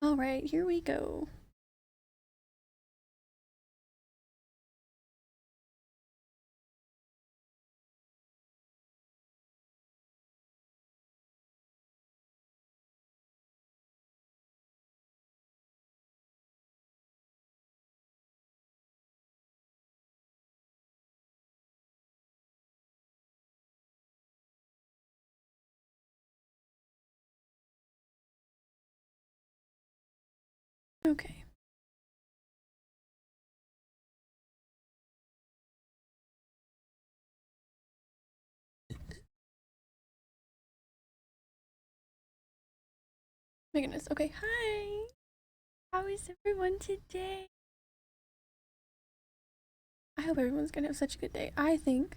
Alright, here we go. Okay. My goodness. Okay, hi! How is everyone today? I hope everyone's gonna have such a good day. I think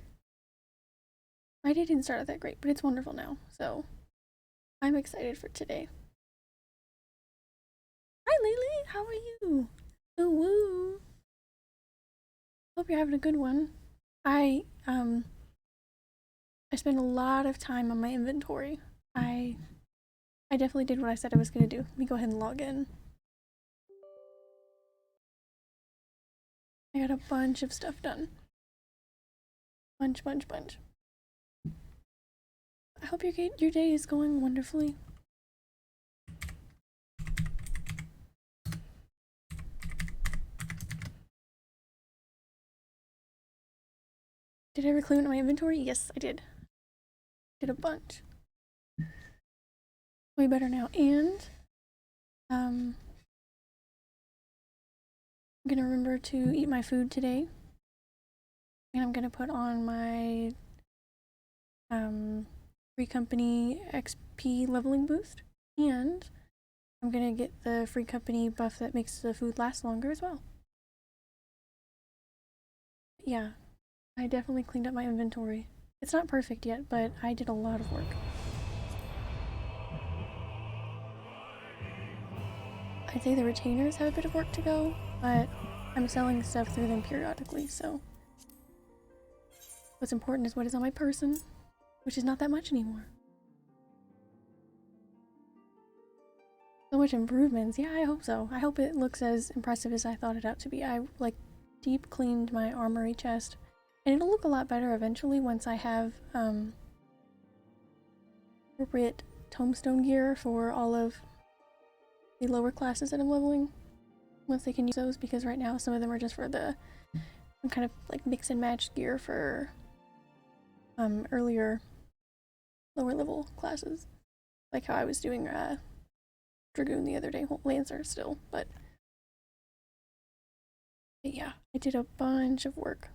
my day didn't start out that great, but it's wonderful now, so I'm excited for today. Hi, Lily! How are you? Ooh, woo! Hope you're having a good one. I spent a lot of time on my inventory. I definitely did what I said I was gonna do. Let me go ahead and log in. I got a bunch of stuff done. Bunch. I hope your day is going wonderfully. Did I ever clean out my inventory? Yes, I did. Did a bunch. Way better now. And I'm gonna remember to eat my food today. And I'm gonna put on my free company XP leveling boost. And I'm gonna get the free company buff that makes the food last longer as well. Yeah, I definitely cleaned up my inventory. It's not perfect yet, but I did a lot of work. I'd say the retainers have a bit of work to go, but I'm selling stuff through them periodically, so what's important is what is on my person, which is not that much anymore. So much improvements. Yeah, I hope so. I hope it looks as impressive as I thought it out to be. I deep cleaned my armory chest, and it'll look a lot better eventually once I have appropriate tombstone gear for all of the lower classes that I'm leveling. Once they can use those, because right now some of them are just for the kind of like mix and match gear for earlier lower level classes, like how I was doing Dragoon the other day. Well, Lancer still, but yeah, I did a bunch of work.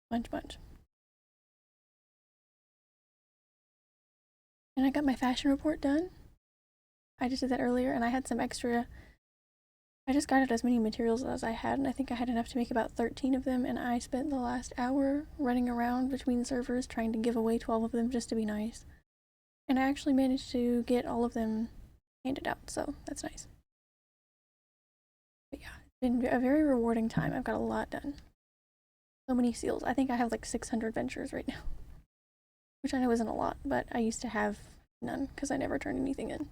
Bunch. And I got my fashion report done. I just did that earlier, and I had some extra. I just got out as many materials as I had, and I think I had enough to make about 13 of them, and I spent the last hour running around between servers trying to give away 12 of them just to be nice. And I actually managed to get all of them handed out, so that's nice. But yeah, it's been a very rewarding time. I've got a lot done. So many seals. I think I have like 600 ventures right now, which I know isn't a lot, but I used to have none because I never turned anything in.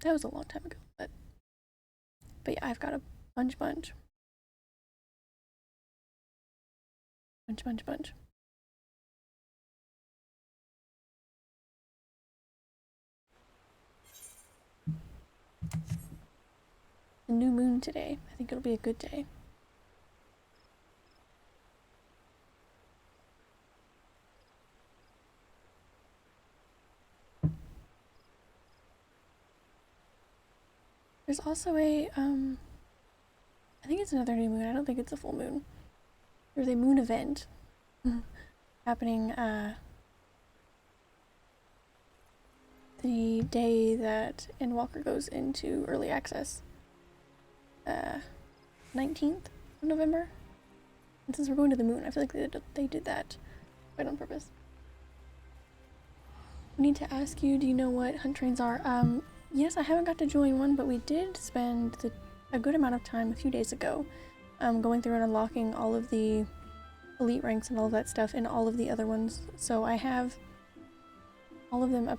That was a long time ago, but yeah, I've got a bunch. The new moon today. I think it'll be a good day. There's also a I think it's another new moon. I don't think it's a full moon. There's a moon event happening the day that Endwalker goes into early access. 19th of November. And since we're going to the moon, I feel like they did that right on purpose. I need to ask you, do you know what hunt trains are? Yes, I haven't got to join one, but we did spend a good amount of time a few days ago going through and unlocking all of the elite ranks and all of that stuff and all of the other ones. So I have all of them up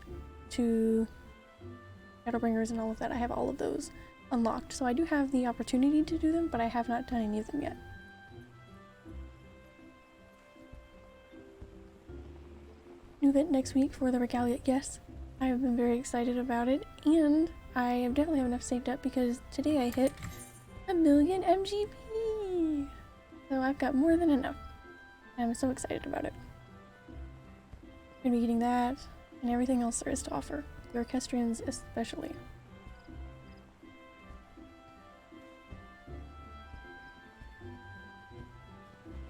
to Shadowbringers and all of that, I have all of those unlocked. So I do have the opportunity to do them, but I have not done any of them yet. New event next week for the Regalia, yes. I have been very excited about it, and I definitely have enough saved up because today I hit 1,000,000 MGP! So I've got more than enough. I'm so excited about it. I'm gonna be getting that, and everything else there is to offer. The Orchestrions especially.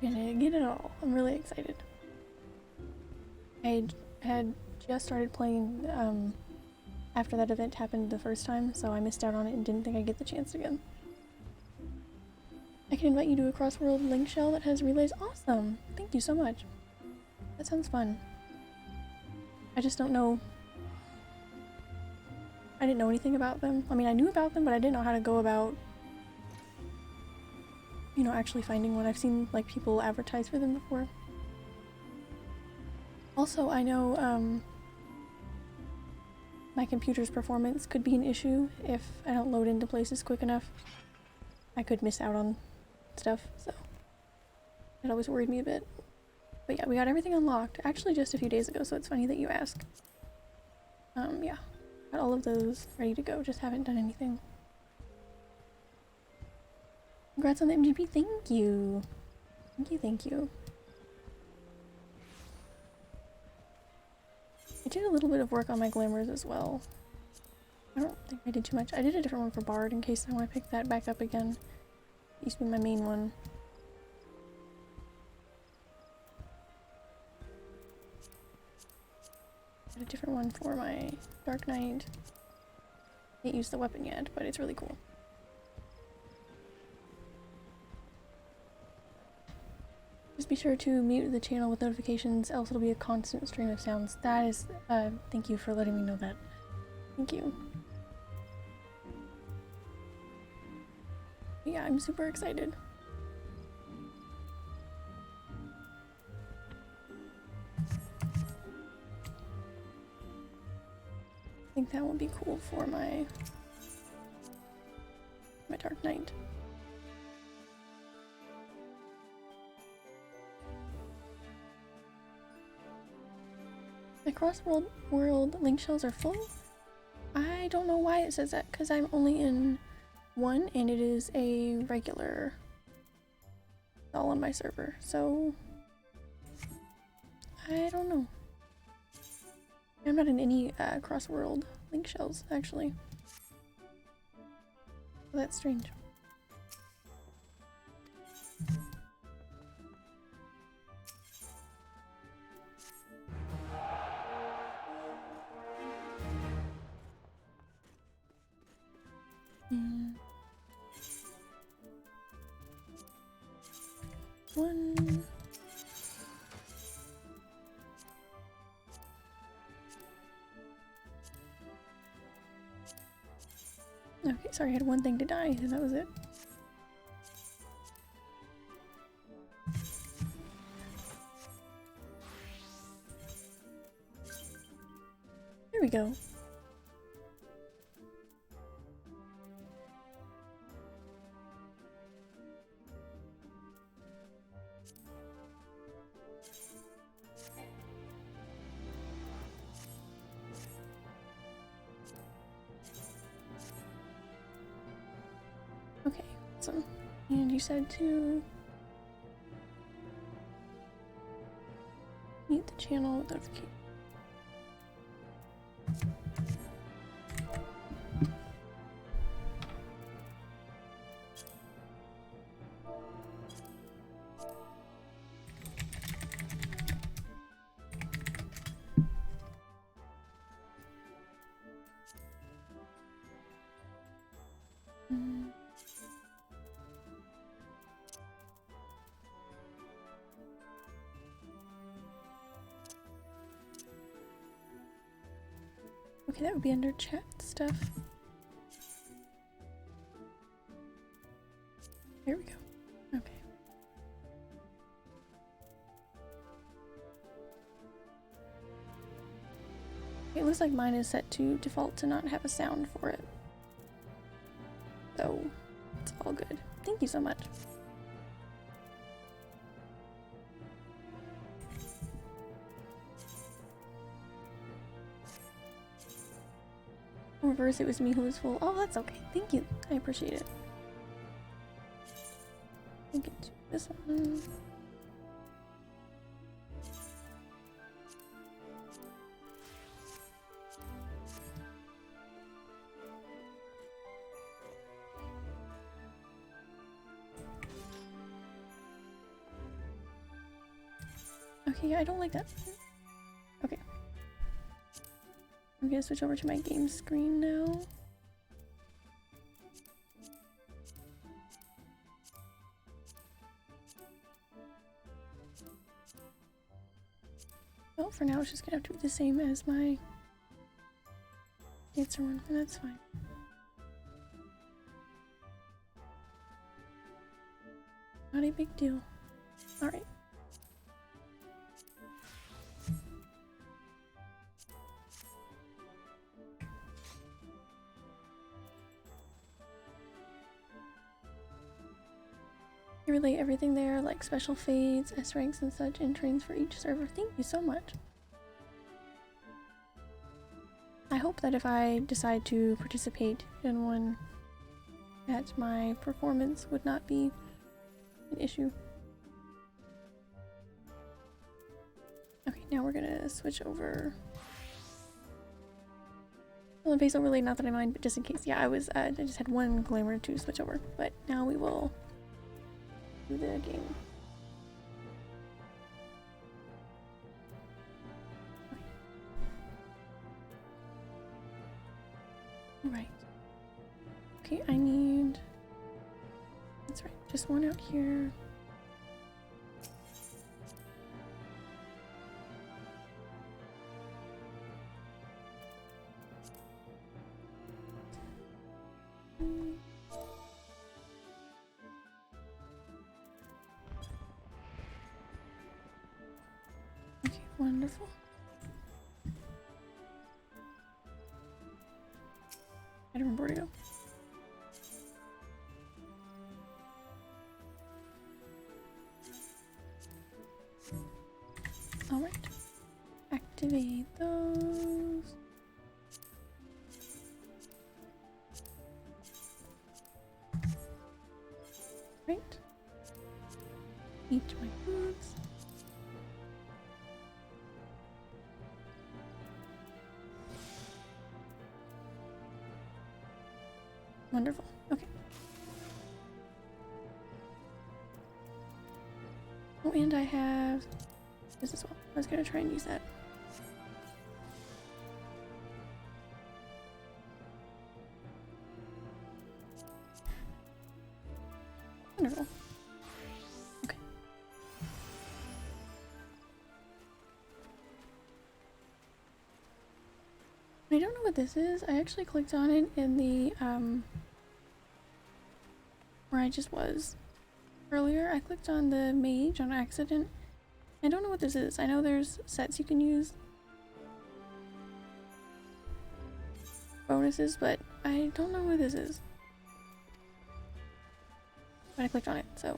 Gonna get it all. I'm really excited. I had just started playing after that event happened the first time, so I missed out on it and didn't think I'd get the chance again. I can invite you to a cross-world link shell that has relays. Awesome! Thank you so much. That sounds fun. I just don't know. I didn't know anything about them. I mean, I knew about them, but I didn't know how to go about, you know, actually finding one. I've seen, like, people advertise for them before. Also, I know, my computer's performance could be an issue if I don't load into places quick enough. I could miss out on stuff, so it always worried me a bit. But yeah, we got everything unlocked, actually just a few days ago, so it's funny that you ask. Yeah, got all of those ready to go, just haven't done anything. Congrats on the MGP, thank you! Thank you, thank you. I did a little bit of work on my glamours as well. I don't think I did too much. I did a different one for Bard in case I want to pick that back up again. It used to be my main one. Got a different one for my Dark Knight. Can't use the weapon yet, but it's really cool. Just be sure to mute the channel with notifications, else it'll be a constant stream of sounds. That is, thank you for letting me know that. Thank you. Yeah, I'm super excited. I think that will be cool for my Dark Knight. My cross-world link shells are full? I don't know why it says that, because I'm only in one and it is a regular all on my server, so I don't know. I'm not in any cross-world link shells, actually. So that's strange. And one. Okay, sorry, I had one thing to die, and that was it. There we go. Okay, awesome. And you said to mute the channel with notification. Okay, that would be under chat stuff. There we go. Okay. Okay, it looks looks like mine is set to default to not have a sound for it. So it's all good. Thank you so much. Reverse, it was me who was full. Oh, that's okay. Thank you. I appreciate it. I get to this one. Okay, I don't like that. Okay. I'm gonna switch over to my game screen now. Well, for now it's just gonna have to be the same as my answer one, and that's fine. Not a big deal. Alright. You relay everything there, like special fades, S ranks and such, and trains for each server. Thank you so much. I hope that if I decide to participate in one, that my performance would not be an issue. Okay, now we're gonna switch over. Well, the base overlay, not that I mind, but just in case. Yeah, I just had one glamour to switch over, but now we will do the game. Right. Okay, I need... That's right, just one out here. Okay, wonderful. I don't remember where to go. Alright. Activate those. Right. Eat my foods. Wonderful. Okay. Oh, and I have this as well. I was gonna try and use that. Wonderful. Okay. I don't know what this is. I actually clicked on it in the where I just was earlier. I clicked on the mage on accident. I don't know what this is. I know there's sets you can use, bonuses, but I don't know what this is. But I clicked on it, so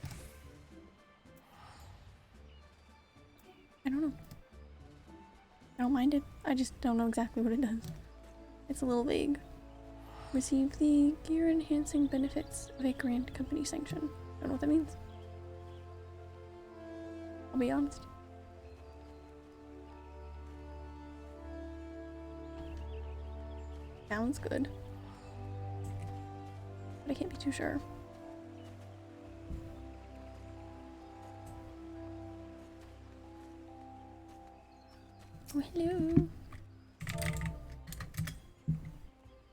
I don't know. I don't mind it. I just don't know exactly what it does. It's a little vague. Receive the gear enhancing benefits of a grant company sanction. Don't know what that means. I'll be honest. Sounds good. But I can't be too sure. Oh, hello.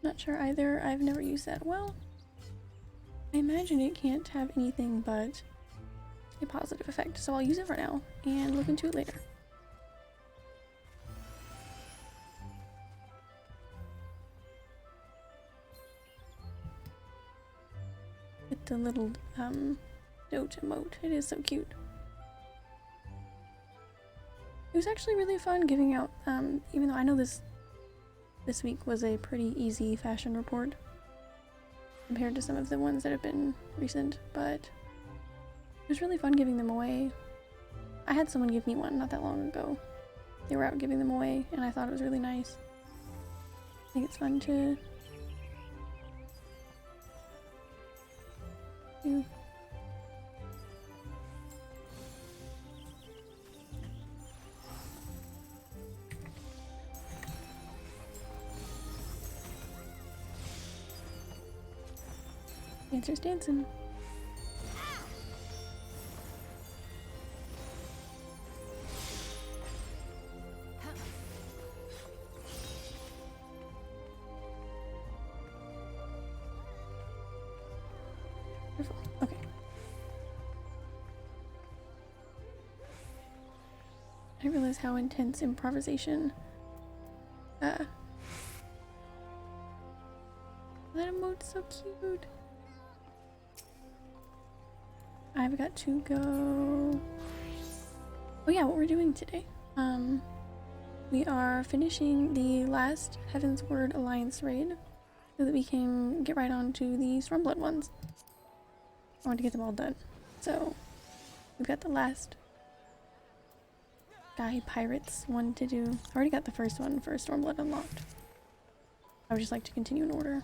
Not sure either. I've never used that. Well, I imagine it can't have anything but a positive effect, so I'll use it for now and look into it later. With the little dote emote. It is so cute. It was actually really fun giving out, even though I know this this week was a pretty easy fashion report compared to some of the ones that have been recent, but it was really fun giving them away. I had someone give me one not that long ago. They were out giving them away, and I thought it was really nice. I think it's fun to do. Dancer's dancing. Okay. I didn't realize how intense improvisation. That emote's so cute. I've got to go. Oh yeah, what we're doing today. We are finishing the last Heaven's Word Alliance raid so that we can get right on to the Stormblood ones. I want to get them all done. So we've got the last Sky Pirates one to do. I already got the first one for Stormblood unlocked. I would just like to continue in order.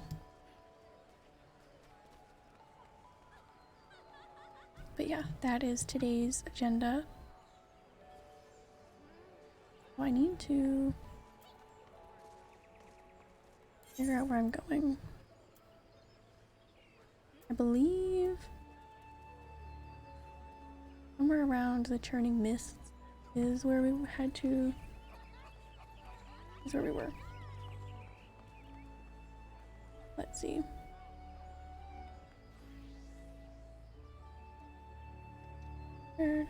But yeah, that is today's agenda. So I need to figure out where I'm going. I believe somewhere around the Churning Mists is where we had to. Is where we were. Let's see. Third.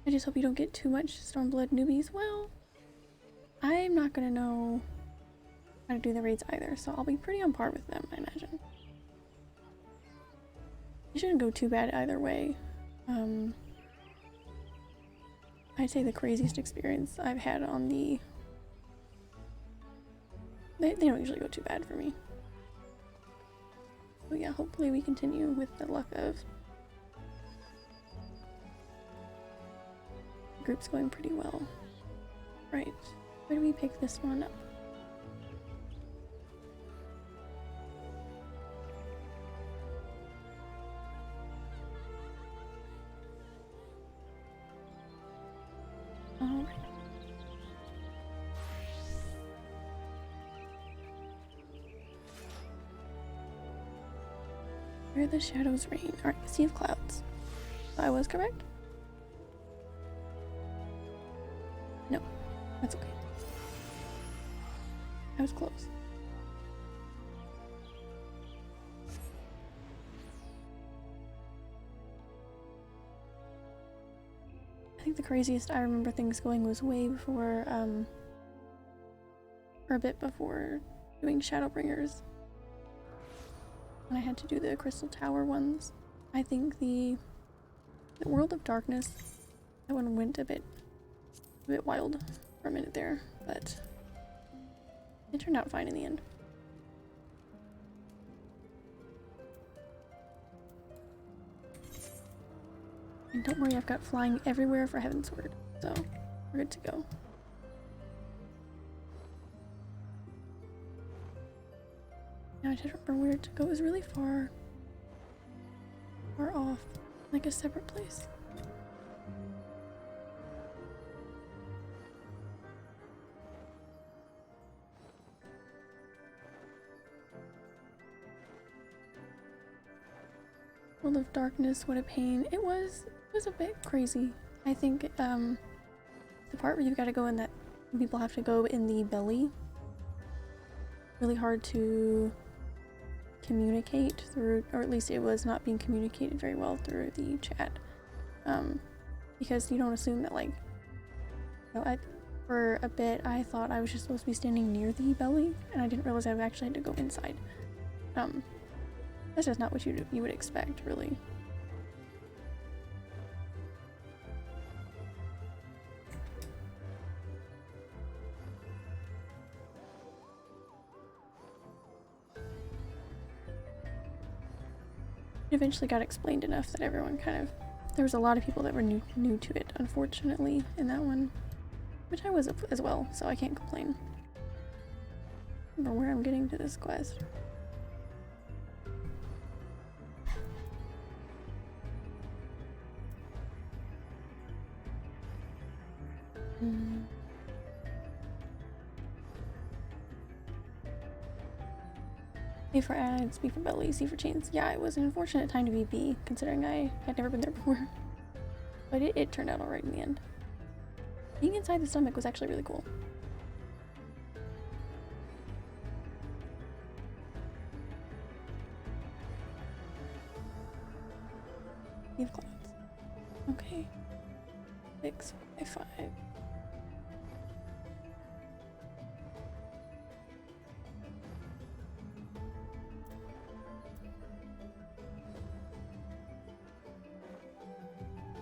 I just hope you don't get too much Stormblood newbies. Well, I'm not gonna know how to do the raids either, so I'll be pretty on par with them, I imagine. It shouldn't go too bad either way. I'd say the craziest experience I've had on the... They don't usually go too bad for me. But yeah, hopefully we continue with the luck of the group's going pretty well. Right, where do we pick this one up? Alright. Where the shadows reign. Alright, Sea of Clouds. I was correct? No, that's okay. I was close. I think the craziest I remember things going was way before, or a bit before doing Shadowbringers. When I had to do the Crystal Tower ones. I think the World of Darkness, that one went a bit wild for a minute there, but it turned out fine in the end. And don't worry, I've got flying everywhere for Heaven's Word, so we're good to go. Now I just don't remember where to go. It was really far off, like a separate place. World of Darkness, what a pain. It was a bit crazy. I think the part where you've got to go in that people have to go in the belly, really hard to communicate through, or at least it was not being communicated very well through the chat, because you don't assume that, like, you know, for a bit I thought I was just supposed to be standing near the belly, and I didn't realize I actually had to go inside. That's just not what you would expect, really. It eventually got explained enough that everyone kind of... There was a lot of people that were new to it, unfortunately, in that one. Which I was as well, so I can't complain. Remember where I'm getting to this quest. A for ads, B for belly, C for chains. Yeah, it was an unfortunate time to be B, considering I had never been there before. But it turned out alright in the end. Being inside the stomach was actually really cool. Leave clouds. Okay. 6, 5, 5.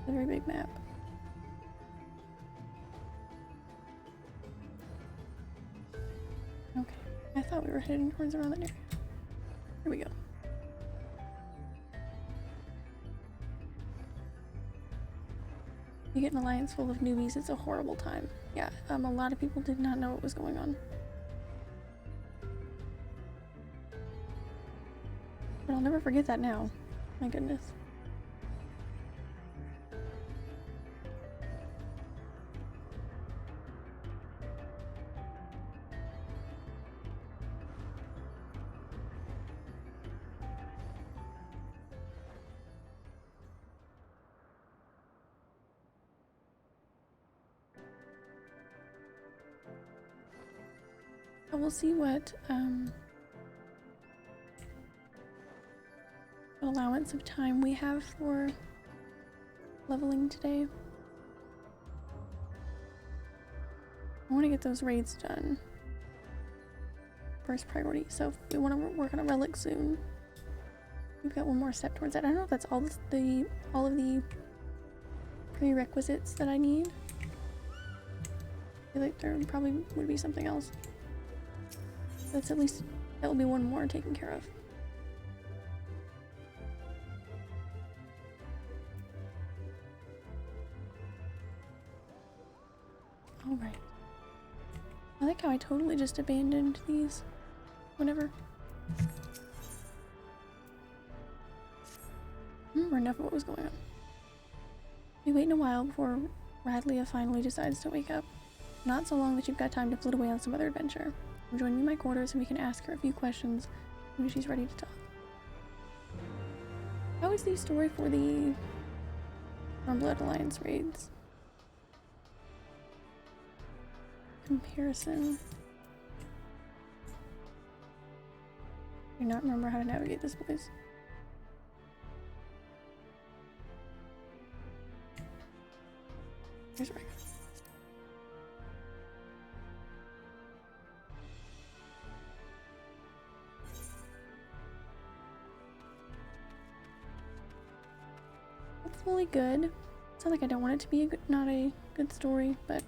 A very big map. Okay, I thought we were heading towards around that area. Here we go. You get an alliance full of newbies, it's a horrible time. Yeah, a lot of people did not know what was going on. But I'll never forget that now. My goodness. We'll see what allowance of time we have for leveling today. I want to get those raids done. First priority. So if we want to work on a relic soon, we've got one more step towards that. I don't know if that's all of the prerequisites that I need. I feel like there probably would be something else. That's at least, that will be one more taken care of. Alright. I like how I totally just abandoned these whenever. Remember enough of what was going on. We wait a while before Radlia finally decides to wake up. Not so long that you've got time to float away on some other adventure. Join me in my quarters and we can ask her a few questions when she's ready to talk. How is the story for the Blood Alliance raids? Comparison. I do not remember how to navigate this place. Here's where I go. Hopefully good. It's not like I don't want it to be not a good story, but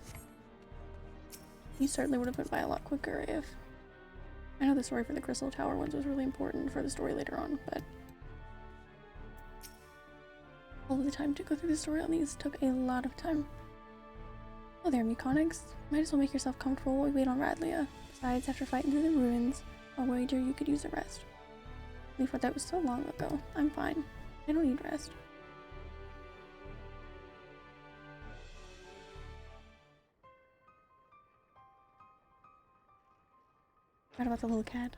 you certainly would have went by a lot quicker if... I know the story for the Crystal Tower ones was really important for the story later on, but all of the time to go through the story on these took a lot of time. Oh there, Mechanics. Might as well make yourself comfortable while we wait on Radlia. Besides, after fighting through the ruins, I'll wager you could use a rest. We thought that was so long ago. I'm fine. I don't need rest. What about the little cat?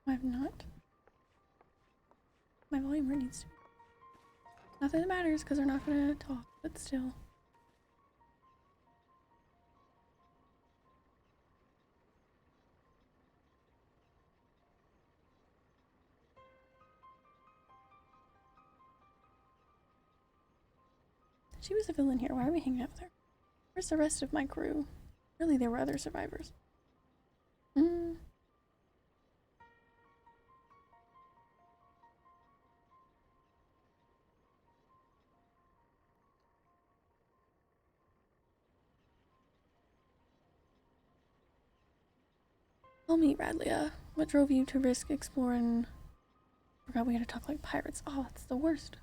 I have not. My volume where it needs to be. Not that it matters because they're not gonna talk, but still. She was a villain here. Why are we hanging out with her? Where's the rest of my crew? Really, there were other survivors. Hmm. Tell me, Radlia, what drove you to risk exploring? Forgot we had to talk like pirates. Oh, it's the worst.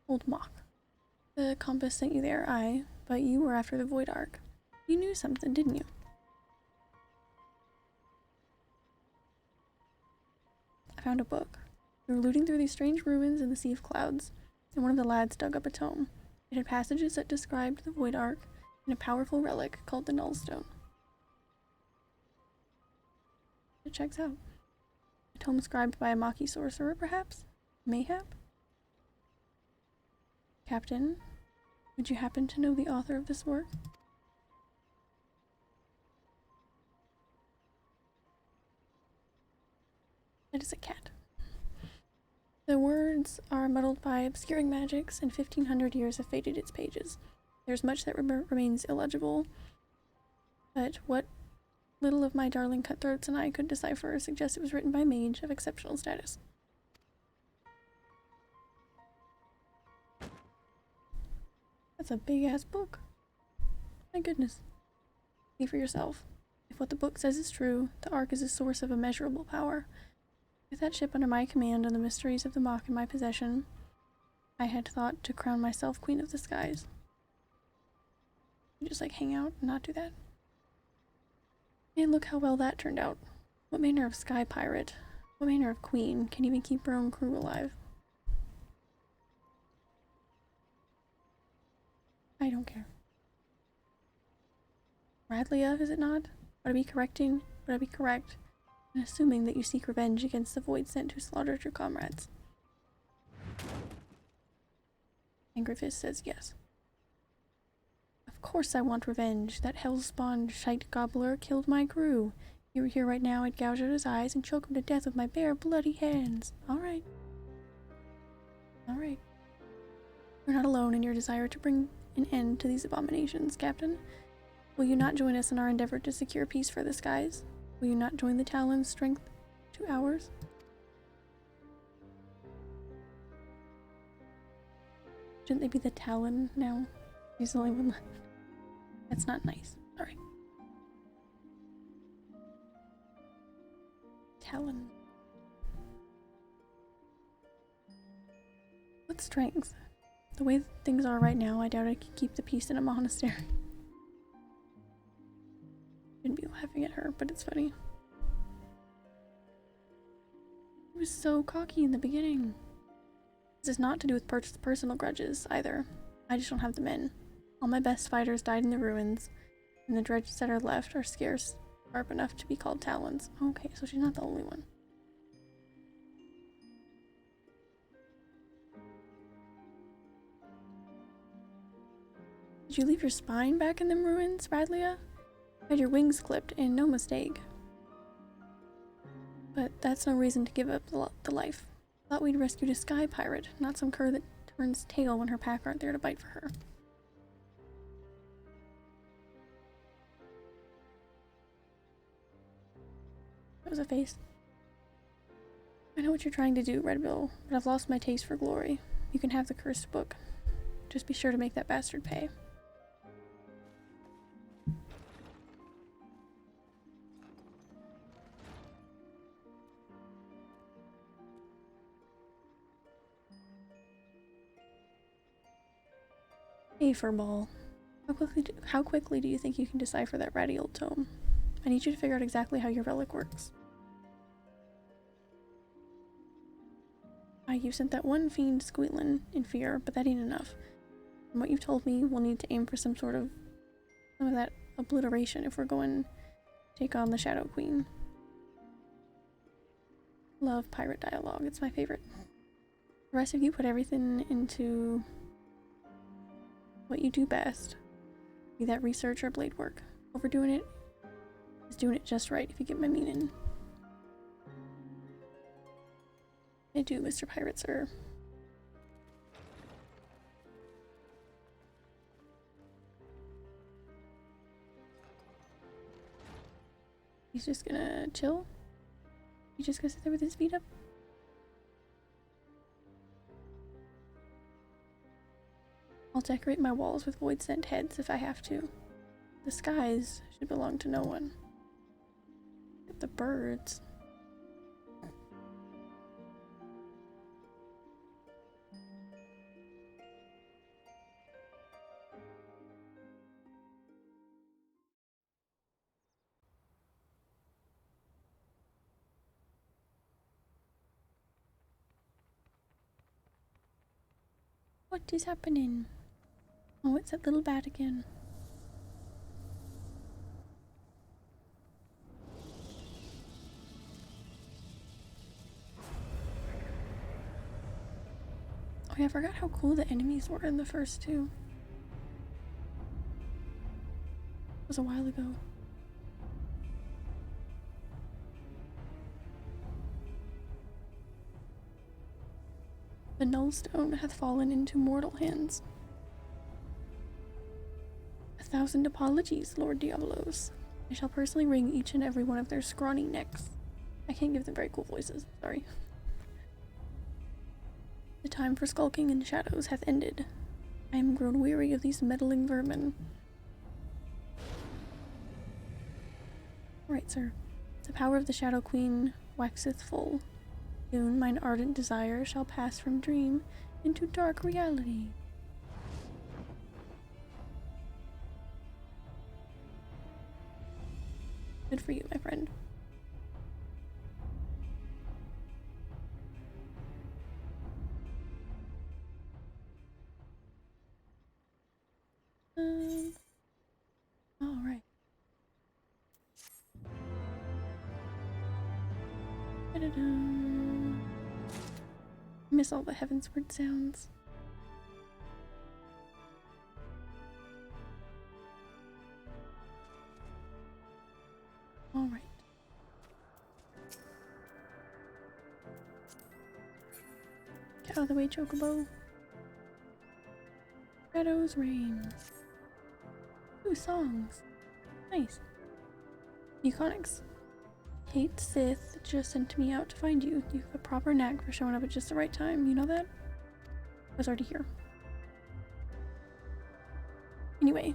Old Mock. The compass sent you there, aye, but you were after the Void Ark. You knew something, didn't you? I found a book. We were looting through these strange ruins in the Sea of Clouds, and one of the lads dug up a tome. It had passages that described the Void Ark and a powerful relic called the Nullstone. It checks out. A tome scribed by a Maki sorcerer, perhaps? Mayhap? Captain, would you happen to know the author of this work? It is a cat. The words are muddled by obscuring magics, and 1500 years have faded its pages. There's much that remains illegible, but what little of my darling cutthroats and I could decipher suggests it was written by a mage of exceptional status. That's a big-ass book. My goodness. See for yourself. If what the book says is true, the Ark is a source of immeasurable power. With that ship under my command and the mysteries of the Mach in my possession, I had thought to crown myself Queen of the Skies. You just like hang out and not do that? And look how well that turned out. What manner of sky pirate, what manner of queen can even keep her own crew alive? I don't care. Radlia, is it not? Would I be correcting? Would I be correct in assuming that you seek revenge against the void sent who slaughtered your comrades? And Griffiths says yes. Of course I want revenge. That hellspawn shite gobbler killed my crew. If you were here right now, I'd gouge out his eyes and choke him to death with my bare bloody hands. Alright. Alright. You're not alone in your desire to bring an end to these abominations, Captain. Will you not join us in our endeavor to secure peace for the skies? Will you not join the Talon's strength to ours? Shouldn't they be the Talon now? He's the only one left. That's not nice. Alright. Talon. What strength? The way things are right now, I doubt I could keep the peace in a monastery. Shouldn't be laughing at her, but it's funny. He was so cocky in the beginning. This is not to do with personal grudges, either. I just don't have the men. All my best fighters died in the ruins, and the dredges that are left are scarce, sharp enough to be called talons. Okay, so she's not the only one. Did you leave your spine back in the ruins, Radlia? You had your wings clipped, and no mistake. But that's no reason to give up the life. Thought we'd rescued a sky pirate, not some cur that turns tail when her pack aren't there to bite for her. That was a face. I know what you're trying to do, Redbill, but I've lost my taste for glory. You can have the cursed book. Just be sure to make that bastard pay. Hey, Furball. How quickly do you think you can decipher that ratty old tome? I need you to figure out exactly how your relic works. You sent that one fiend squealing in fear, but that ain't enough. From what you've told me, we'll need to aim for some of that obliteration if we're going to take on the Shadow Queen. Love pirate dialogue, it's my favorite. The rest of you put everything into what you do best. Be that research or blade work. Overdoing it is doing it just right, if you get my meaning. I do, Mr. Pirate Sir. He's just gonna chill? He's just gonna sit there with his feet up? I'll decorate my walls with void sent heads if I have to. The skies should belong to no one. The birds. What is happening? Oh, it's that little bat again. Oh yeah, I forgot how cool the enemies were in the first two. It was a while ago. The nullstone hath fallen into mortal hands. 1,000 apologies, Lord Diabolos. I shall personally wring each and every one of their scrawny necks. I can't give them very cool voices, sorry. The time for skulking in shadows hath ended. I am grown weary of these meddling vermin. Right, sir. The power of the Shadow Queen waxeth full. Soon mine ardent desire shall pass from dream into dark reality. Good for you, my friend. All right. Miss all the heavensward sounds. All right. Get out of the way, Chocobo. Shadows reign. Ooh, songs. Nice. Euconics. Kate Sith just sent me out to find you. You have a proper knack for showing up at just the right time. You know that? I was already here. Anyway,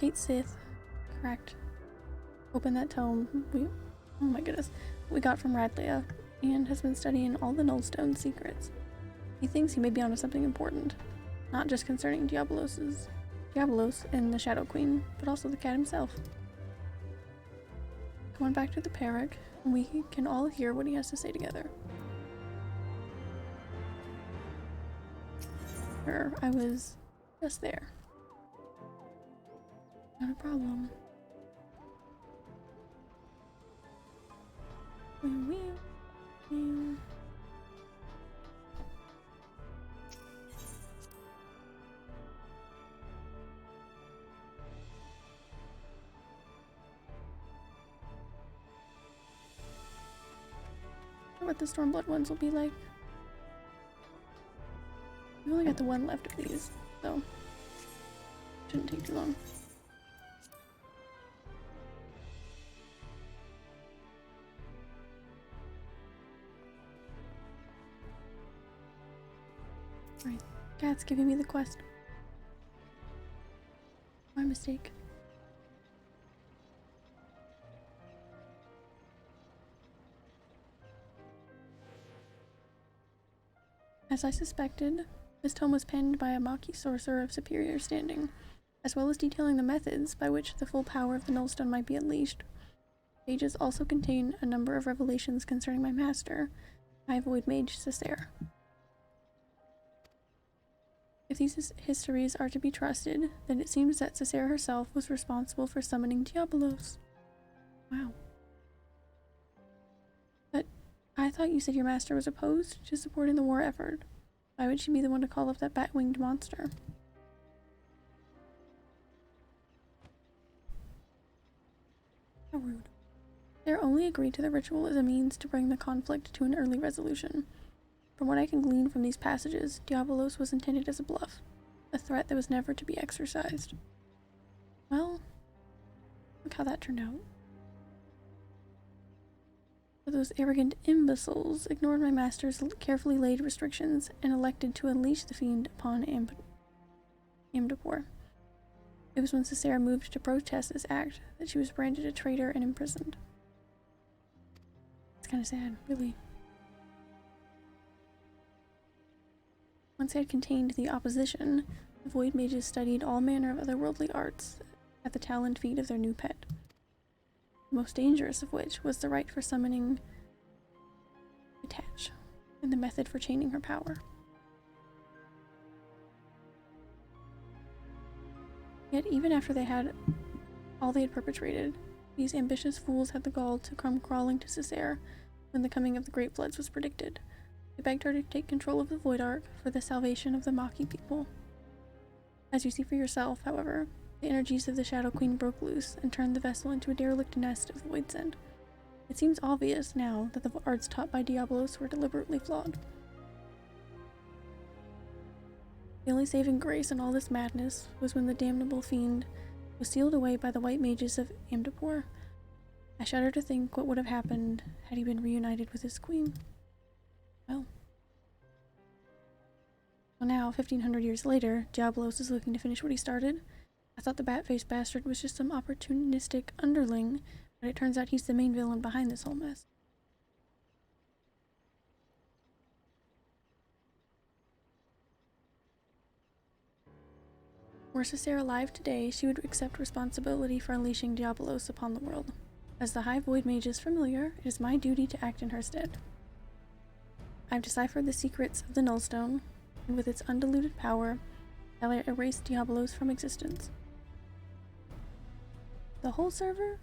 Kate Sith, correct. Open that tome. Oh my goodness. We got from Radlea and has been studying all the Nullstone secrets. He thinks he may be onto something important. Not just concerning Diabolos and the Shadow Queen, but also the cat himself. Come on back to the Perrick, and we can all hear what he has to say together. Sure, I was just there. Not a problem. What the Stormblood ones will be like. We only got the one left of these, so shouldn't take too long. Right, cat's giving me the quest. My mistake. As I suspected, this tome was penned by a Maki sorcerer of superior standing, as well as detailing the methods by which the full power of the Nullstone might be unleashed. Pages also contain a number of revelations concerning my master, High Void Mage Cessair. If these histories are to be trusted, then it seems that Cessair herself was responsible for summoning Diabolos. Wow. But I thought you said your master was opposed to supporting the war effort. Why would she be the one to call up that bat-winged monster? How rude. Cessair only agreed to the ritual as a means to bring the conflict to an early resolution. From what I can glean from these passages, Diabolos was intended as a bluff, a threat that was never to be exercised. Well, look how that turned out. those arrogant imbeciles ignored my master's carefully laid restrictions and elected to unleash the fiend upon Amdapor. It was when Cicera moved to protest this act that she was branded a traitor and imprisoned. It's kind of sad, really. Once they had contained the opposition, the Void Mages studied all manner of otherworldly arts at the taloned feet of their new pet. The most dangerous of which was the rite for summoning Detach, and the method for chaining her power. Yet even after they had all they had perpetrated, these ambitious fools had the gall to come crawling to Cicera when the coming of the Great Floods was predicted. They begged her to take control of the Void Ark for the salvation of the Maki people. As you see for yourself, however, the energies of the Shadow Queen broke loose and turned the vessel into a derelict nest of the Void's End. It seems obvious now that the arts taught by Diabolos were deliberately flawed. The only saving grace in all this madness was when the damnable fiend was sealed away by the white mages of Amdapor. I shudder to think what would have happened had he been reunited with his queen. Well, now, 1500 years later, Diabolos is looking to finish what he started. I thought the bat-faced bastard was just some opportunistic underling, but it turns out he's the main villain behind this whole mess. Were Cicera alive today, she would accept responsibility for unleashing Diabolos upon the world. As the High Void Mage is familiar, it is my duty to act in her stead. I've deciphered the secrets of the Nullstone, and with its undiluted power, I'll erase Diabolos from existence. The whole server?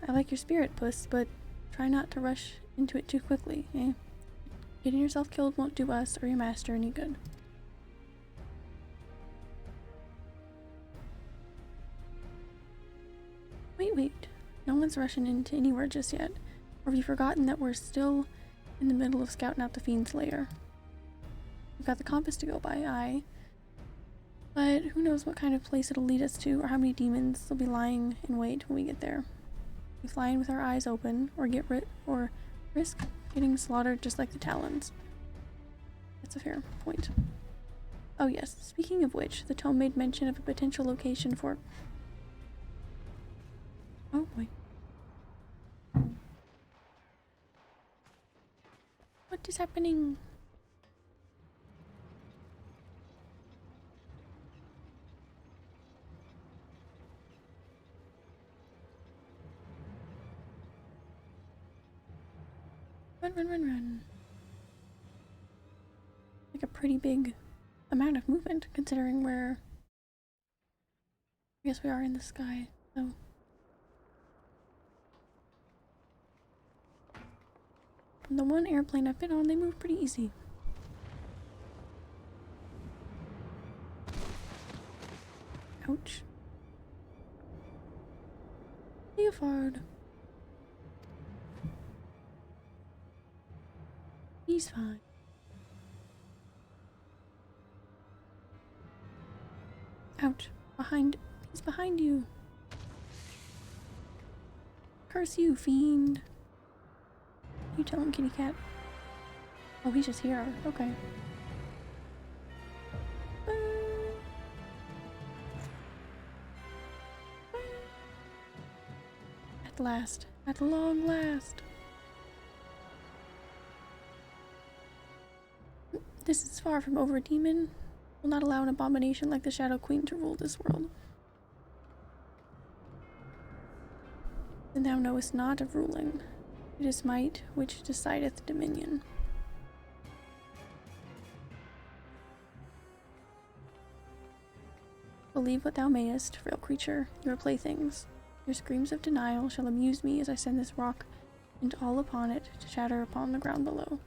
I like your spirit, Puss, but try not to rush into it too quickly, eh? Getting yourself killed won't do us or your master any good. Wait. No one's rushing into anywhere just yet. Or have you forgotten that we're still in the middle of scouting out the Fiend's lair? We've got the compass to go by, aye. But who knows what kind of place it'll lead us to, or how many demons will be lying in wait when we get there. We fly in with our eyes open, or risk getting slaughtered just like the Talons. That's a fair point. Oh yes, speaking of which, the tome made mention of a potential location for... Oh boy. What is happening? Run. Like a pretty big amount of movement, considering where... I guess we are in the sky, so... From the one airplane I've been on, they move pretty easy. Ouch. Leofard. He's fine. Ouch. He's behind you. Curse you, fiend. You tell him, kitty cat. Oh, he's just here. Okay. At last. At long last. This is far from over, demon. Will not allow an abomination like the Shadow Queen to rule this world. And thou knowest not of ruling. It is might which decideth dominion. Believe what thou mayest, frail creature, your playthings. Your screams of denial shall amuse me as I send this rock and all upon it to shatter upon the ground below.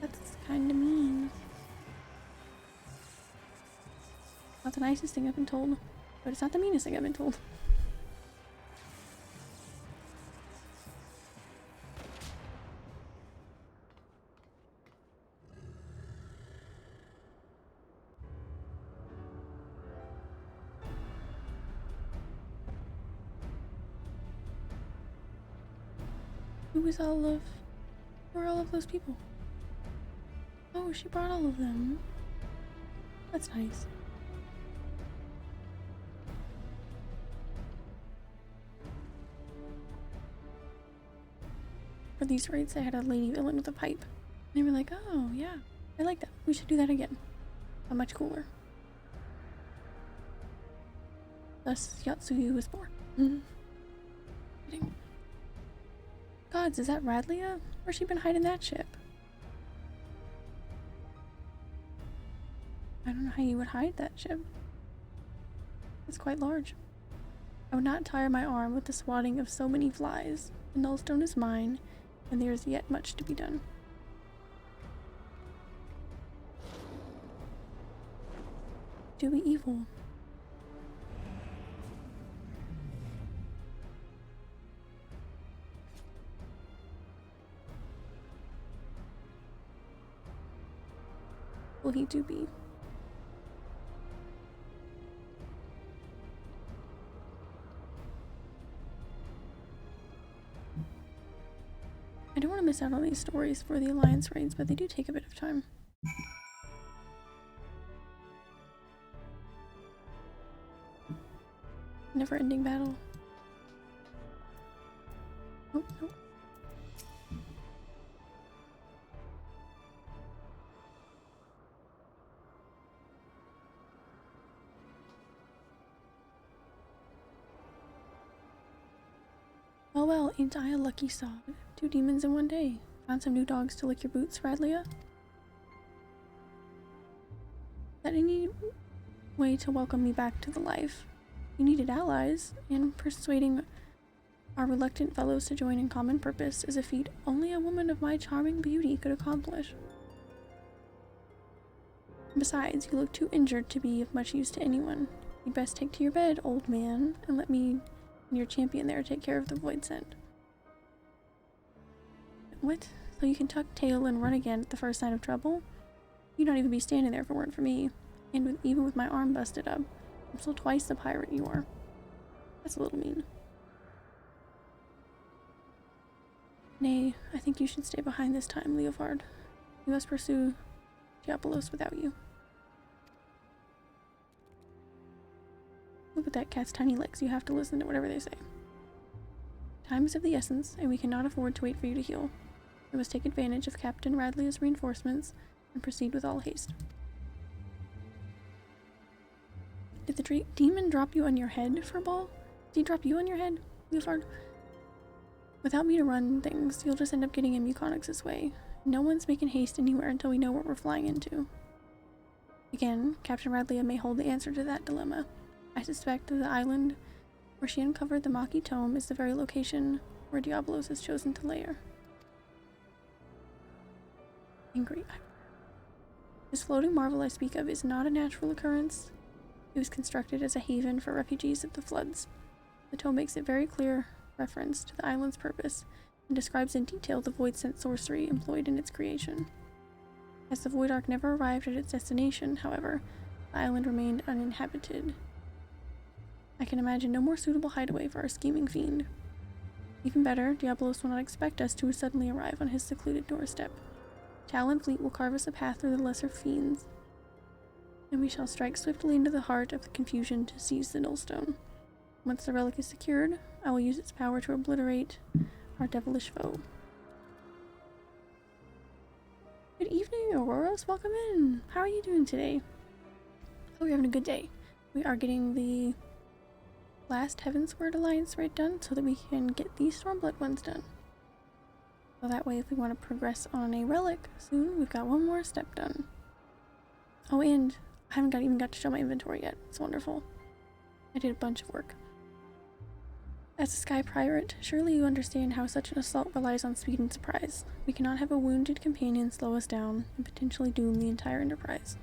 That's kinda mean. Not the nicest thing I've been told, but it's not the meanest thing I've been told. Who are all of those people? Oh, she brought all of them. That's nice. For these raids, I had a lady villain with a pipe. And they were like, oh, yeah, I like that. We should do that again. But much cooler. Thus, Yatsuyu was born. Kidding. Gods, is that Radlia? Where's she been hiding that ship? I don't know how you would hide that ship. It's quite large. I would not tire my arm with the swatting of so many flies. The nullstone is mine, and there is yet much to be done. Do be evil. Will he do be? I don't want to miss out on these stories for the Alliance raids, but they do take a bit of time. Never-ending battle. Nope, nope. Oh well, ain't I a lucky sod? 2 demons in one day. Found some new dogs to lick your boots, Radlia? That any way to welcome me back to the life? You needed allies, and persuading our reluctant fellows to join in common purpose is a feat only a woman of my charming beauty could accomplish. Besides, you look too injured to be of much use to anyone. You'd best take to your bed, old man, and let me and your champion there take care of the void scent. What? So you can tuck tail and run again at the first sign of trouble? You'd not even be standing there if it weren't for me. And even with my arm busted up, I'm still twice the pirate you are. That's a little mean. Nay, I think you should stay behind this time, Leofard. We must pursue Diabolos without you. Look at that cat's tiny legs. You have to listen to whatever they say. Time is of the essence, and we cannot afford to wait for you to heal. We must take advantage of Captain Radlia's reinforcements and proceed with all haste. Did the demon drop you on your head for a ball? Did he drop you on your head, Leofard? Without me to run things, you'll just end up getting in Muconix's way. No one's making haste anywhere until we know what we're flying into. Again, Captain Radlia may hold the answer to that dilemma. I suspect that the island where she uncovered the Maki tome is the very location where Diabolos has chosen to lair. Angry. This floating marvel I speak of is not a natural occurrence. It was constructed as a haven for refugees of the floods. The tome makes it very clear reference to the island's purpose and describes in detail the void scent sorcery employed in its creation. As the Void Ark never arrived at its destination, however, the island remained uninhabited. I can imagine no more suitable hideaway for our scheming fiend. Even better, Diabolos will not expect us to suddenly arrive on his secluded doorstep. Talon Fleet will carve us a path through the lesser fiends, and we shall strike swiftly into the heart of the confusion to seize the nullstone. Once the relic is secured, I will use its power to obliterate our devilish foe. Good evening, Auroras. Welcome in. How are you doing today? Hope you're having a good day. We are getting the last Heavensward Alliance raid done so that we can get these Stormblood ones done. So that way if we want to progress on a relic soon, we've got one more step done. Oh, and I haven't even got to show my inventory yet. It's wonderful. I did a bunch of work. As a Sky Pirate, surely you understand how such an assault relies on speed and surprise. We cannot have a wounded companion slow us down and potentially doom the entire enterprise.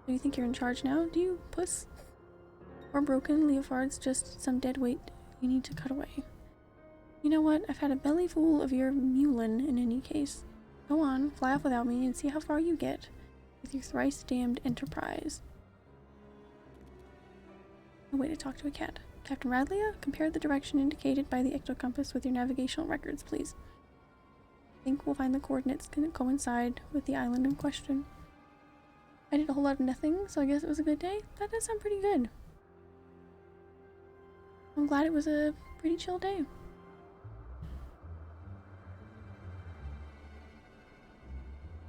Do you think you're in charge now? Do you, puss? Or broken Leofard's just some dead weight you need to cut away? You know what? I've had a belly full of your mulin in any case. Go on, fly off without me and see how far you get with your thrice damned enterprise. No way to talk to a cat. Captain Radlia, compare the direction indicated by the ectocompass with your navigational records, please. I think we'll find the coordinates can coincide with the island in question. I did a whole lot of nothing, so I guess it was a good day. That does sound pretty good. I'm glad it was a pretty chill day.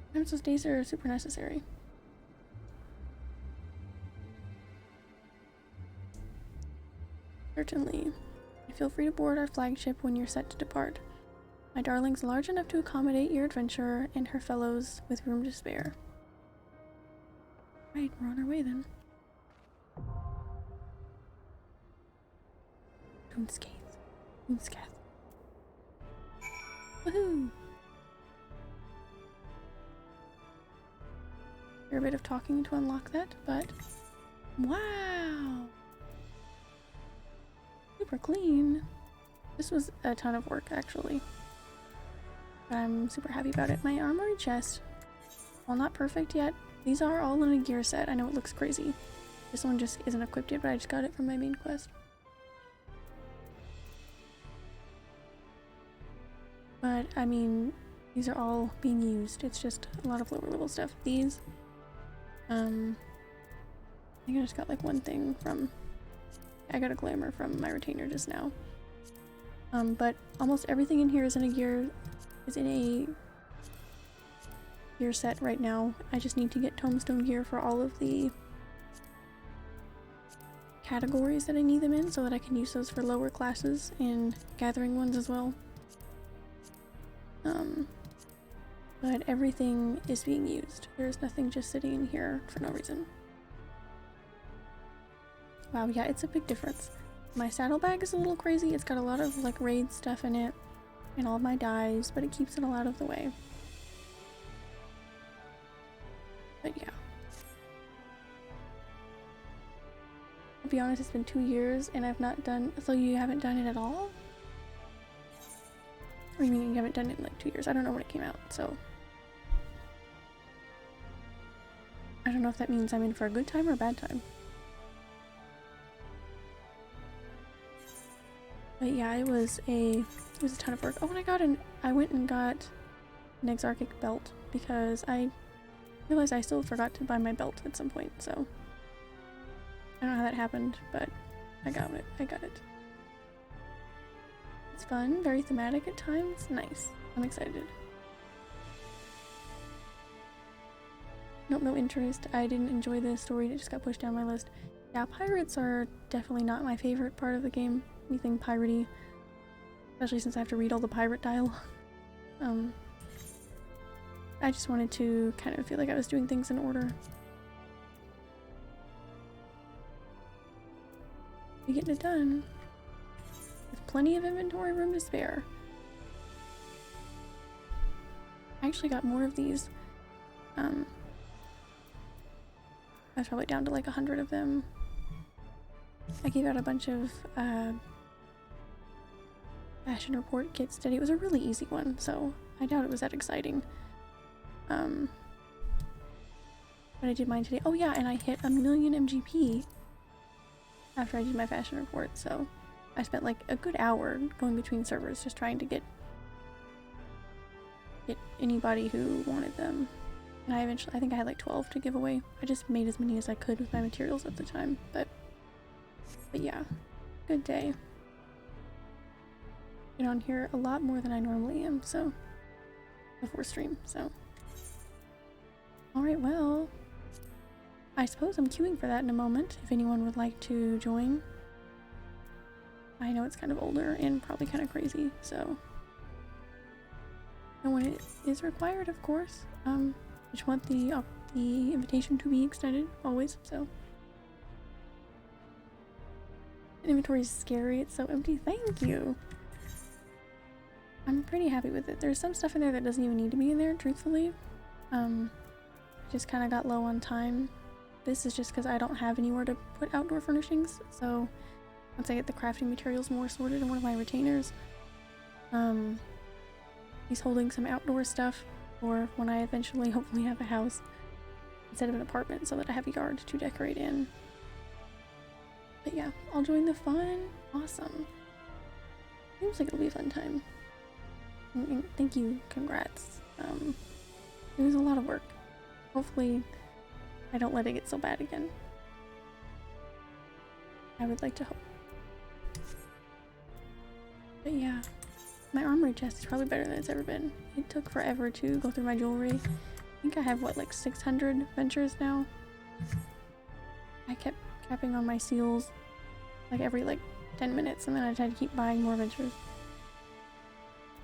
Sometimes those days are super necessary. Certainly. Feel free to board our flagship when you're set to depart. My darling's large enough to accommodate your adventurer and her fellows with room to spare. Right, we're on our way then. Doomscath. Doomscath. Woohoo! A bit of talking to unlock that, but wow! Super clean. This was a ton of work, actually. But I'm super happy about it. My armory chest, while not perfect yet, these are all in a gear set. I know it looks crazy. This one just isn't equipped yet, but I just got it from my main quest. But, I mean, these are all being used. It's just a lot of lower level stuff. These, I think I just got like one thing from... I got a glamour from my retainer just now. But almost everything in here is in a gear set right now. I just need to get tombstone gear for all of the categories that I need them in so that I can use those for lower classes and gathering ones as well. But everything is being used. There's nothing just sitting in here for no reason. Wow, yeah, it's a big difference. My saddlebag is a little crazy. It's got a lot of like raid stuff in it and all of my dyes, but it keeps it all out of the way. But yeah. I'll be honest, it's been 2 years and I've not done... So you haven't done it at all? Or you mean you haven't done it in like 2 years? I don't know when it came out, so... I don't know if that means I'm in for a good time or a bad time. But yeah, it was a ton of work. Oh, and I went and got an Exarchic belt because I realized I still forgot to buy my belt at some point, so I don't know how that happened, but I got it. It's fun, very thematic at times. Nice. I'm excited. Nope, no interest. I didn't enjoy the story that just got pushed down my list. Yeah, pirates are definitely not my favorite part of the game. Anything piratey. Especially since I have to read all the pirate dialogue. I just wanted to kind of feel like I was doing things in order. We're getting it done. With plenty of inventory room to spare. I actually got more of these. I was probably down to like 100 of them. I gave out a bunch of fashion report kits today. It was a really easy one, so I doubt it was that exciting. But I did mine today. Oh yeah, and I hit 1 million MGP after I did my fashion report, so I spent like a good hour going between servers just trying to get anybody who wanted them. And I think I had like 12 to give away. I just made as many as I could with my materials at the time, but yeah, good day. Been on here a lot more than I normally am, so before stream, so. Alright, well, I suppose I'm queuing for that in a moment, if anyone would like to join. I know it's kind of older and probably kind of crazy, so. And when it is required, of course, I just want the invitation to be extended, always, so. Inventory is scary, it's so empty. Thank you! I'm pretty happy with it. There's some stuff in there that doesn't even need to be in there, truthfully. Just kind of got low on time. This is just because I don't have anywhere to put outdoor furnishings, so once I get the crafting materials more sorted in one of my retainers, he's holding some outdoor stuff for when I eventually hopefully have a house instead of an apartment so that I have a yard to decorate in. But yeah, I'll join the fun. Awesome. Seems like it'll be a fun time. Thank you. Congrats. It was a lot of work. Hopefully I don't let it get so bad again. I would like to hope. But yeah, my armory chest is probably better than it's ever been. It took forever to go through my jewelry. I think I have, what, like 600 ventures now? I kept capping on my seals like every 10 minutes, and then I tried to keep buying more ventures.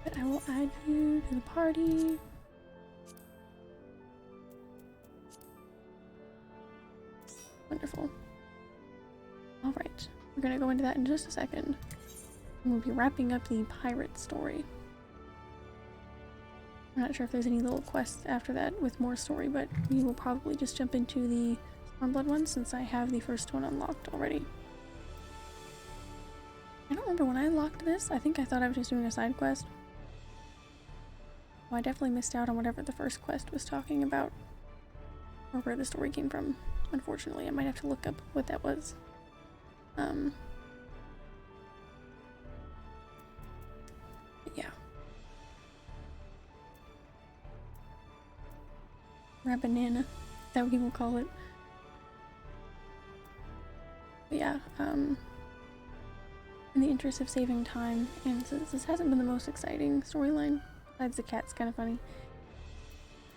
But I will add you to the party. Wonderful. Alright, we're gonna go into that in just a second. And we'll be wrapping up the pirate story. I'm not sure if there's any little quests after that with more story, but we will probably just jump into the Stormblood one since I have the first one unlocked already. I don't remember when I unlocked this. I think I thought I was just doing a side quest. Well, I definitely missed out on whatever the first quest was talking about, or where the story came from. Unfortunately, I might have to look up what that was. But yeah. Rabanana, is that what people call it? But yeah, in the interest of saving time, and since this hasn't been the most exciting storyline, besides the cat's kind of funny,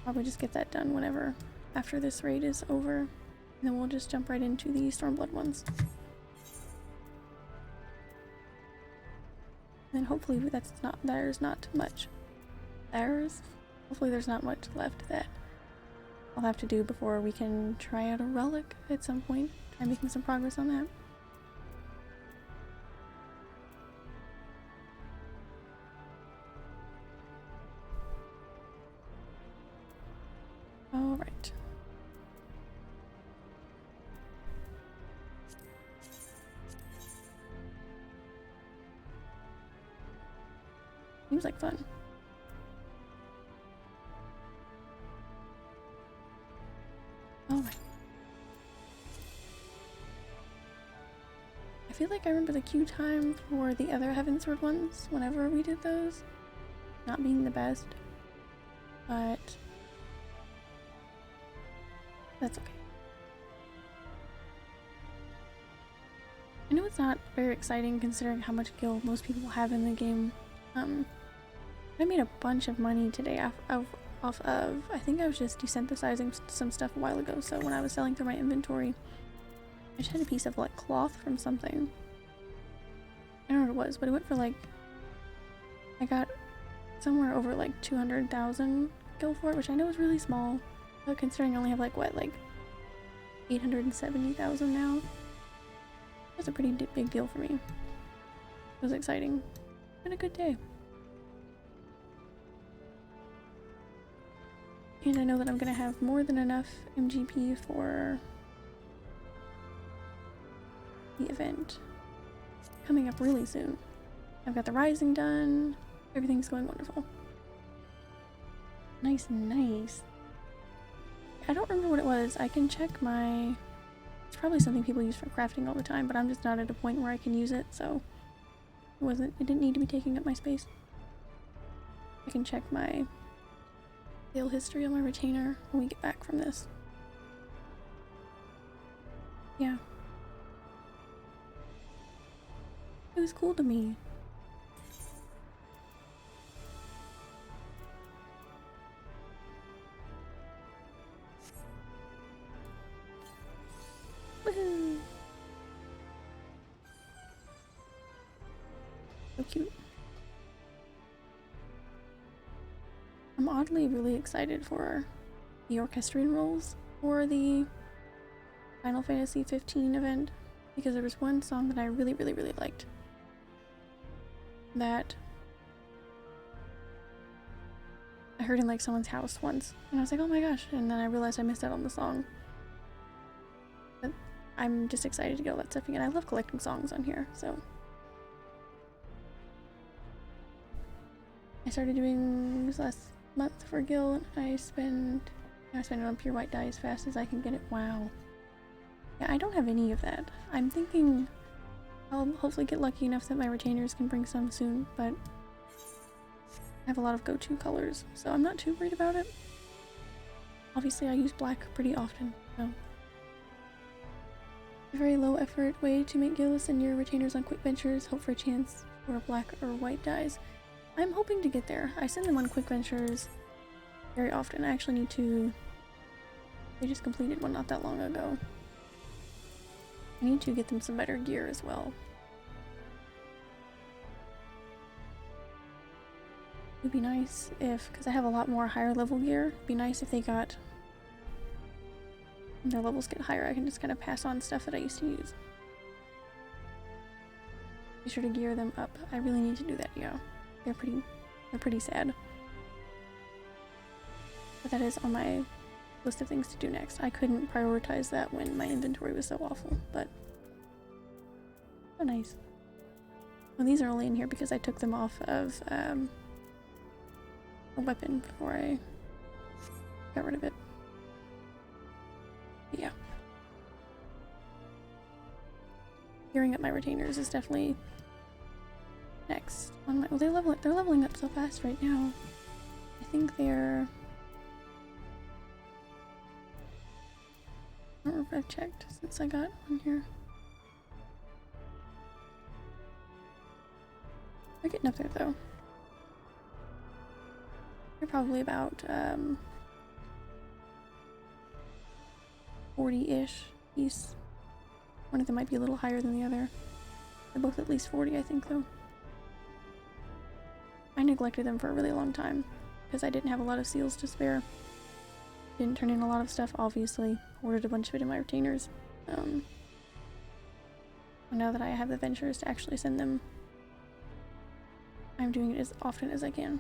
probably just get that done whenever after this raid is over, and then we'll just jump right into the Stormblood ones. And hopefully there's not much. Hopefully there's not much left that I'll have to do before we can try out a relic at some point. Try making some progress on that. Alright. Seems like fun. Alright. I feel like I remember the queue time for the other Heavensward ones whenever we did those not being the best, but that's okay. I know it's not very exciting considering how much gil most people have in the game. I made a bunch of money today off of, I think I was just desynthesizing some stuff a while ago, so when I was selling through my inventory, I just had a piece of cloth from something. I don't know what it was, but it went for I got somewhere over 200,000 gil for it, which I know is really small, but considering I only have 870,000 now, that's a pretty big deal for me. It was exciting. Been a good day. And I know that I'm gonna have more than enough MGP for the event coming up really soon. I've got the rising done. Everything's going wonderful. Nice. I don't remember what it was. I can check my... It's probably something people use for crafting all the time, but I'm just not at a point where I can use it, so it didn't need to be taking up my space. I can check my skill history on my retainer when we get back from this. Yeah. It was cool to me. Woohoo! So cute. I'm oddly really excited for the orchestrion roles for the Final Fantasy XV event because there was one song that I really liked that I heard in someone's house once, and I was like, oh my gosh, and then I realized I missed out on the song. But I'm just excited to get all that stuff again. I love collecting songs on here, so I started doing this last month for gil, and I spend it on pure white dye as fast as I can get it. Wow. Yeah, I don't have any of that. I'm thinking I'll hopefully get lucky enough that my retainers can bring some soon, but I have a lot of go-to colors, so I'm not too worried about it. Obviously, I use black pretty often, so. A very low effort way to make Gillis and your retainers on quick ventures. Hope for a chance for black or white dyes. I'm hoping to get there. I send them on quick ventures very often. I actually need to... They just completed one not that long ago. I need to get them some better gear as well. It would be nice if, because I have a lot more higher level gear, it'd be nice if they got... When their levels get higher, I can just kind of pass on stuff that I used to use. Be sure to gear them up. I really need to do that, yeah. They're pretty sad. But that is on my list of things to do next. I couldn't prioritize that when my inventory was so awful, but so nice. Well, these are only in here because I took them off of a weapon before I got rid of it. But yeah. Gearing up my retainers is definitely next on my... Well, they're leveling up so fast right now. I think they're... I don't know if I've checked since I got on here. They're getting up there though. They're probably about 40-ish piece. One of them might be a little higher than the other. They're both at least 40, I think, though. I neglected them for a really long time because I didn't have a lot of seals to spare. Didn't turn in a lot of stuff, obviously. Ordered a bunch of it in my retainers. Now that I have the ventures to actually send them, I'm doing it as often as I can.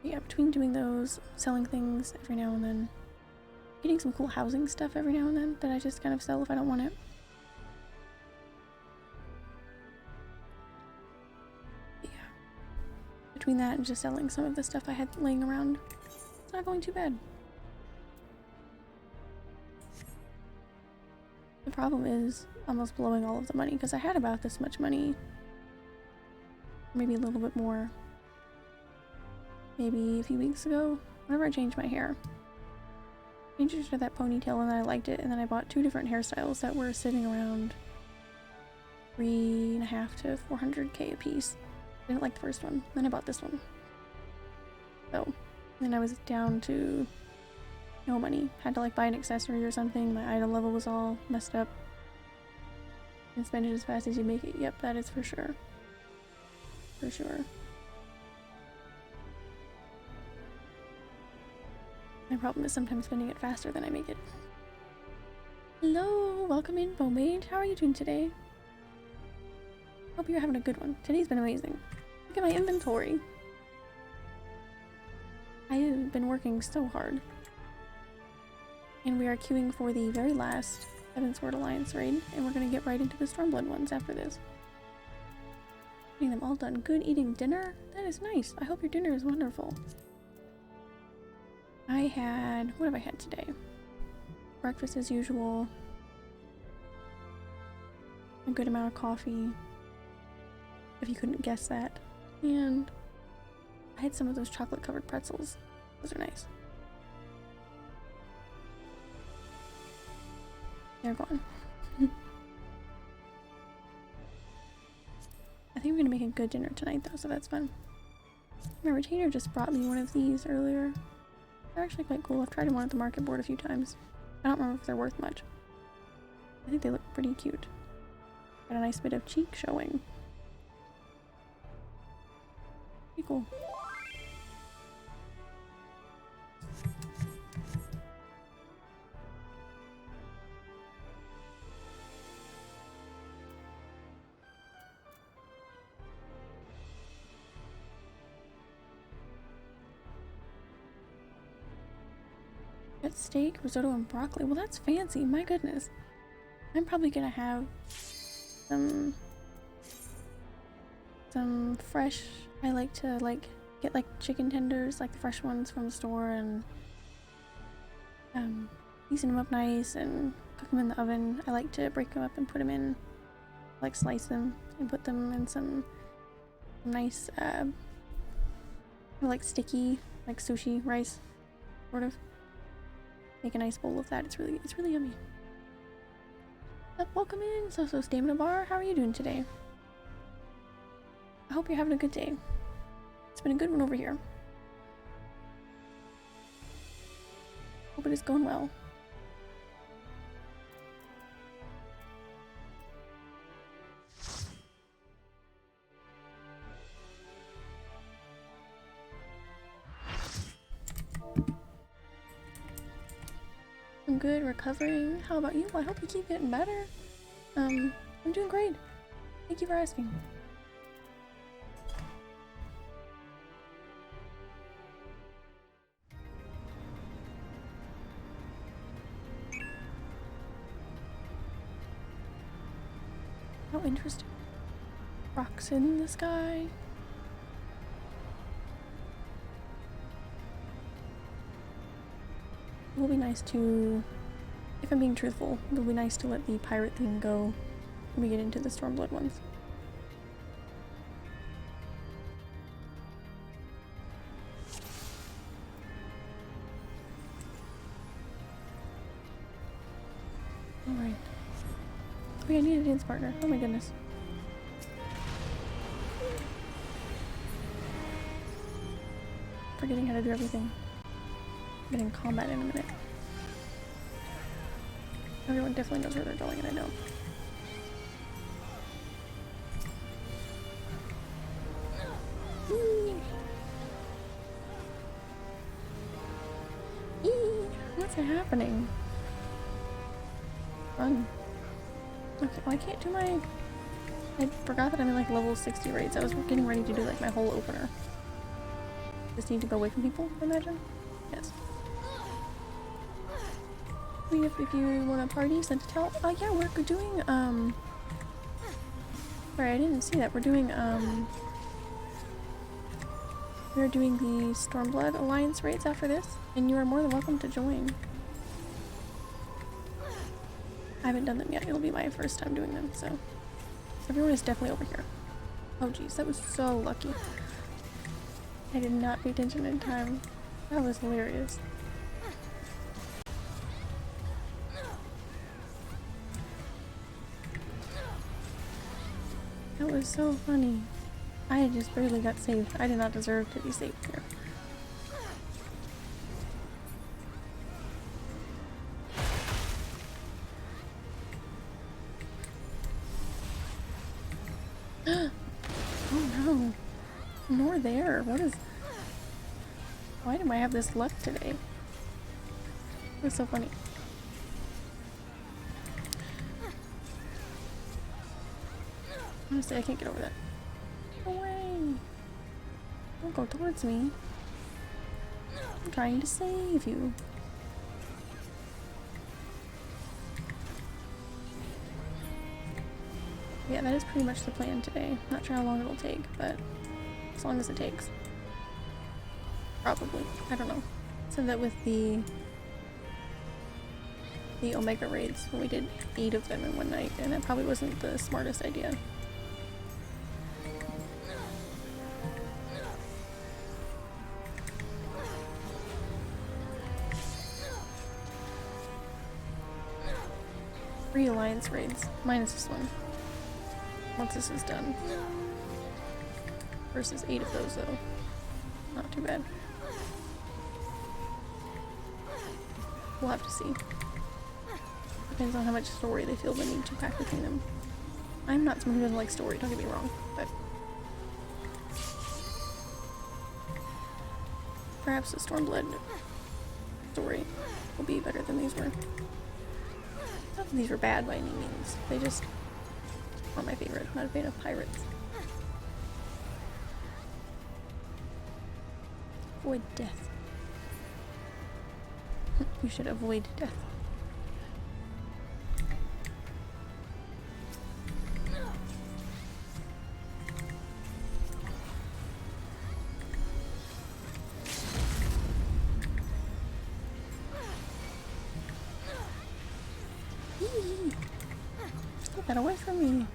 Yeah, between doing those, selling things every now and then, getting some cool housing stuff every now and then that I just kind of sell if I don't want it. Yeah. Between that and just selling some of the stuff I had laying around, it's not going too bad. The problem is almost blowing all of the money because I had about this much money, maybe a little bit more, maybe a few weeks ago, whenever I changed my hair. I changed it to that ponytail and then I liked it, and then I bought 2 different hairstyles that were sitting around 3.5 to 400k a piece. I didn't like the first one, then I bought this one. So, then I was down to no money. Had to like buy an accessory or something. My item level was all messed up. And spend it as fast as you make it. Yep, that is for sure. For sure. My problem is sometimes spending it faster than I make it. Hello, welcome in, Pomade. How are you doing today? Hope you're having a good one. Today's been amazing. Look at my inventory. I have been working so hard. And we are queuing for the very last Seven Sword Alliance raid, and we're gonna get right into the Stormblood ones after this. Getting them all done. Good eating dinner? That is nice. I hope your dinner is wonderful. I had... what have I had today? Breakfast as usual. A good amount of coffee, if you couldn't guess that. And I had some of those chocolate covered pretzels. Those are nice. They're gone. I think we're gonna make a good dinner tonight though, so that's fun. My retainer just brought me one of these earlier. They're actually quite cool. I've tried them on at the market board a few times. I don't remember if they're worth much. I think they look pretty cute. Got a nice bit of cheek showing. Pretty cool. Got steak, risotto, and broccoli. Well, that's fancy. My goodness. I'm probably gonna have some fresh. I like to get like chicken tenders, like the fresh ones from the store, and season them up nice and cook them in the oven. I like to break them up and put them in, like slice them and put them in some nice, like sticky, like sushi rice, sort of. Make a nice bowl of that. It's really yummy. Welcome in, So Stamina Bar. How are you doing today? I hope you're having a good day. It's been a good one over here. Hope it is going well. I'm good, recovering. How about you? I hope you keep getting better. I'm doing great. Thank you for asking. How interesting. Rocks in the sky. It will be nice to, if I'm being truthful, it will be nice to let the pirate thing go when we get into the Stormblood ones. Alright. Wait, I need a dance partner. Oh my goodness. Forgetting how to do everything. Get in combat in a minute. Everyone definitely knows where they're going and I don't. What's happening? Run. Okay, well I can't do my... I forgot that I'm in like level 60 raids. I was getting ready to do like my whole opener. Just need to go away from people, I imagine? Yes. If you want to party, send a tell. Oh yeah, we're doing, sorry, I didn't see that. We're doing the Stormblood Alliance raids after this, and you are more than welcome to join. I haven't done them yet. It'll be my first time doing them, so everyone is definitely over here. Oh geez, that was so lucky. I did not pay attention in time. That was hilarious. That was so funny. I just barely got saved. I did not deserve to be saved here. Oh no. More there. What is... Why do I have this luck today? That's so funny. Honestly, I can't get over that. No way! Don't go towards me. I'm trying to save you. Yeah, that is pretty much the plan today. Not sure how long it'll take, but as long as it takes. Probably. I don't know. Said that with the Omega raids when we did 8 of them in one night, and that probably wasn't the smartest idea. Three Alliance raids, minus this one. Once this is done. Versus 8 of those though. Not too bad. We'll have to see. Depends on how much story they feel the need to pack between them. I'm not someone who doesn't like story, don't get me wrong, but perhaps the Stormblood story will be better than these were. Not that these were bad by any means. They just aren't my favorite. I'm not a fan of pirates. Avoid death. You should avoid death. that away from me.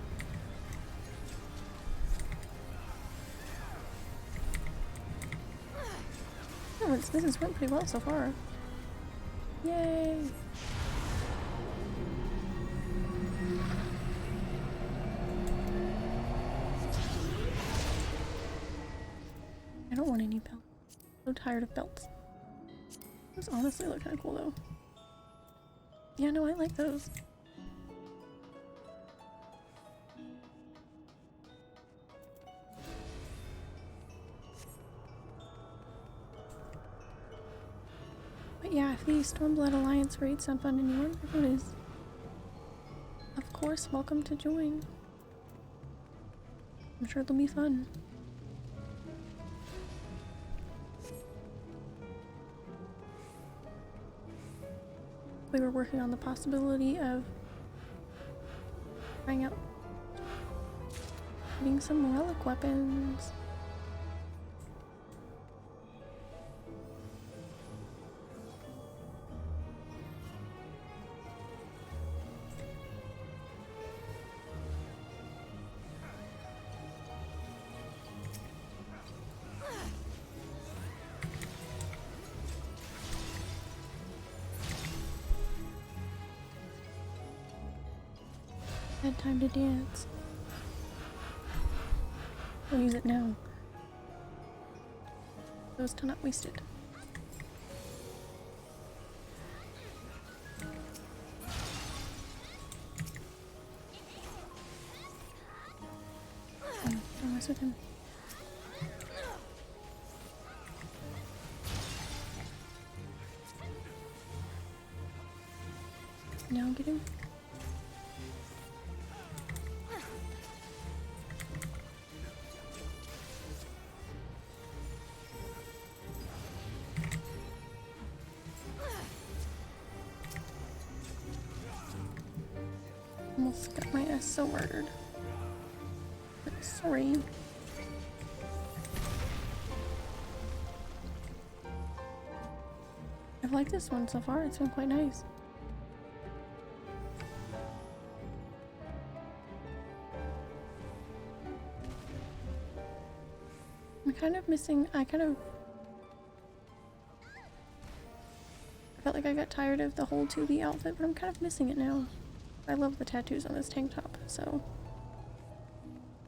Oh, this has went pretty well so far. Yay! I don't want any belts. I'm so tired of belts. Those honestly look kind of cool though. Yeah, no, I like those. But yeah, if the Stormblood Alliance raid sound fun to anyone, if it is, of course, welcome to join. I'm sure it'll be fun. We were working on the possibility of trying out getting some relic weapons. Had time to dance. We'll use it now. Those to not waste it. Don't mess with him. Now get him. Almost got my ass so murdered. Sorry. I've liked this one so far, it's been quite nice. I'm kind of missing, I felt like I got tired of the whole 2B outfit, but I'm kind of missing it now. I love the tattoos on this tank top, so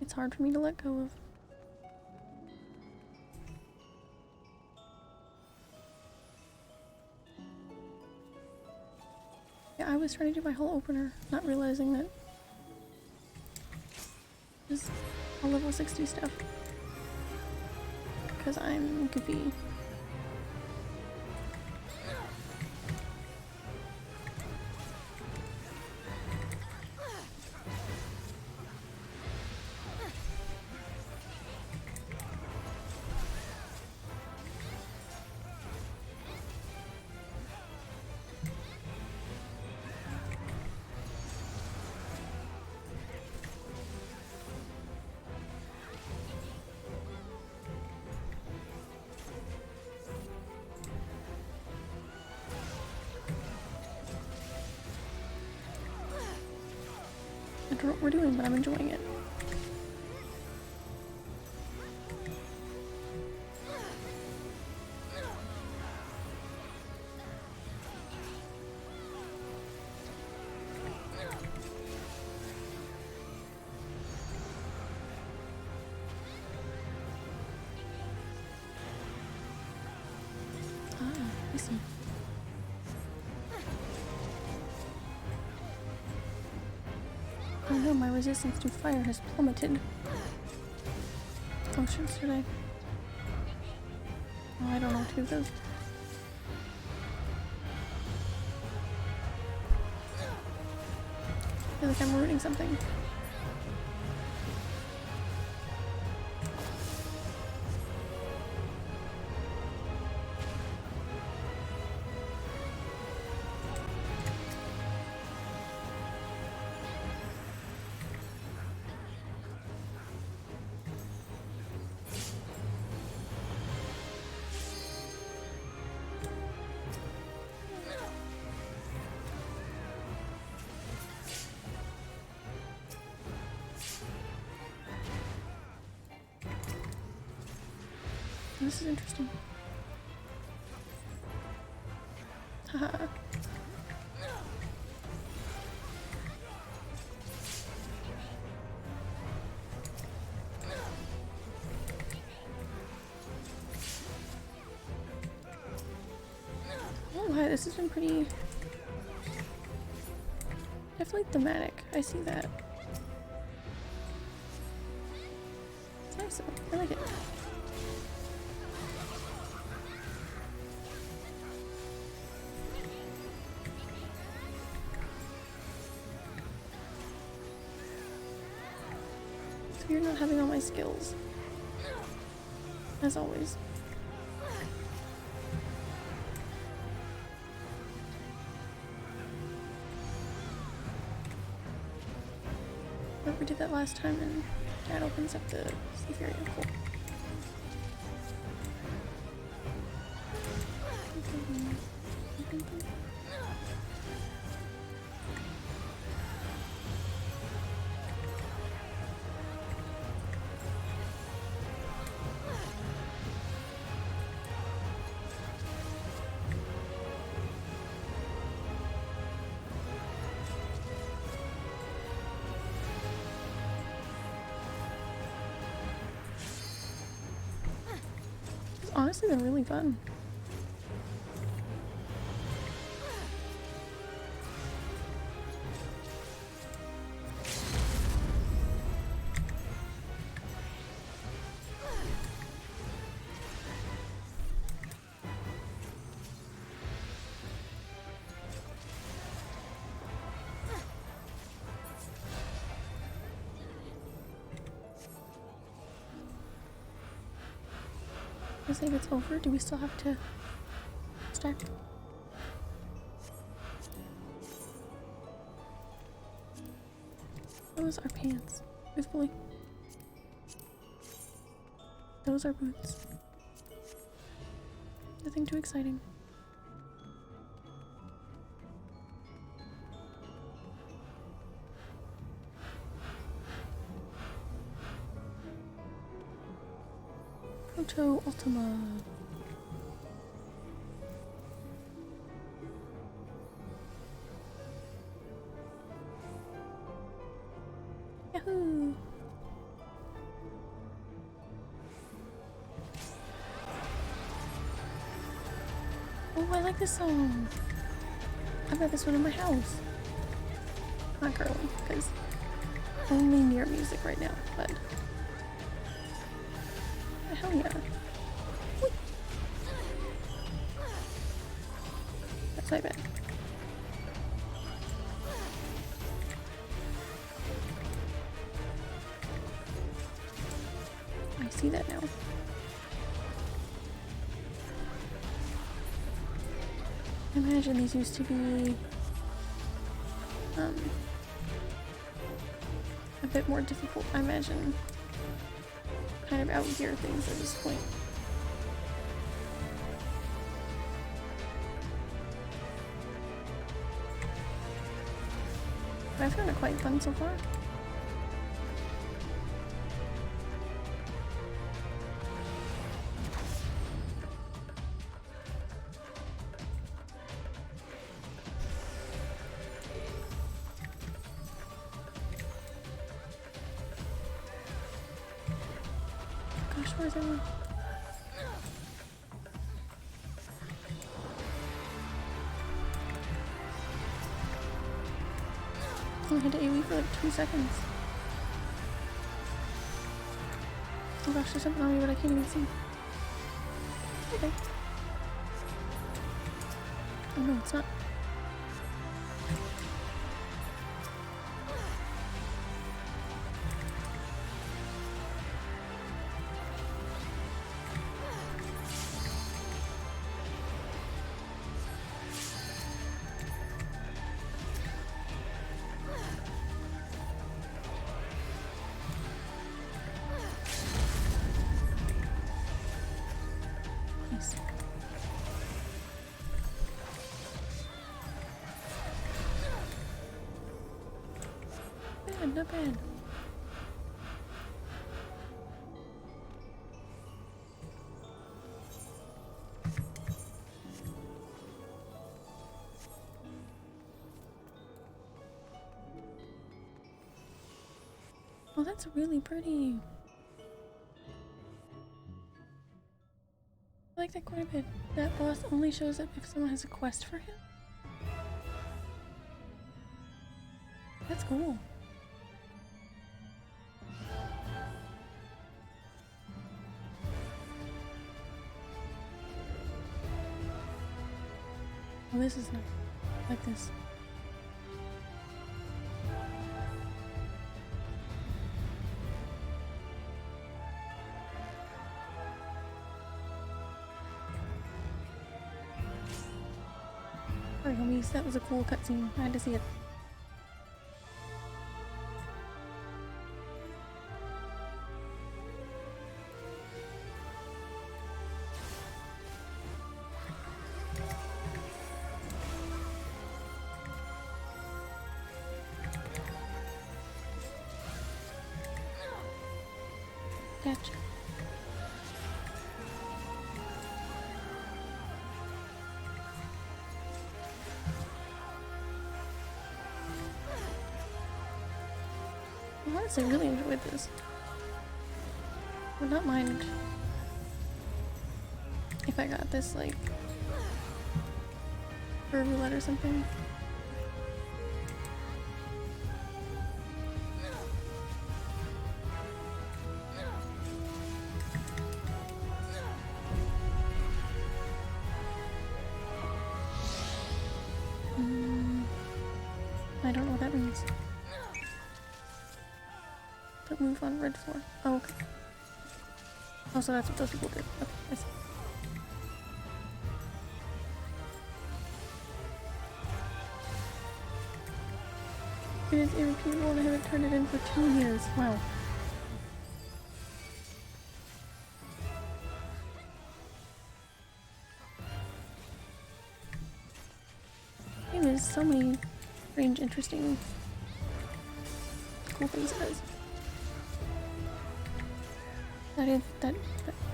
it's hard for me to let go of. Yeah, I was trying to do my whole opener, not realizing that this is all level 60 stuff. Because I'm goofy. I don't know what we're doing, but I'm enjoying it. Ah, I see. Oh no, my resistance to fire has plummeted. Oh shit, should I? Oh, I don't know what to do with those. I feel like I'm ruining something. this is interesting. Haha. Oh, hi, this has been pretty... definitely thematic. I see that. It's nice though. I like it. So you're not having all my skills. As always. We did that last time and that opens up the safe area. Cool. Honestly, they're really fun. The save it's over. Do we still have to stack? Those are pants, truthfully. Those are boots. Nothing too exciting. Proto Ultima. Yahoo! Oh, I like this song. I've got this one in my house. Not girly, because only near music right now, but hell yeah. Whee. That's my bad. I see that now. I imagine these used to be a bit more difficult. I imagine kind of out here things at this point. But I found it quite fun so far. Gosh, where's everyone? I had to AoE for like 2 seconds. Oh gosh, there's something on me but I can't even see. Okay. Oh no, it's not. Nice. Bad, not bad. Oh, that's really pretty. I like that quite a bit. That boss only shows up if someone has a quest for him? That's cool. Oh, this is nice. I like this. Sorry, homies, that was a cool cutscene. I had to see it. Gotcha. I honestly really enjoyed this. Would not mind if I got this, like, for roulette or something. I don't know what that means. Don't move on red floor. Oh, okay. Oh, so that's what those people did. Okay, I see. It is irrepeatable and I haven't turned it in for 2 years. Wow. Game is so many strange, interesting, cool things it does. That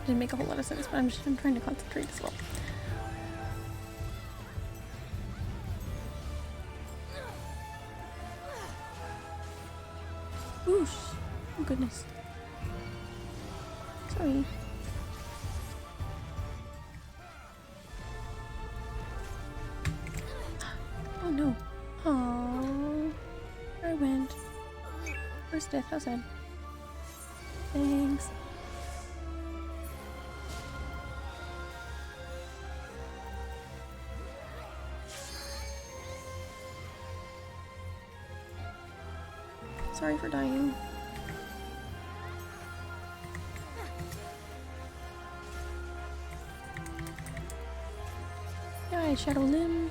didn't make a whole lot of sense, but I'm trying to concentrate as well. Whoosh! Oh goodness. Sorry. Oh no. Aww. I went. First death, how sad. Thanks. Sorry for dying. Yeah, Shadow Limb.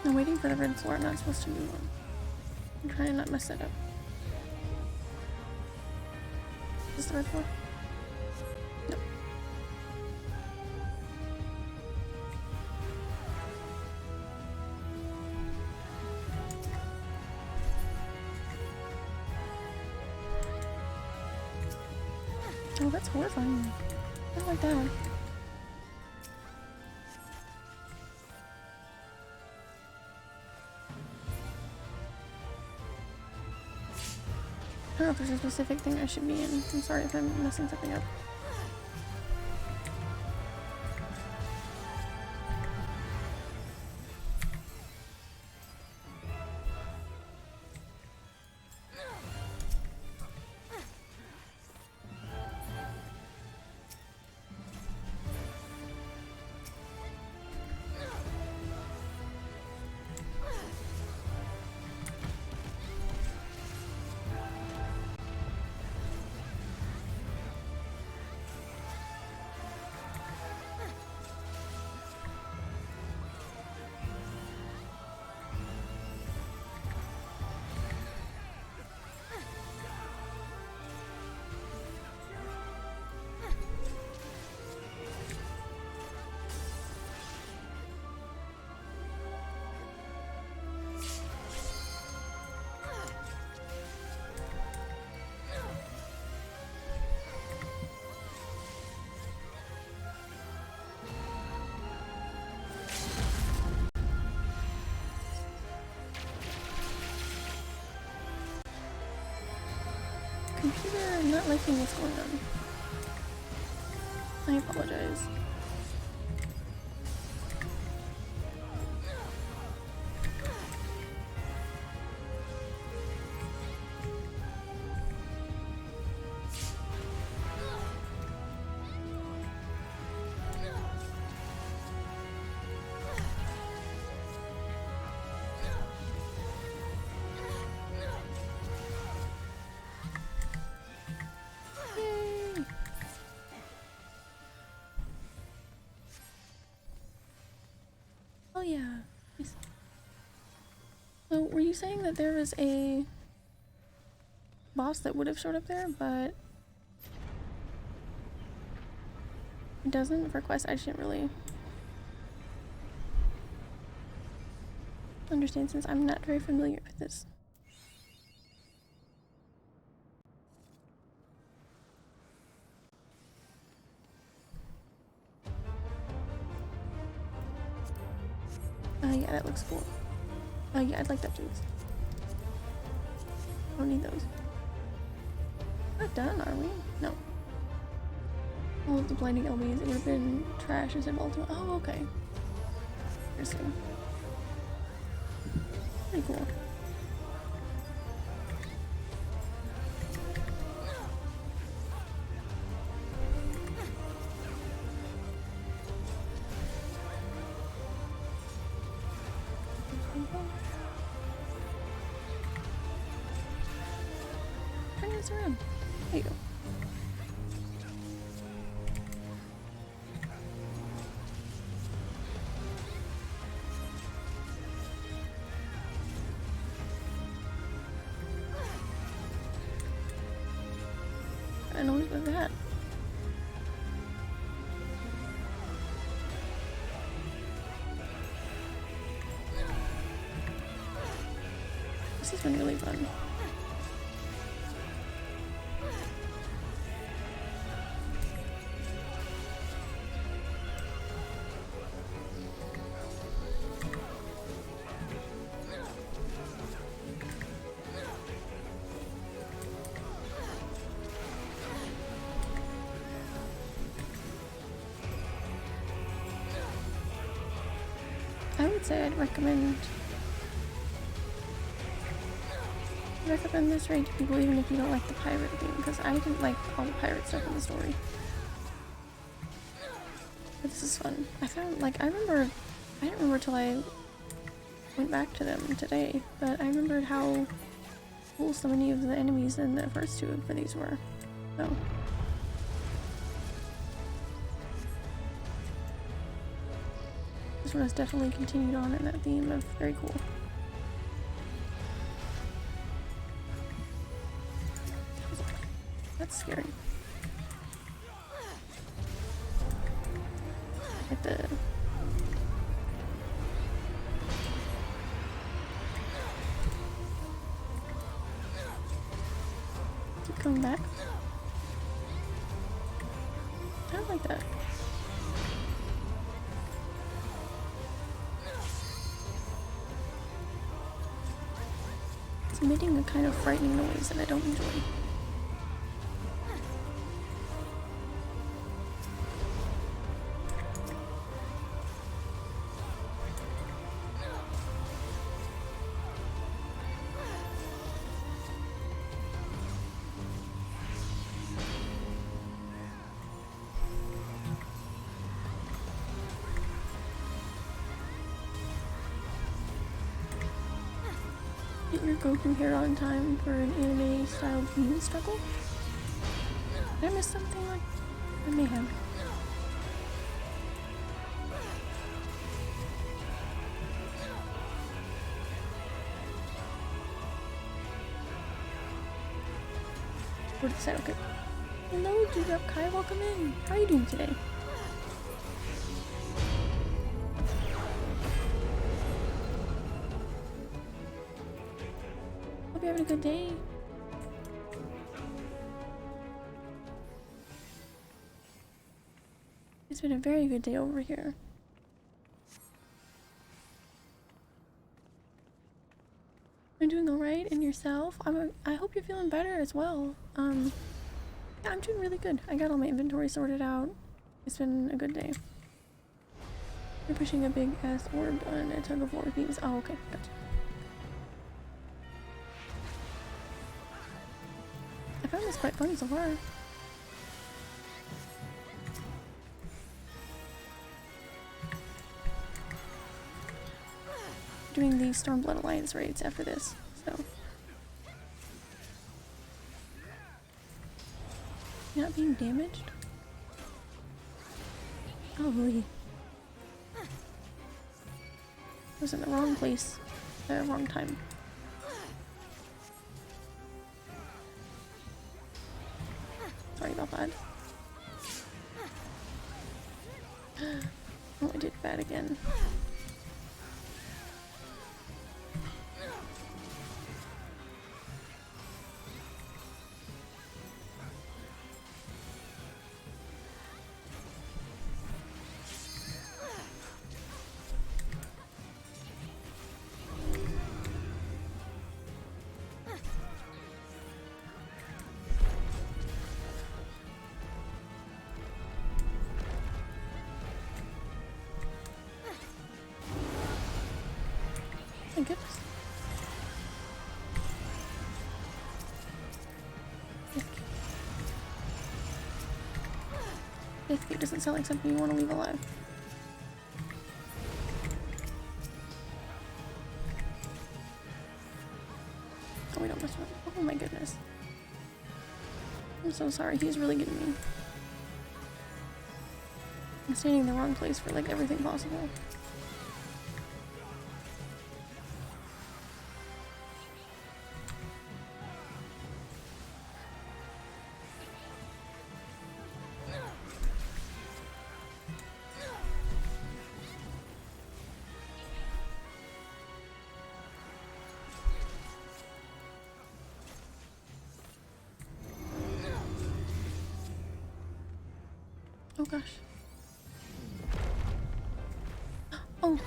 I'm waiting for the red floor. I'm not supposed to move on. I'm trying to not mess that up. Is this the red floor? No. Oh, that's horrifying. I don't like that. I don't know if there's a specific thing I should be in. I'm sorry if I'm messing something up. here not liking what's going on. I apologize. Oh yeah. Nice. So were you saying that there was a boss that would have showed up there, but it doesn't for quest? I just didn't really understand since I'm not very familiar with this. Yeah, that looks cool. Yeah, I'd like that too. I don't need those. Not done, are we? No. All of the blinding LBs, it would have been trash instead of ultimate. Oh, okay. Interesting. Pretty cool. Turn this around. There you go. I know what that. This has been really fun. I would say I'd recommend this raid to people even if you don't like the pirate theme, because I didn't like all the pirate stuff in the story. But this is fun. I found, like, I didn't remember till I went back to them today, but I remembered how cool so many of the enemies in the first two of these were. So. This one has definitely continued on in that theme of very cool. That's scary. Hit the... Keep coming back. I don't like that. It's emitting a kind of frightening noise that I don't enjoy. Get your Goku hair on time for an anime style beam struggle? Did I miss something? Like, I may have. Go to the side, okay. Hello, Dude Kai, welcome in. How are you doing today? Hope you're having a good day. It's been a very good day over here. I'm doing alright, and yourself? I hope you're feeling better as well. Yeah, I'm doing really good. I got all my inventory sorted out. It's been a good day. You're pushing a big ass orb on a tug of war beams. Oh, okay, gotcha. I found this quite fun so far. Doing the Stormblood Alliance raids after this, so. Not being damaged? Oh, really? I was in the wrong place at the wrong time. Sorry about that. Oh, I did bad again. My goodness. It doesn't sound like something you want to leave alive. Oh, we don't mess with it. Oh my goodness. I'm so sorry, he's really getting me. I'm standing in the wrong place for like everything possible. Oh gosh. Oh,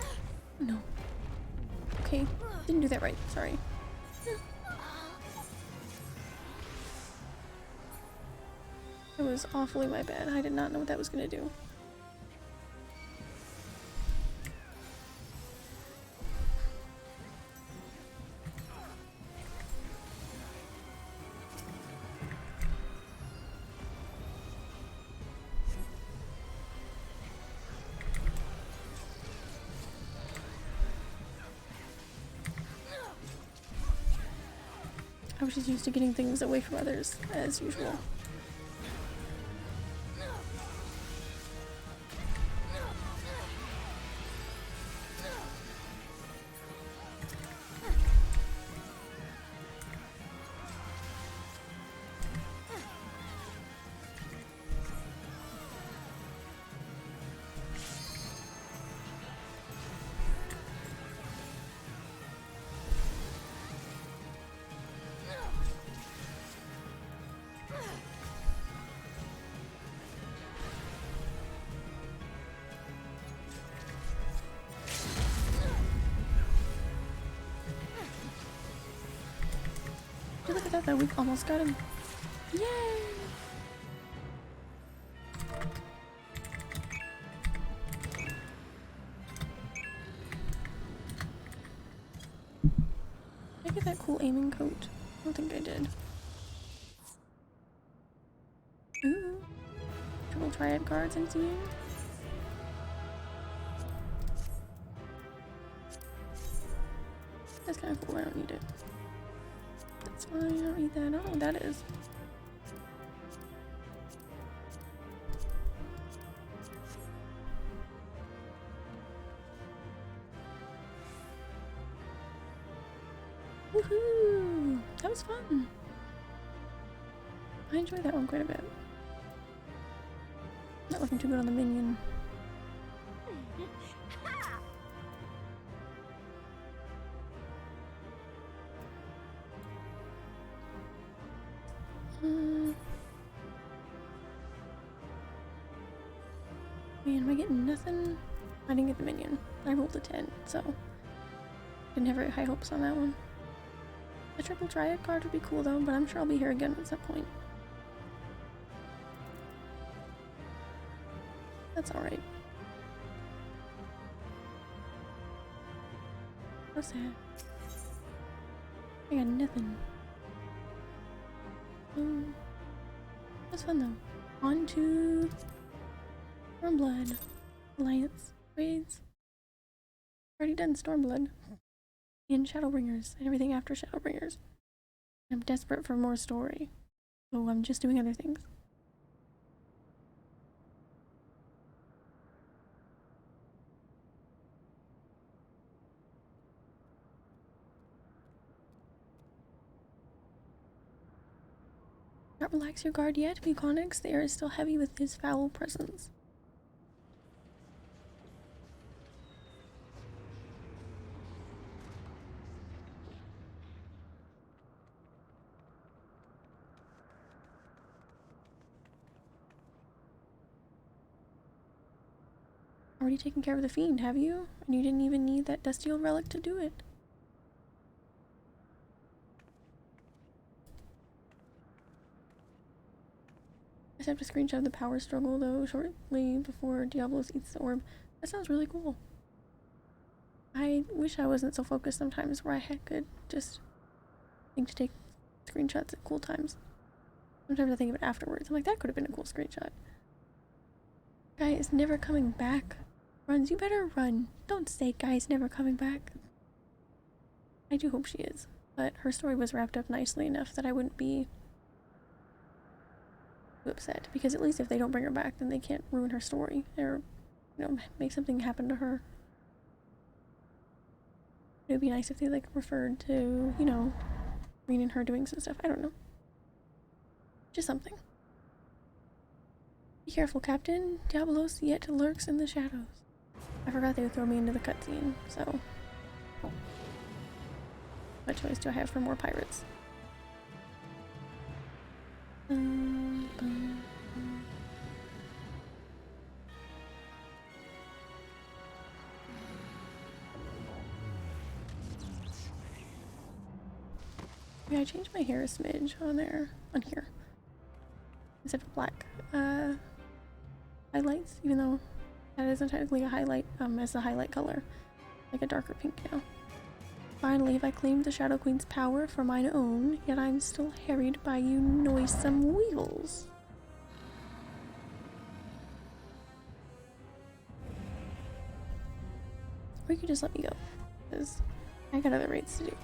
no. Okay, didn't do that right, sorry. It was awfully my bad. I did not know what that was gonna do. I was just used to getting things away from others, as usual. Look at that, we almost got him. Yay! Did I get that cool aiming coat? I don't think I did. Ooh. Triple triad cards into you. That's kind of cool, I don't need it. That's fine, I don't need that. I don't know what that is. Woohoo! That was fun. I enjoyed that one quite a bit. Not looking too good on the minion. Man, am I getting nothing? I didn't get the minion. I rolled a 10, so didn't have very high hopes on that one. A triple triad card would be cool though, but I'm sure I'll be here again at some point. That's alright. So sad. I got nothing. That's fun though. On to Stormblood. Alliance. Raids. Already done Stormblood. And Shadowbringers. And everything after Shadowbringers. I'm desperate for more story. So I'm just doing other things. Not relax your guard yet, Buconix. The air is still heavy with his foul presence. Already taken care of the fiend, have you? And you didn't even need that dusty old relic to do it. I just have to screenshot the power struggle though shortly before Diablos eats the orb. That sounds really cool. I wish I wasn't so focused sometimes where I could just think to take screenshots at cool times. Sometimes I think of it afterwards. I'm like, that could have been a cool screenshot. Guy is never coming back. Runs, you better run. Don't say Guy's never coming back. I do hope she is, but her story was wrapped up nicely enough that I wouldn't be too upset. Because at least if they don't bring her back, then they can't ruin her story or, you know, make something happen to her. It would be nice if they like referred to, you know, Green and her doing some stuff. I don't know. Just something. Be careful, Captain. Diablos yet lurks in the shadows. I forgot they would throw me into the cutscene, so... What choice do I have for more pirates? Yeah, I changed my hair a smidge on there, on here. Instead of black. Highlights, even though that isn't technically a highlight, as the highlight color. Like a darker pink now. Finally have I claimed the Shadow Queen's power for mine own, yet I'm still harried by you noisome weevils. Or you could just let me go, because I got other raids to do.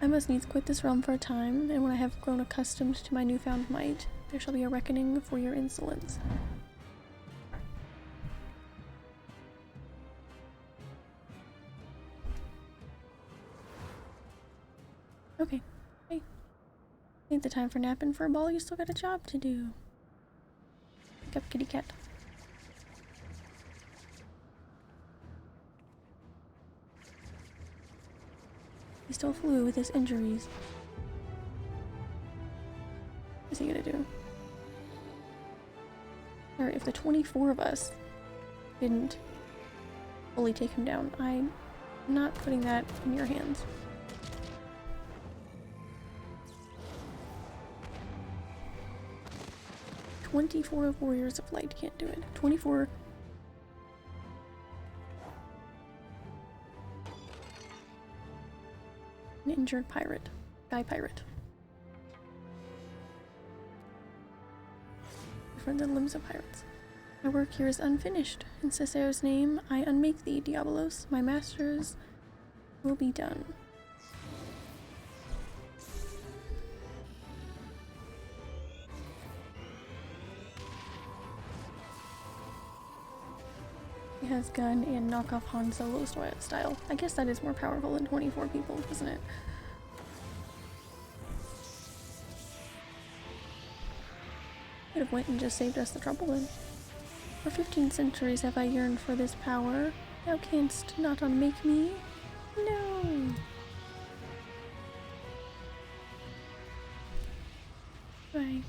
I must needs quit this realm for a time, and when I have grown accustomed to my newfound might, there shall be a reckoning for your insolence. Okay. Hey. Ain't the time for napping for a ball, you still got a job to do. Pick up, kitty cat. He still flew with his injuries. What's he gonna do? Or if the 24 of us didn't fully take him down, I'm not putting that in your hands. "24 warriors of light can't do it. 24 an injured pirate. Guy pirate. Different than limbs of pirates. My work here is unfinished. In Cesare's name, I unmake thee, Diabolos. My masters will be done." He has gun and knockoff Han Solo style. I guess that is more powerful than 24 people, isn't it? Could have went and just saved us the trouble then. For 15 centuries have I yearned for this power. Thou canst not unmake me. No. Bye.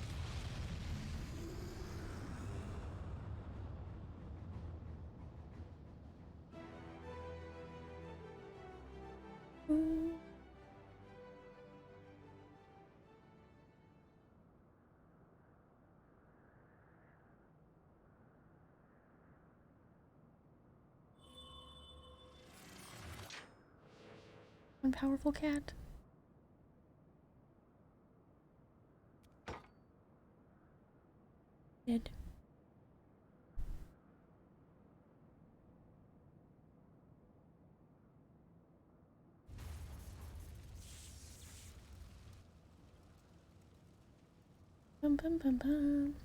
One powerful cat. Did. Bum bum bum bum.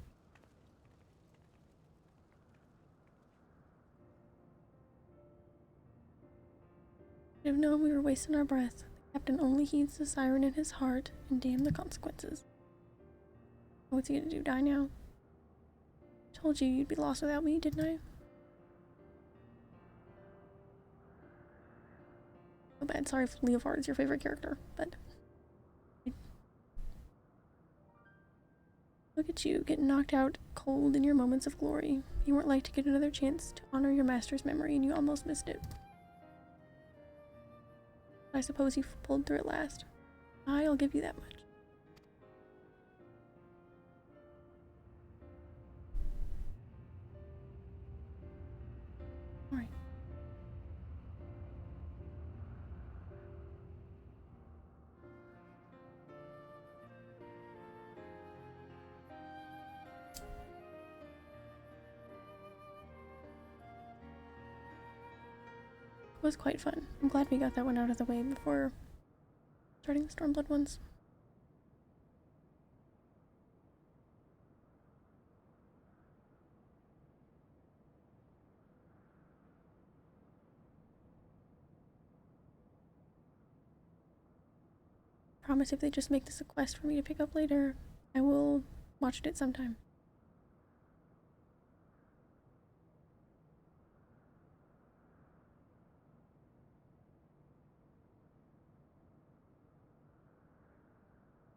Should have known we were wasting our breath. The captain only heeds the siren in his heart, and damn the consequences. What's he gonna do? Die now? Told you you'd be lost without me, didn't I? Oh bad. Sorry if Leopard is your favorite character, but look at you, getting knocked out cold in your moments of glory. You weren't like to get another chance to honor your master's memory, and you almost missed it. I suppose you pulled through at last. I'll give you that much. Alright. It was quite fun. I'm glad we got that one out of the way before starting the Stormblood ones. Promise if they just make this a quest for me to pick up later, I will watch it sometime.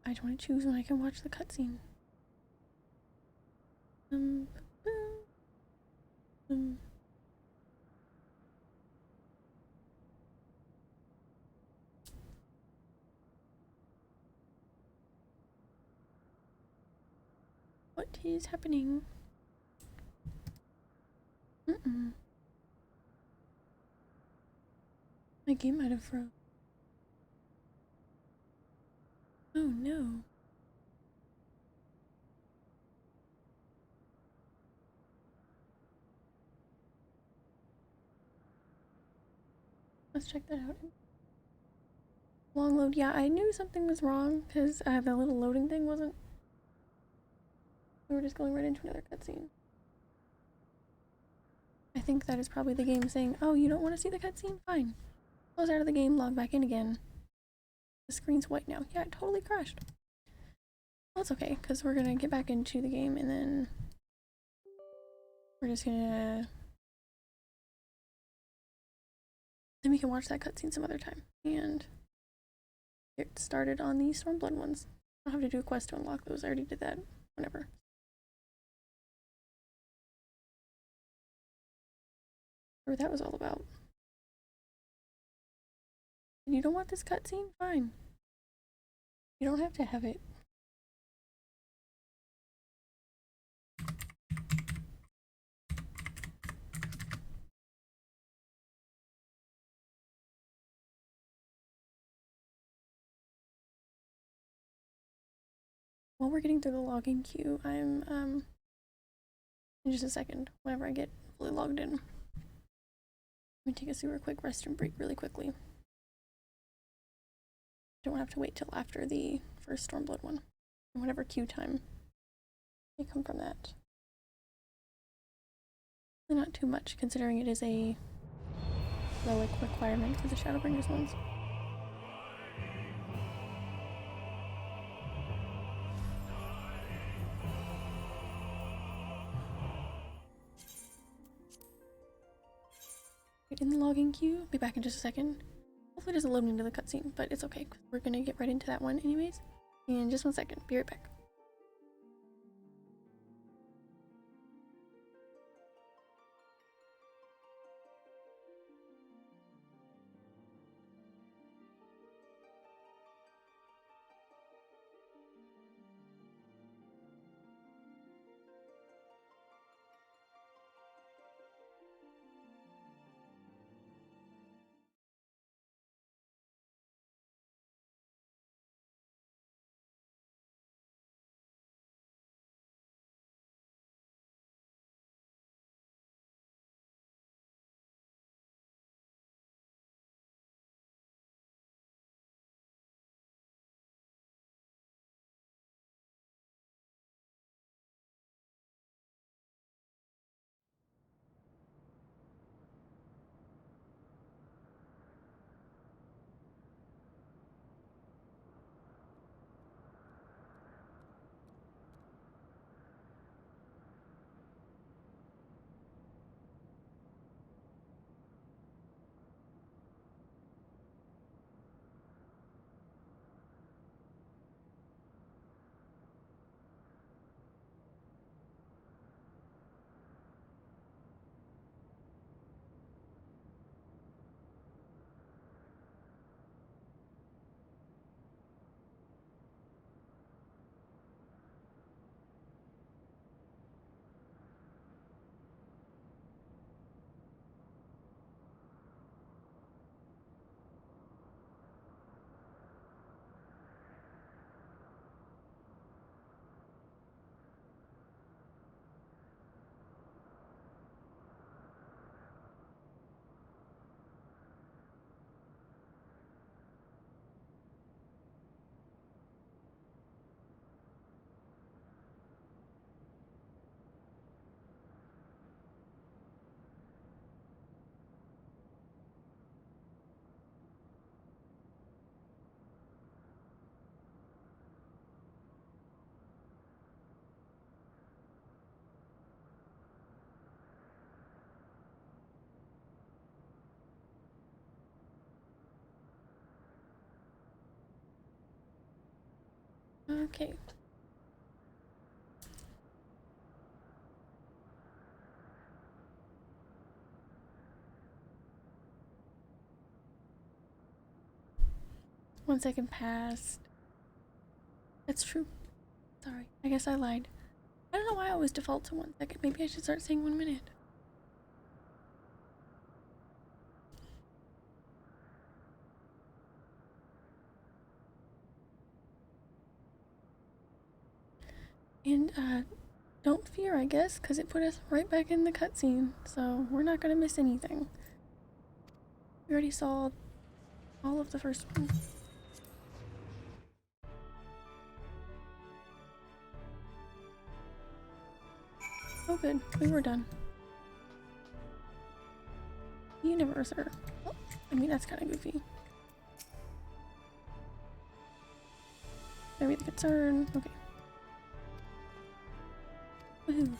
I just want to choose when I can watch the cutscene. What is happening? My game might have froze. Oh no. Let's check that out. Long load. Yeah, I knew something was wrong because the little loading thing wasn't. We were just going right into another cutscene. I think that is probably the game saying, oh, you don't want to see the cutscene? Fine. Close out of the game, log back in again. The screen's white now. Yeah, it totally crashed. Well, that's okay, because we're gonna get back into the game and then we're just gonna... Then we can watch that cutscene some other time and get started on the Stormblood ones. I don't have to do a quest to unlock those. I already did that. Whenever. What that was all about. You don't want this cutscene? Fine. You don't have to have it. While we're getting through the logging queue, I'm in just a second, whenever I get fully logged in. Let me take a super quick restroom break really quickly. Don't have to wait till after the first Stormblood one. And whatever queue time may come from that. Not too much, considering it is a relic requirement for the Shadowbringers ones. In the logging queue, be back in just a second. Hopefully it doesn't load into the cutscene, but it's okay, because we're gonna get right into that one anyways. In just 1 second, be right back. Okay. One second passed. That's true. Sorry. I guess I lied. I don't know why I always default to 1 second. Maybe I should start saying 1 minute. And, don't fear, I guess, because it put us right back in the cutscene. So, we're not gonna miss anything. We already saw all of the first one. Oh good, we were done. Universe, or... Oh, I mean, that's kind of goofy. Maybe the concern. Okay. Woohoo.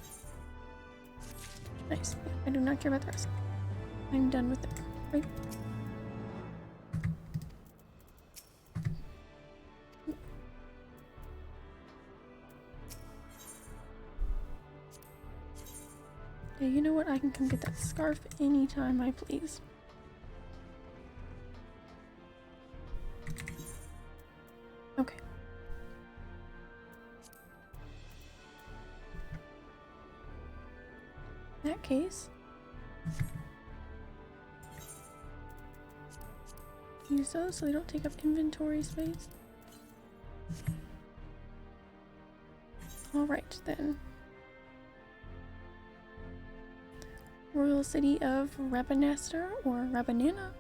Nice. Yeah, I do not care about the rest. I'm done with it. Right? Yeah, you know what? I can come get that scarf anytime I please. Okay. In that case, use those so they don't take up inventory space. Alright then. Royal City of Rabanastor, or Rabanana.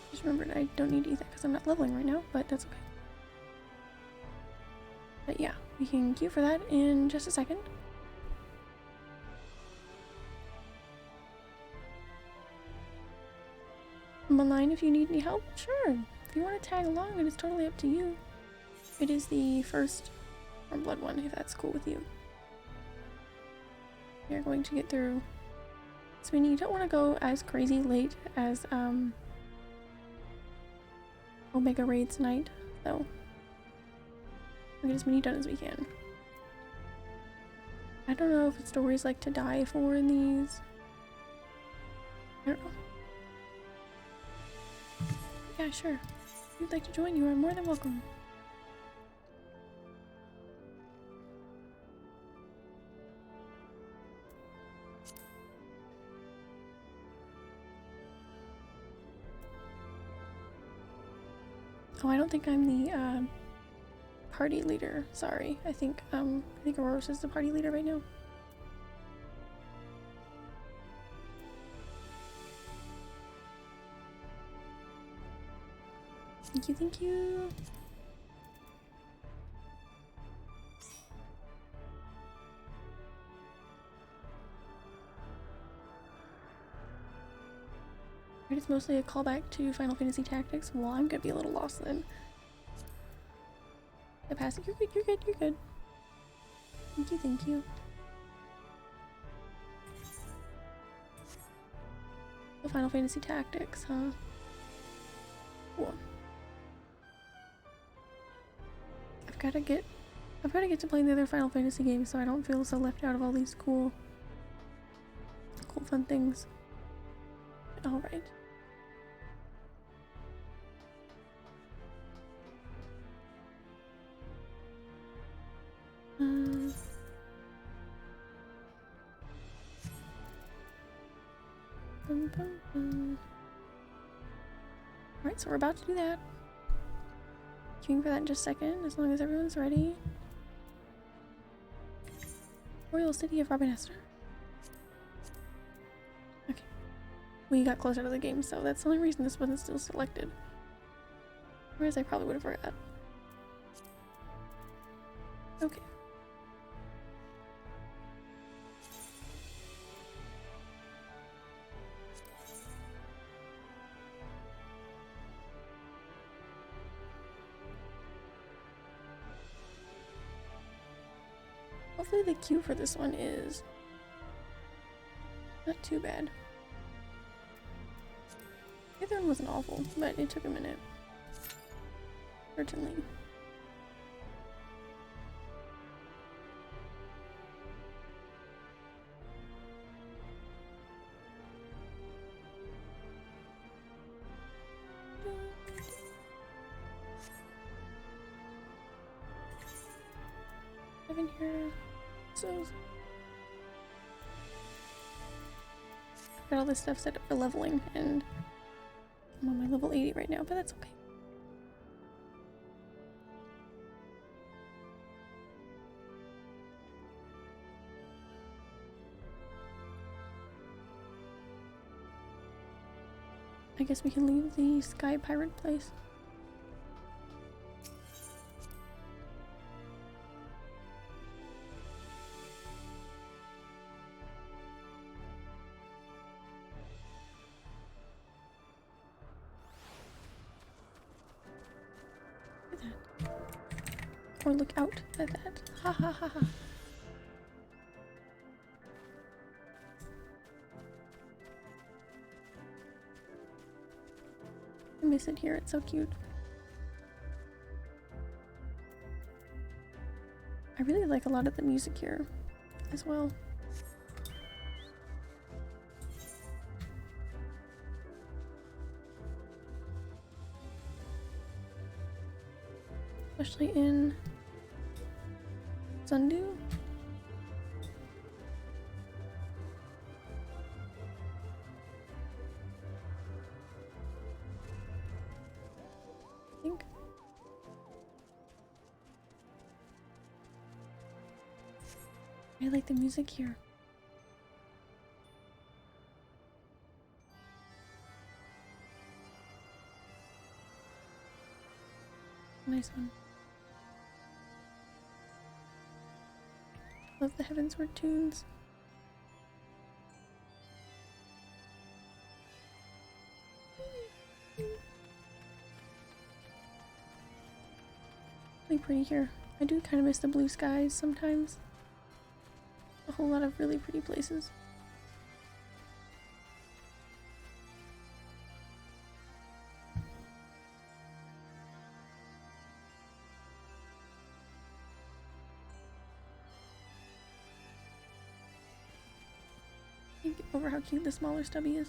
Just remembered I don't need to eat that because I'm not leveling right now, but that's okay. But yeah, we can queue for that in just a second. I'm online if you need any help. Sure, if you want to tag along, and it's totally up to you. It is the first Warm Blood one, if that's cool with you. You're going to get through. Sweeney, you don't want to go as crazy late as Omega Raid tonight, so we'll get as many done as we can. I don't know if it's stories like to die for in these. I don't know. Yeah, sure. If you'd like to join, you are more than welcome. Oh, I don't think I'm the party leader. Sorry. I think Aurora's is the party leader right now. Thank you, thank you. It's mostly a callback to Final Fantasy Tactics. Well, I'm gonna be a little lost then. I pass it. You're good, you're good, you're good. Thank you, thank you. The Final Fantasy Tactics, huh? Cool. I've gotta get to playing the other Final Fantasy games so I don't feel so left out of all these cool fun things. Alright. Alright, so we're about to do that. Queuing for that in just a second, as long as everyone's ready. Royal City of Rabanastor. Okay. We got closer to the game, so that's the only reason this wasn't still selected. Whereas I probably would have forgot. Okay. Hopefully the queue for this one is not too bad. The other one wasn't awful, but it took a minute. Certainly. In here, so I've got all this stuff set up for leveling, and I'm on my level 80 right now, but that's okay. I guess we can leave the Sky Pirate place. Or look out at that. Ha ha ha ha. I miss it here, it's so cute. I really like a lot of the music here as well. Especially in Sundew. I think. I like the music here. Nice one. Love the Heavensward tunes. Really pretty here. I do kind of miss the blue skies sometimes. A whole lot of really pretty places. Can't get over how cute the smaller stubby is.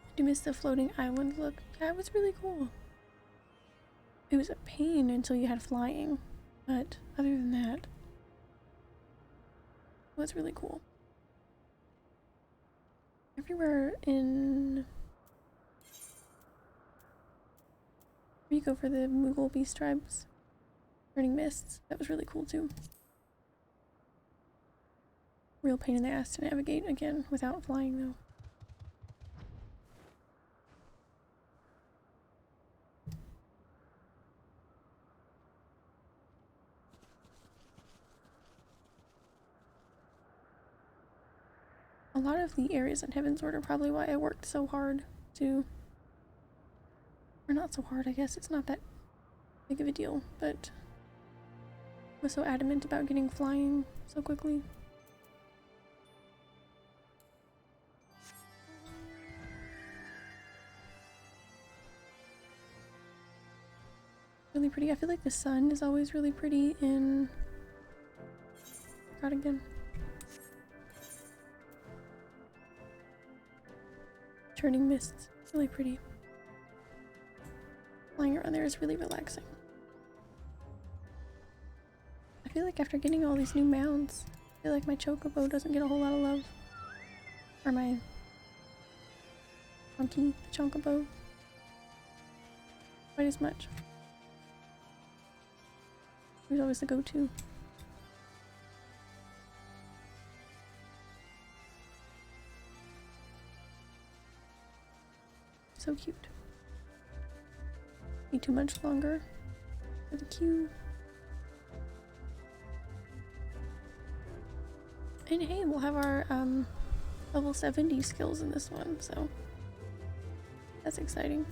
I do miss the floating island look. Yeah, it was really cool. It was a pain until you had flying, but other than that, it was really cool. Everywhere in... where you go for the Moogle Beast Tribes, Burning Mists, that was really cool too. Real pain in the ass to navigate again without flying though. A lot of the areas in Heavensward are probably why I worked so hard to... or not so hard, I guess. It's not that big of a deal, but I was so adamant about getting flying so quickly. Really pretty. I feel like the sun is always really pretty in... God again. Turning mists. Really pretty. Flying around there is really relaxing. I feel like after getting all these new mounts, I feel like my chocobo doesn't get a whole lot of love. Or my monkey, the chocobo. Quite as much. He was always the go-to. So cute. Be too much longer for the queue. And hey, we'll have our level 70 skills in this one, so that's exciting.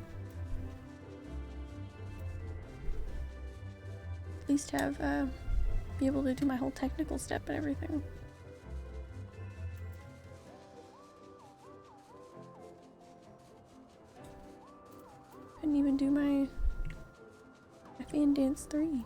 At least have be able to do my whole technical step and everything. Couldn't even do my fan dance 3.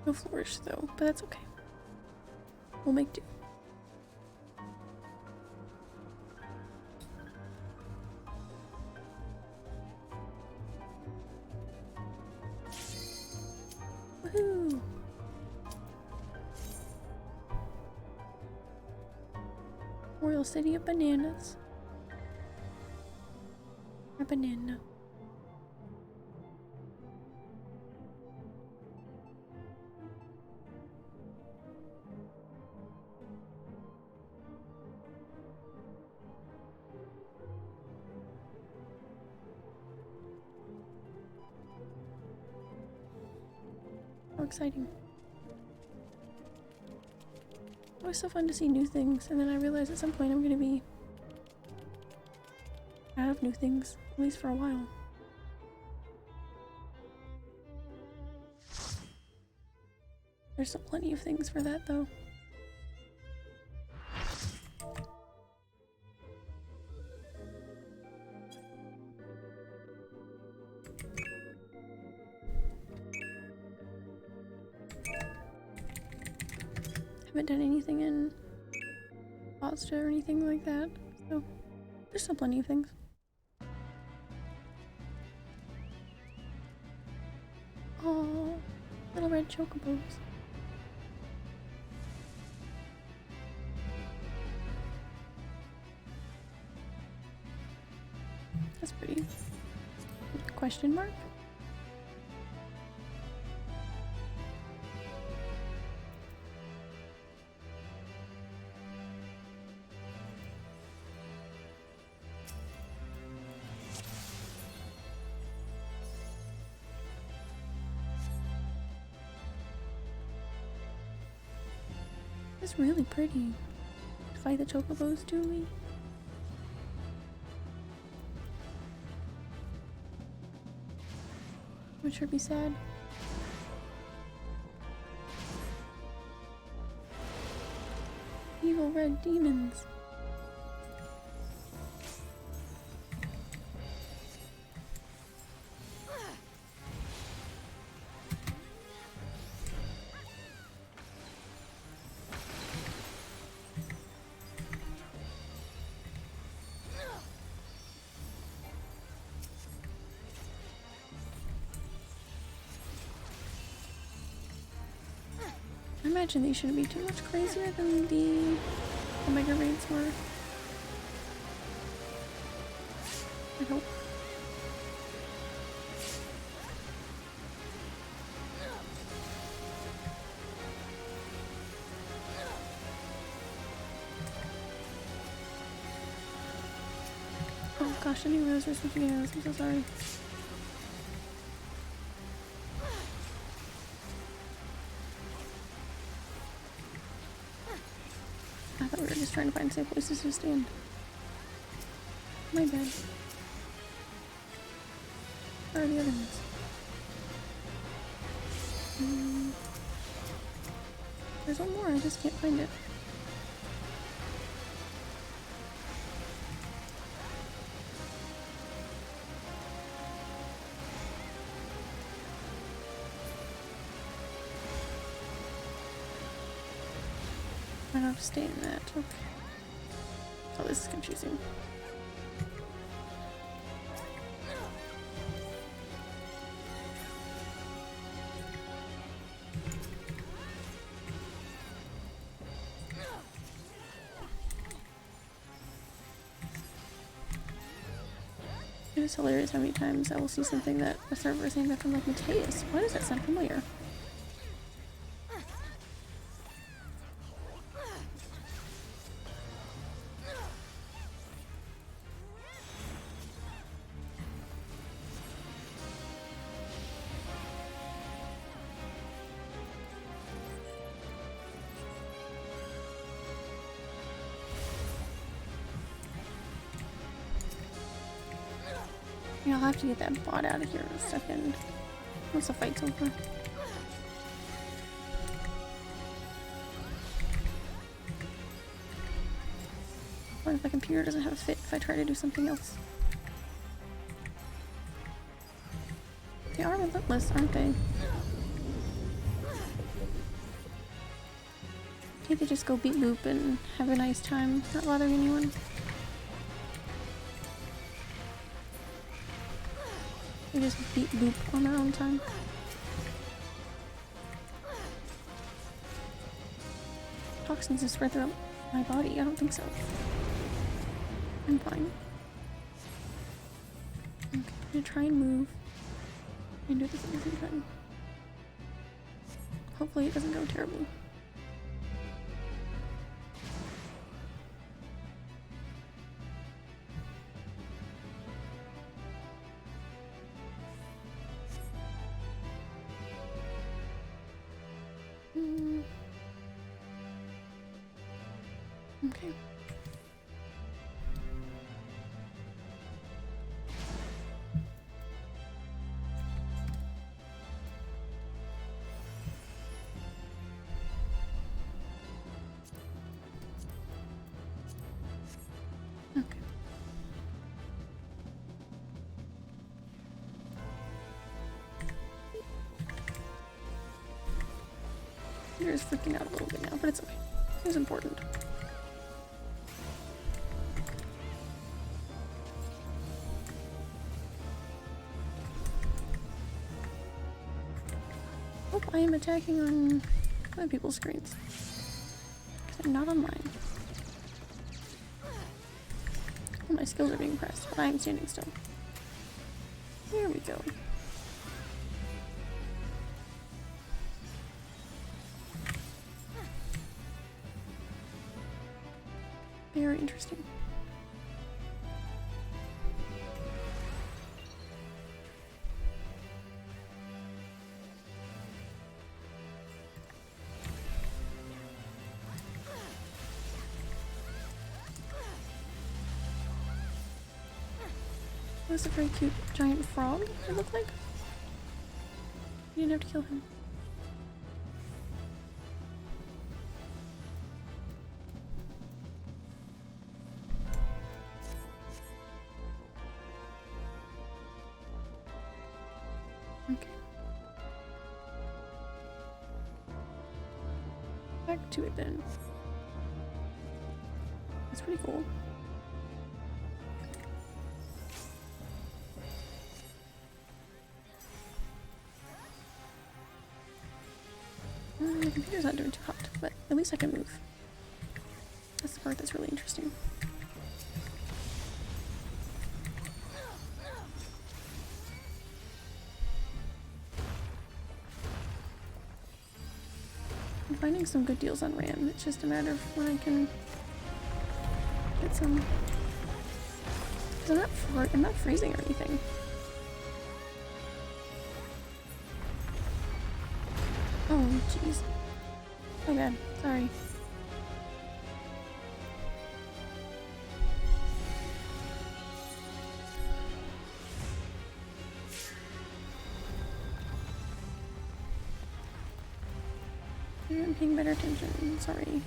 No flourish though, but that's okay. We'll make do. Woohoo! Royal City of Bananas. A banana. How exciting. Always so fun to see new things, and then I realize at some point I'm gonna be out of new things, at least for a while. There's still plenty of things for that though. Haven't done anything in pasta or anything like that, so there's still plenty of things. Oh, little red chocobos. That's pretty. Question mark? It's really pretty. Fight the chocobos, do we? Would sure be sad. Evil red demons. I imagine these shouldn't be too much crazier than the Omega raids were. I hope. Oh gosh, I didn't realize we were switching arrows. I'm so sorry. I thought we were just trying to find safe places to stand. My bad. Where are the other ones? There's one more, I just can't find it. I don't have to stay in that. Okay. Oh, this is confusing. It is hilarious how many times I will see something that a server is named after. I'm like, Mateus, why does that sound familiar? Yeah, I'll have to get that bot out of here in a second. Once the fight's over. What if my computer doesn't have a fit if I try to do something else? They are relentless, aren't they? Can't they just go beat boop and have a nice time, not bothering anyone? They just beat boop on their own time. Toxins is spread throughout my body? I don't think so. I'm fine. Okay, I'm gonna try and move and do this at the same time. Hopefully it doesn't go terribly. Okay. Okay. You're just freaking out a little bit now, but it's okay. It was important. Oh, I am attacking on other people's screens. Because I'm not on mine. Well, my skills are being pressed, but I am standing still. Here we go. Very interesting. That was a very cute giant frog, it looked like. You didn't have to kill him. Okay. Back to it then. That's pretty cool. The computer's not doing too hot, but at least I can move. That's the part that's really interesting. I'm finding some good deals on RAM. It's just a matter of when I can get some. Because I'm not freezing or anything. Oh, jeez. Oh god, sorry. I'm paying better attention, sorry.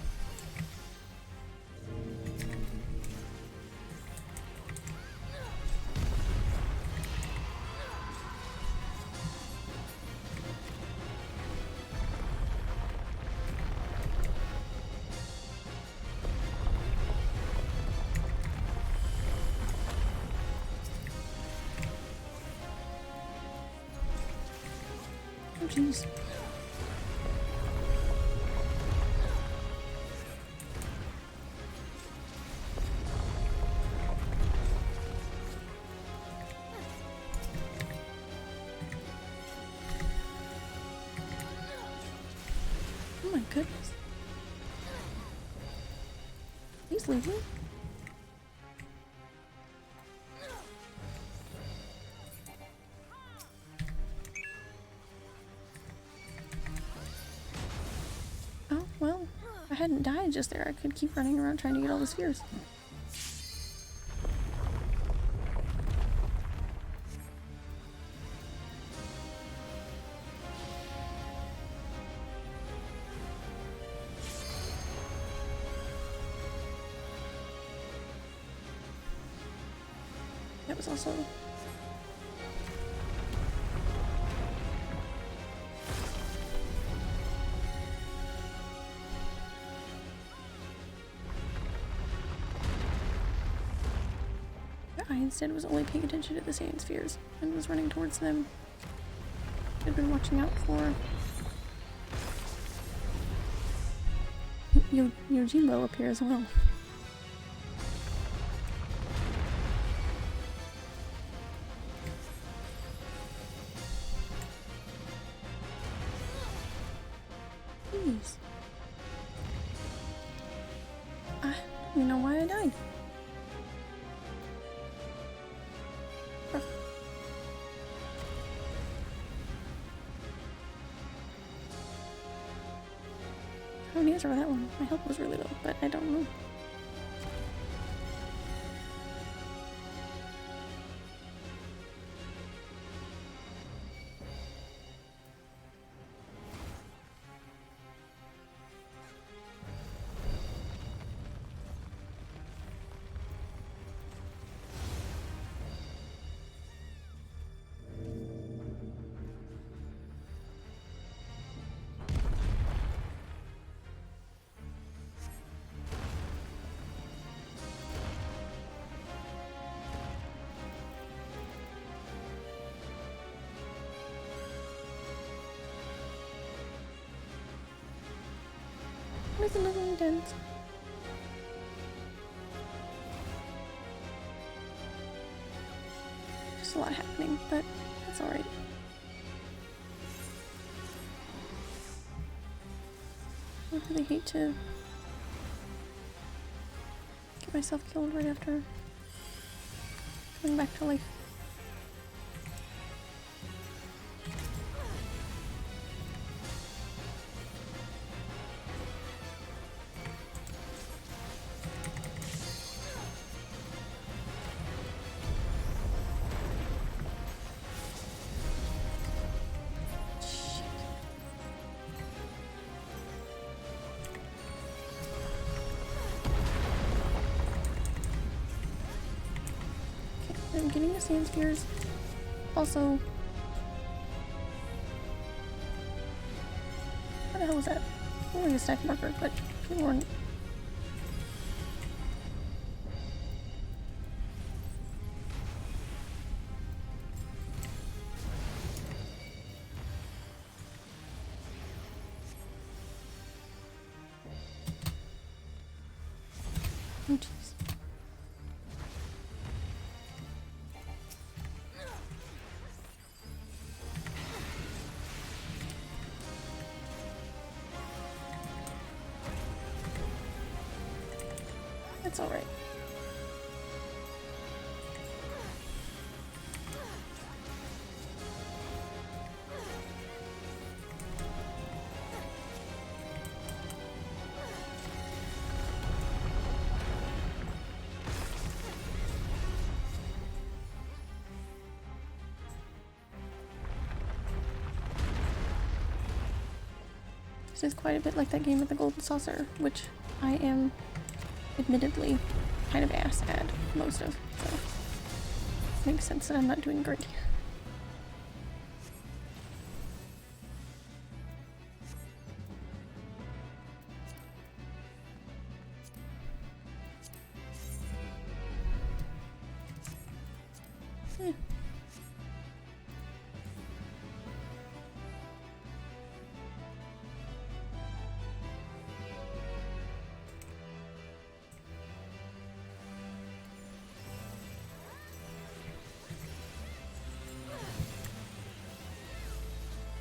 Oh jeez. Oh my goodness. Please leave me. Oh, well, if I hadn't died just there, I could keep running around trying to get all the spheres. That was also... I instead was only paying attention to the sand spheres and was running towards them. I'd been watching out for Yojimbo up here as well. Jeez. I don't even know why I died. I don't answer for that one. My health was really low, but I don't know. Where's another one dent? Just a lot happening, but that's alright. I really hate to get myself killed right after coming back to life. I'm getting the sand spheres. Also, what the hell was that? Only a stack marker, but people weren't. Oh jeez. It's alright. This is quite a bit like that game with the golden saucer, which I am admittedly kind of ass at most of, so makes sense that I'm not doing great here.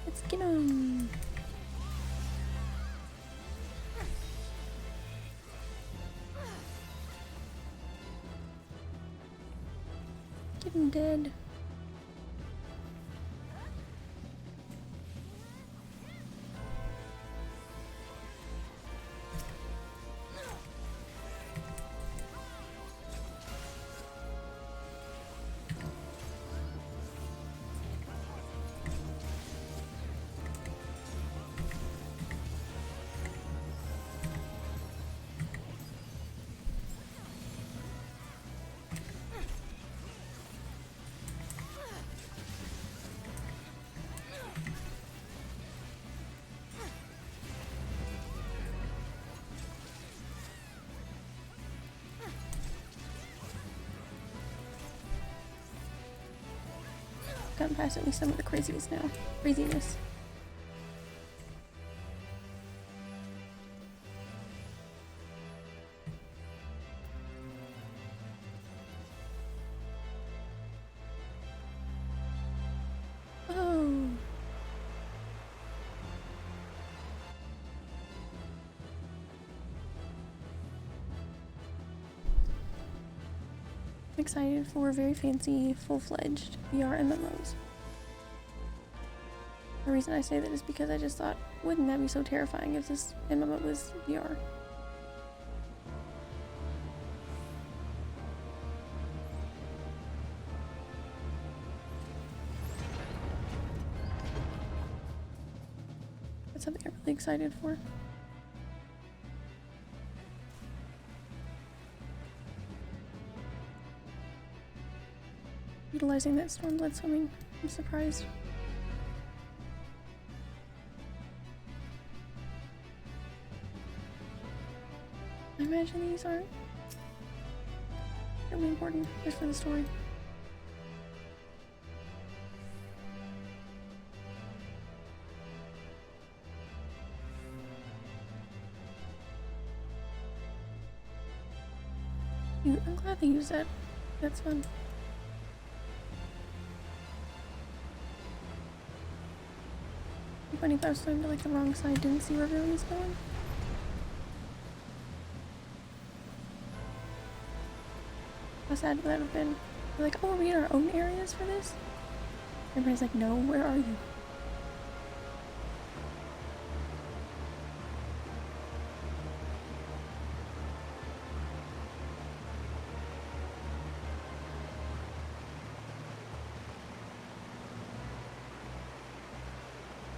Let's get him. Get him dead. gotten past at least some of the craziness now. Craziness. Oh. I'm excited for very fancy, full-fledged VR MMOs. The reason I say that is because I just thought, wouldn't that be so terrifying if this MMO was VR? That's something I'm really excited for. Utilizing that storm-blood swimming, I'm surprised. I imagine these aren't really important just for the story. Dude, I'm glad they used that. That's fun. It'd be funny if I was swimming to like the wrong side, didn't see where everyone was going. How sad would that have been? We're like, oh, are we in our own areas for this? Everybody's like, no, where are you?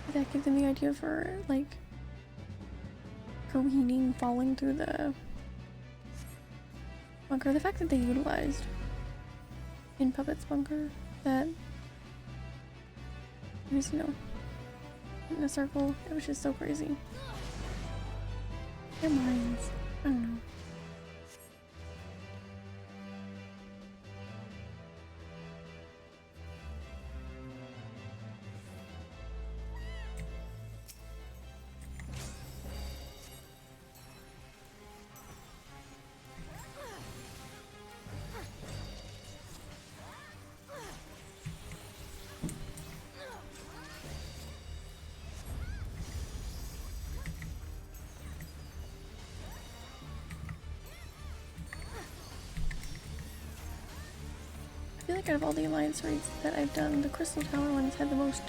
Did that give them the idea for, like, careening, falling through the bunker? The fact that they utilized in Puppet's bunker that it was, you know, in a circle, it was just so crazy. Their minds, I don't know. I feel like out of all the alliance raids that I've done, the Crystal Tower ones had the most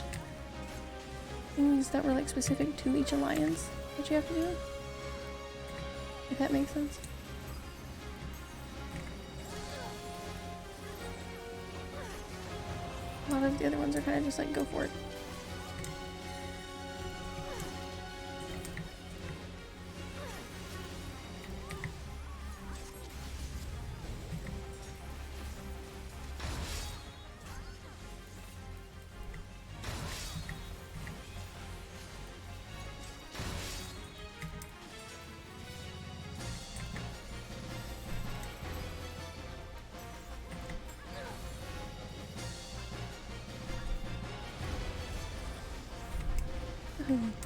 things that were like specific to each alliance that you have to do. If that makes sense. A lot of the other ones are kind of just like, go for it.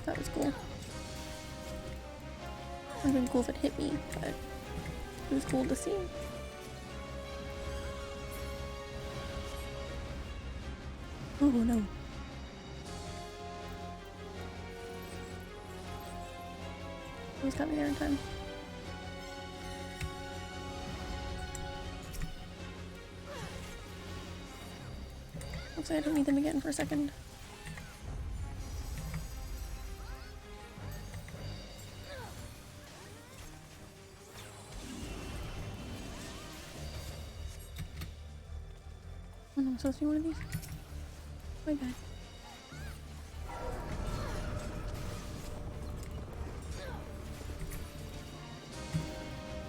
That was cool. It would have been cool if it hit me, but it was cool to see. Oh no. Almost got me there in time. Looks like I don't need them again for a second. Oh no, I'm supposed to be one of these? My bad.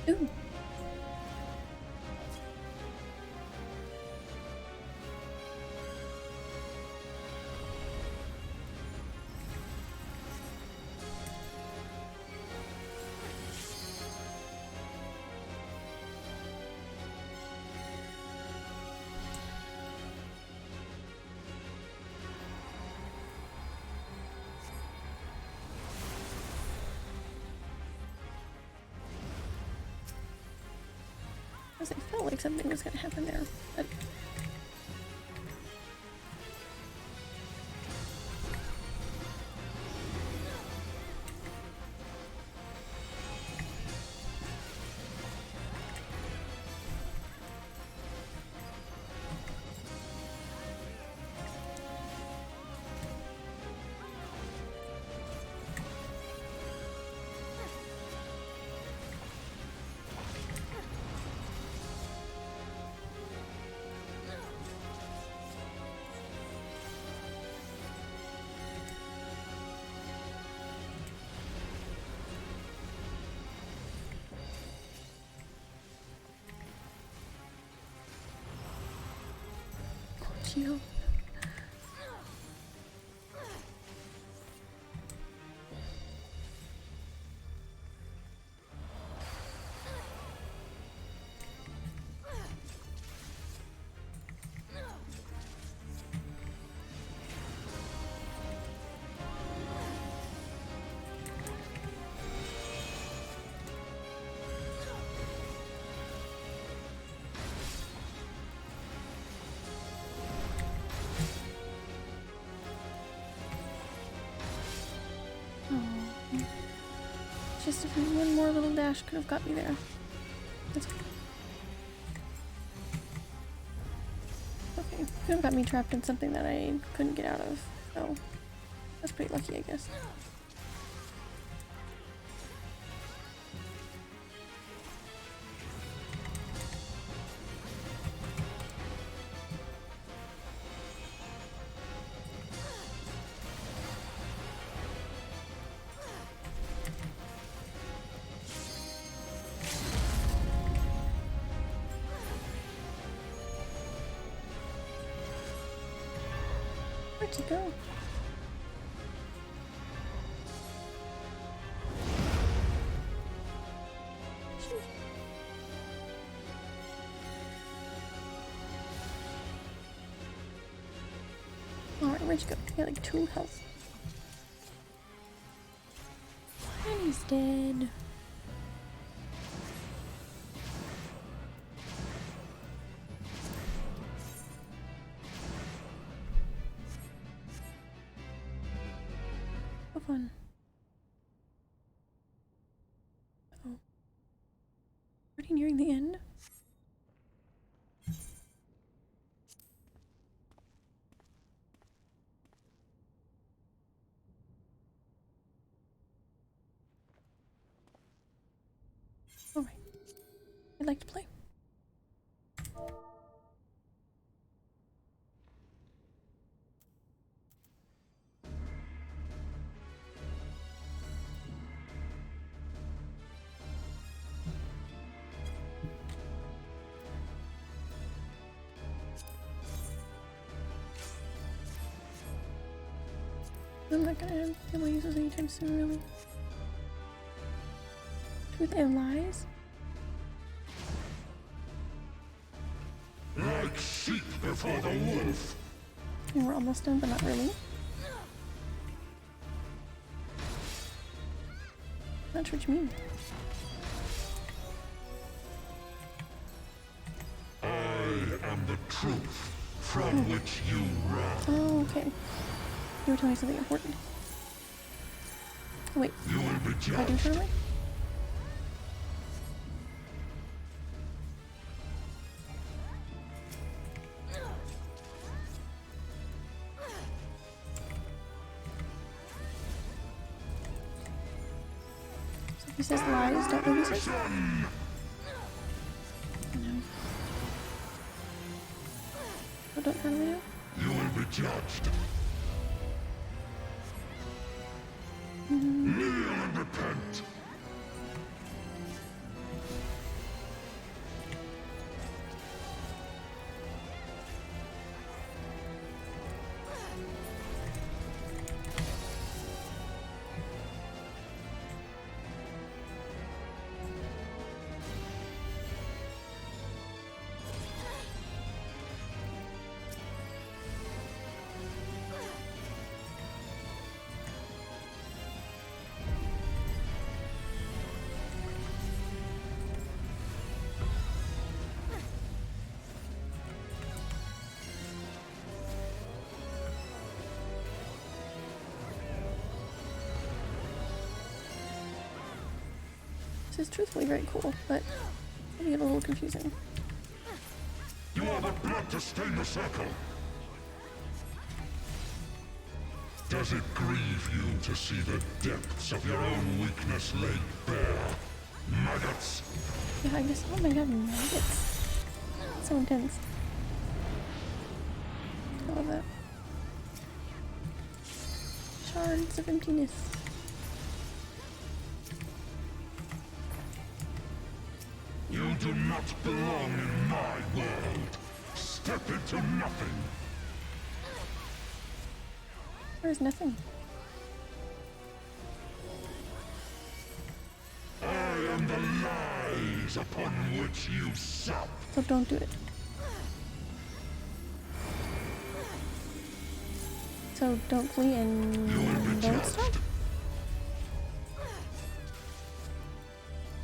Ooh. felt like something was gonna happen there, but shield. Just one more little dash could have got me there. That's okay. Okay, could have got me trapped in something that I couldn't get out of, so that's pretty lucky, I guess. Where'd you go? Alright, where'd you go? You got like 2 health. And he's dead. Have fun. Uh-oh. Already nearing the end? Alright. I'd like to play. I'm not gonna be able to use those anytime soon, really. Truth and lies? Like sheep before the wolf. And we're almost done, but not really. Not sure what you mean. I am the truth from which you run. Oh, okay. You were telling me something important. Wait, You will be if I do judged. turn away? So if he says lies, don't believe it? No. Oh, don't turn away now? You will be judged. Kneel and repent. is truthfully very cool, but it can get a little confusing. You are the blood to stain the circle. Does it grieve you to see the depths of your own weakness laid bare? Maggots! Yeah, I guess. Oh my god, maggots. That's so intense. I love that. Shards of emptiness. You do not belong in my world. Step into nothing. There's nothing. I am the lies upon which you sup. So don't do it. So don't flee and You will be don't judged. stop.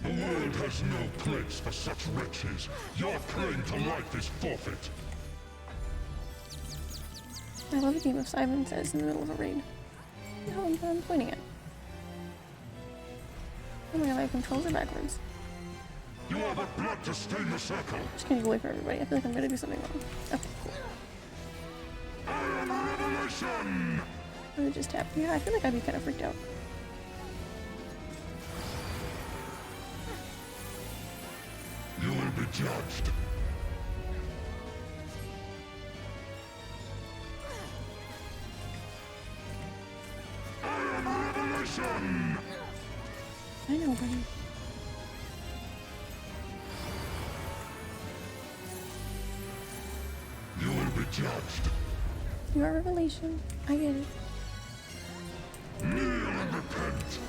The world has no place for such wretches. Your claim to life is forfeit. I love a game of Simon Says in the middle of a raid. What the hell am I pointing at? Oh my god, my controls are backwards. You are the blood to stain the circle. I'm just gonna go away from everybody. I feel like I'm gonna do something wrong. Okay, cool. I am revelation. Let me just tap. Yeah, I feel like I'd be kind of freaked out. You will be judged. I am revelation. I know, buddy. You will be judged. You are Revelation. I get it. Kneel and repent.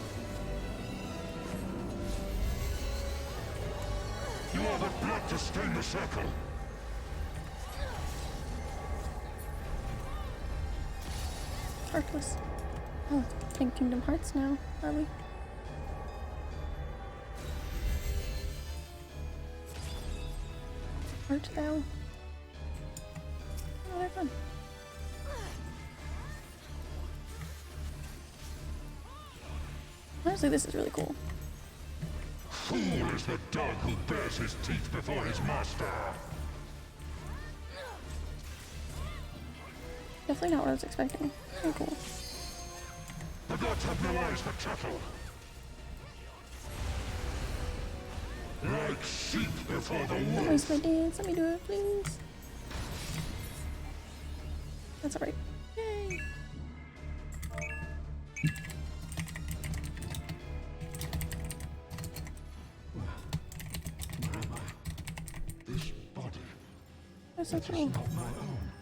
You are the blood to stain the circle. Heartless. Oh, playing Kingdom Hearts now, are we? Art thou? Oh, they're fun. Honestly, this is really cool. Fool is the dog who bares his teeth before his master. Definitely not what I was expecting. Very cool. The gods have no eyes for cattle. Like sheep before the Don't wolf. waste my dance. Let me do it, please. That's alright. Yay! Where am I? This body. That's so It is cool. not my own.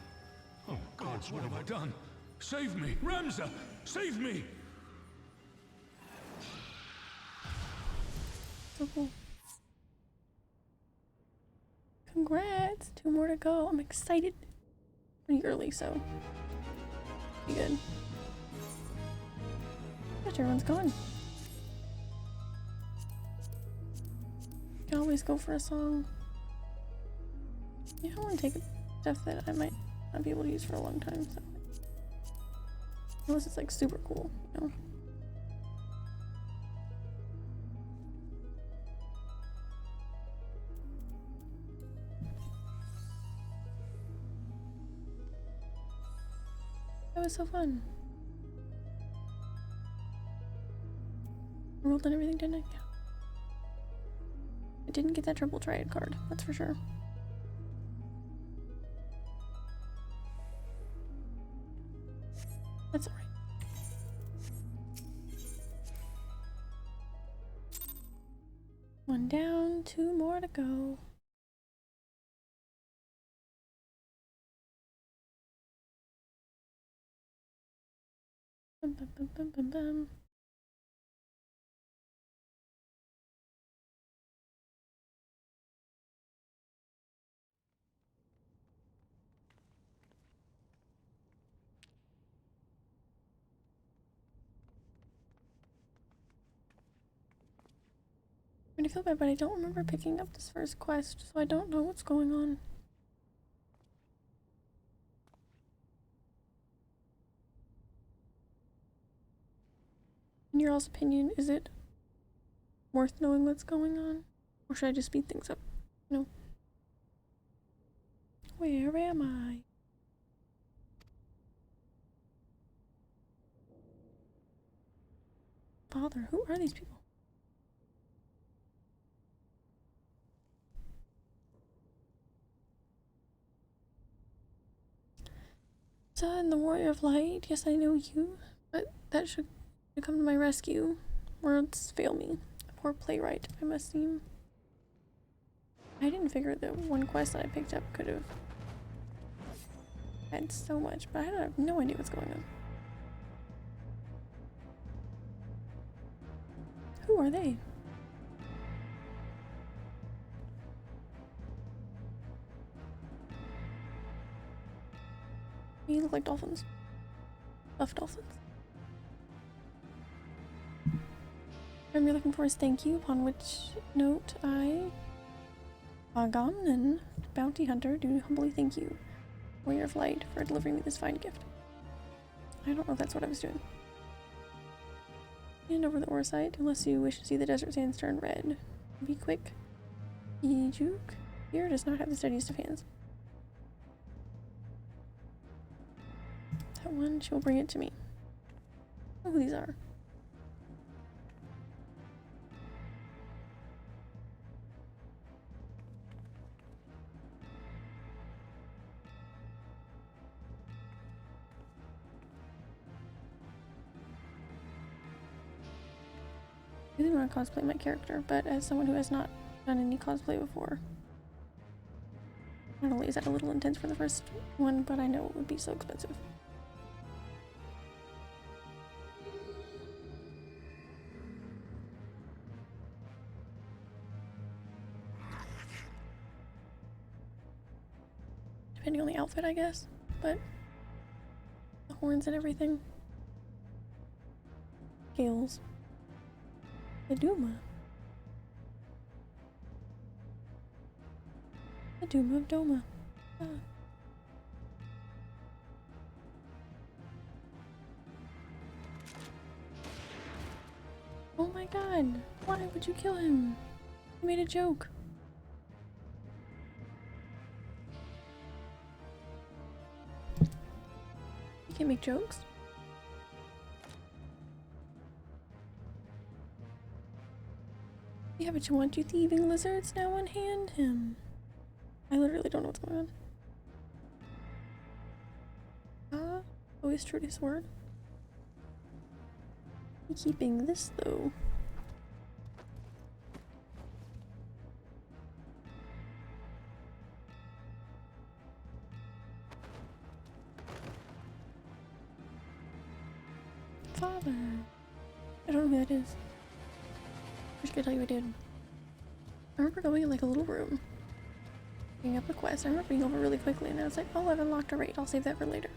Oh gods, what have I done? Save me! Ramza! Save me! So cool. Congrats! 2 more to go. I'm excited. Pretty early, so be good. Gosh, everyone's gone. Can always go for a song. Yeah, I want to take stuff that I might not be able to use for a long time, so. Unless it's like super cool, you know? That was so fun. I rolled on everything, didn't I? Yeah. I didn't get that triple triad card, that's for sure. That's alright. One down, 2 more to go. Bum, bum, bum, bum, bum, bum. I mean, I feel bad, but I don't remember picking up this first quest, so I don't know what's going on. In your all's opinion, is it worth knowing what's going on? Or should I just speed things up? No. Where am I? Father, who are these people? Son, the warrior of light. Yes, I know you, but that should come to my rescue. Words fail me. A poor playwright, I must seem. I didn't figure that one quest that I picked up could have had so much, but I have no idea what's going on. Who are they? They look like dolphins. Buff dolphins. What I'm looking for is thank you, upon which note I, Agamemnon, bounty hunter, do humbly thank you, warrior of light, for delivering me this fine gift. I don't know if that's what I was doing. Hand over the ore site, unless you wish to see the desert sands turn red. Be quick. Ejuk here does not have the steadiest of hands. That one, she will bring it to me. I don't know who these are. I really want to cosplay my character, but as someone who has not done any cosplay before, not only is that a little intense for the first one, but I know it would be so expensive. Depending on the outfit, I guess, but the horns and everything. Gales. The Duma. The Duma of Doma. Ah. Oh my god! Why would you kill him? He made a joke. You can't make jokes. Yeah, but you want two thieving lizards now on hand him. I literally don't know what's going on. Always true to his word. Keeping this though. Father. I don't know who that is. I wish I could tell you I did. I remember going in like a little room, picking up a quest. I remember being over really quickly and I was like, oh, I've unlocked a raid. I'll save that for later.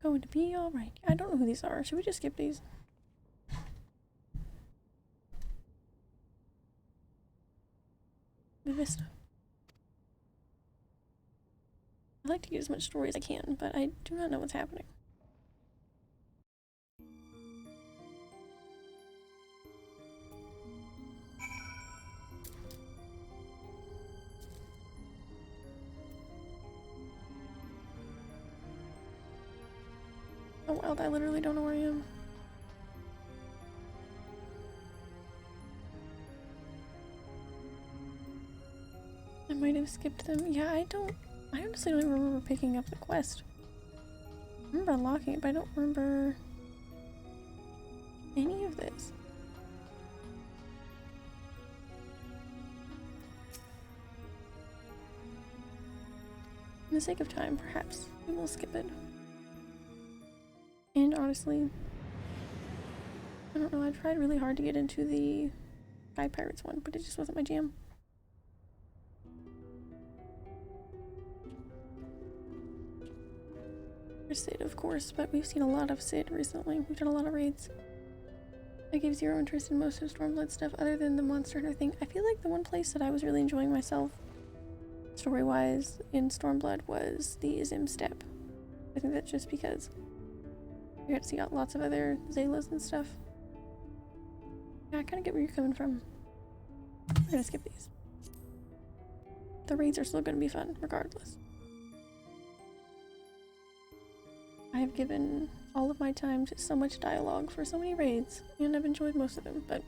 Going to be alright. I don't know who these are. Should we just skip these? Vista. I like to get as much story as I can, but I do not know what's happening. Oh wow, I literally don't know where I am. I might have skipped them. Yeah, I honestly don't even remember picking up the quest. I remember unlocking it, but I don't remember any of this. For the sake of time, perhaps we will skip it. And honestly, I don't know, I tried really hard to get into the Sky Pirates one, but it just wasn't my jam. There's Sid, of course, but we've seen a lot of Sid recently. We've done a lot of raids. I gave zero interest in most of Stormblood stuff other than the Monster Hunter thing. I feel like the one place that I was really enjoying myself, story-wise, in Stormblood was the Izim Step. I think that's just because we got to see lots of other Zaylas and stuff. Yeah, I kind of get where you're coming from. We're gonna skip these. The raids are still gonna be fun, regardless. I have given all of my time to so much dialogue for so many raids, and I've enjoyed most of them, but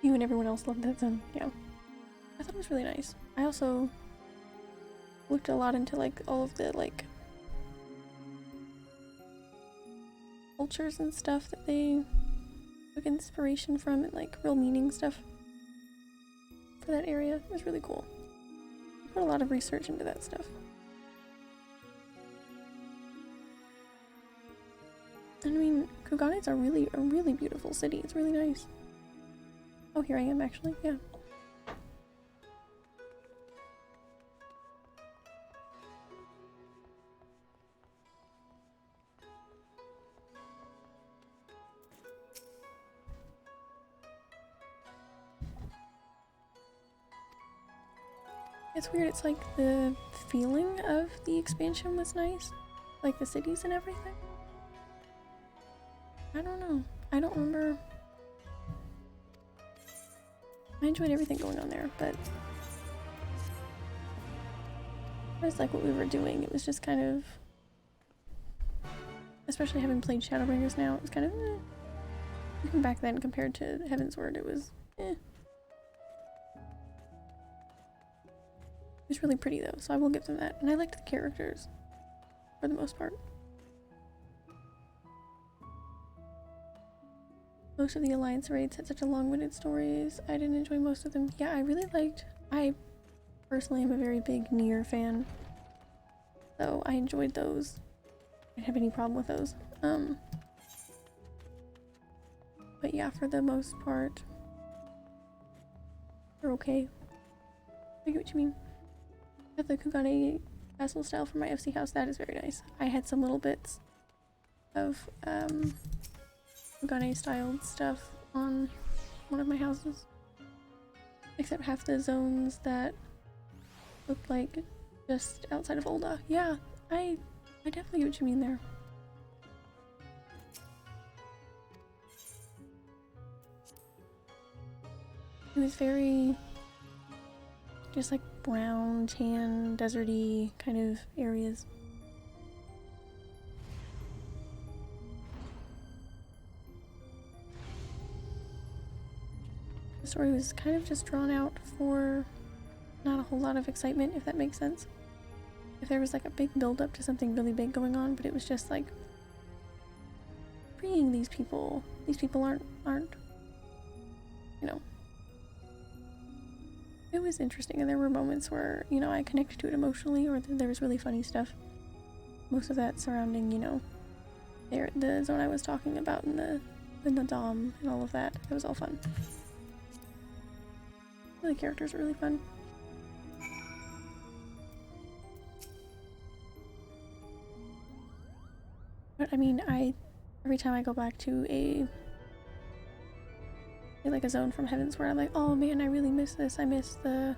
you and everyone else loved that zone. Yeah, I thought it was really nice. I also looked a lot into like all of the like cultures and stuff that they took inspiration from, and like real meaning stuff for that area. It was really cool. I put a lot of research into that stuff. And I mean, Kugana's a really beautiful city. It's really nice. Oh, here I am actually, yeah. It's weird, it's like the feeling of the expansion was nice. Like the cities and everything. I don't know. I don't remember. I enjoyed everything going on there, but it was like what we were doing. It was just kind of, especially having played Shadowbringers now, it was kind of even back then compared to Heavensward, it was It was really pretty though, so I will give them that. And I liked the characters for the most part. Most of the Alliance raids had such a long-winded stories. I didn't enjoy most of them. Yeah, I personally am a very big Nier fan, so I enjoyed those. I didn't have any problem with those. But yeah, for the most part, they're okay. I get what you mean. Got the Kugane castle style for my FC house. That is very nice. I had some little bits of Kugane styled stuff on one of my houses, except half the zones that looked like just outside of Olda. Yeah, I definitely get what you mean there. It was very just like brown, tan, deserty kind of areas. The story was kind of just drawn out for not a whole lot of excitement, if that makes sense. If there was like a big build up to something really big going on, but it was just like freeing these people. These people aren't, you know. It was interesting, and there were moments where, you know, I connected to it emotionally, or there was really funny stuff. Most of that surrounding, you know, the zone I was talking about, and the Nadam and all of that. It was all fun. The characters are really fun. But I mean, every time I go back to a zone from Heavensward, I'm like, oh man, I really miss this. I miss the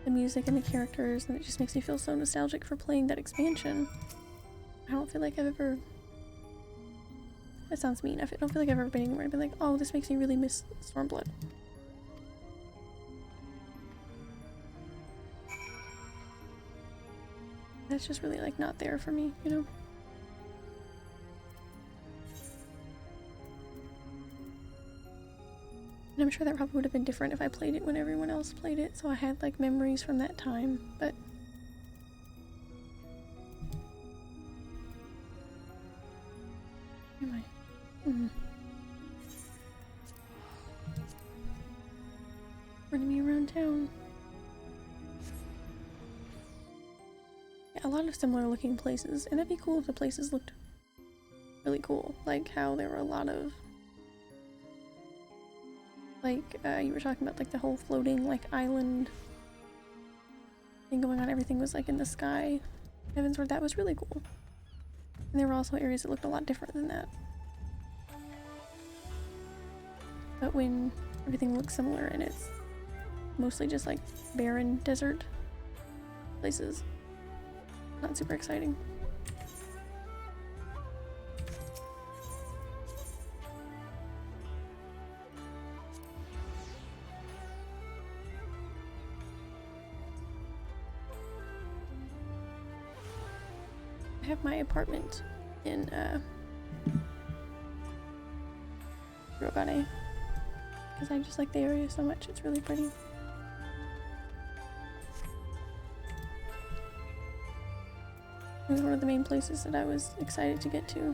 music and the characters, and it just makes me feel so nostalgic for playing that expansion. I don't feel like I've ever... That sounds mean. I don't feel like I've ever been anywhere and been like, oh, this makes me really miss Stormblood. That's just really like not there for me, you know? And I'm sure that probably would have been different if I played it when everyone else played it, so I had like memories from that time, but... Where am I? Running me around town. lot of similar looking places, and it'd be cool if the places looked really cool, like how there were a lot of, like, you were talking about, like, the whole floating, like, island thing going on. Everything was, like, in the sky. Heavensward, that was really cool. And there were also areas that looked a lot different than that. But when everything looks similar and it's mostly just, like, barren desert places, not super exciting. I have my apartment in Rogane because I just like the area so much. It's really pretty. It was one of the main places that I was excited to get to.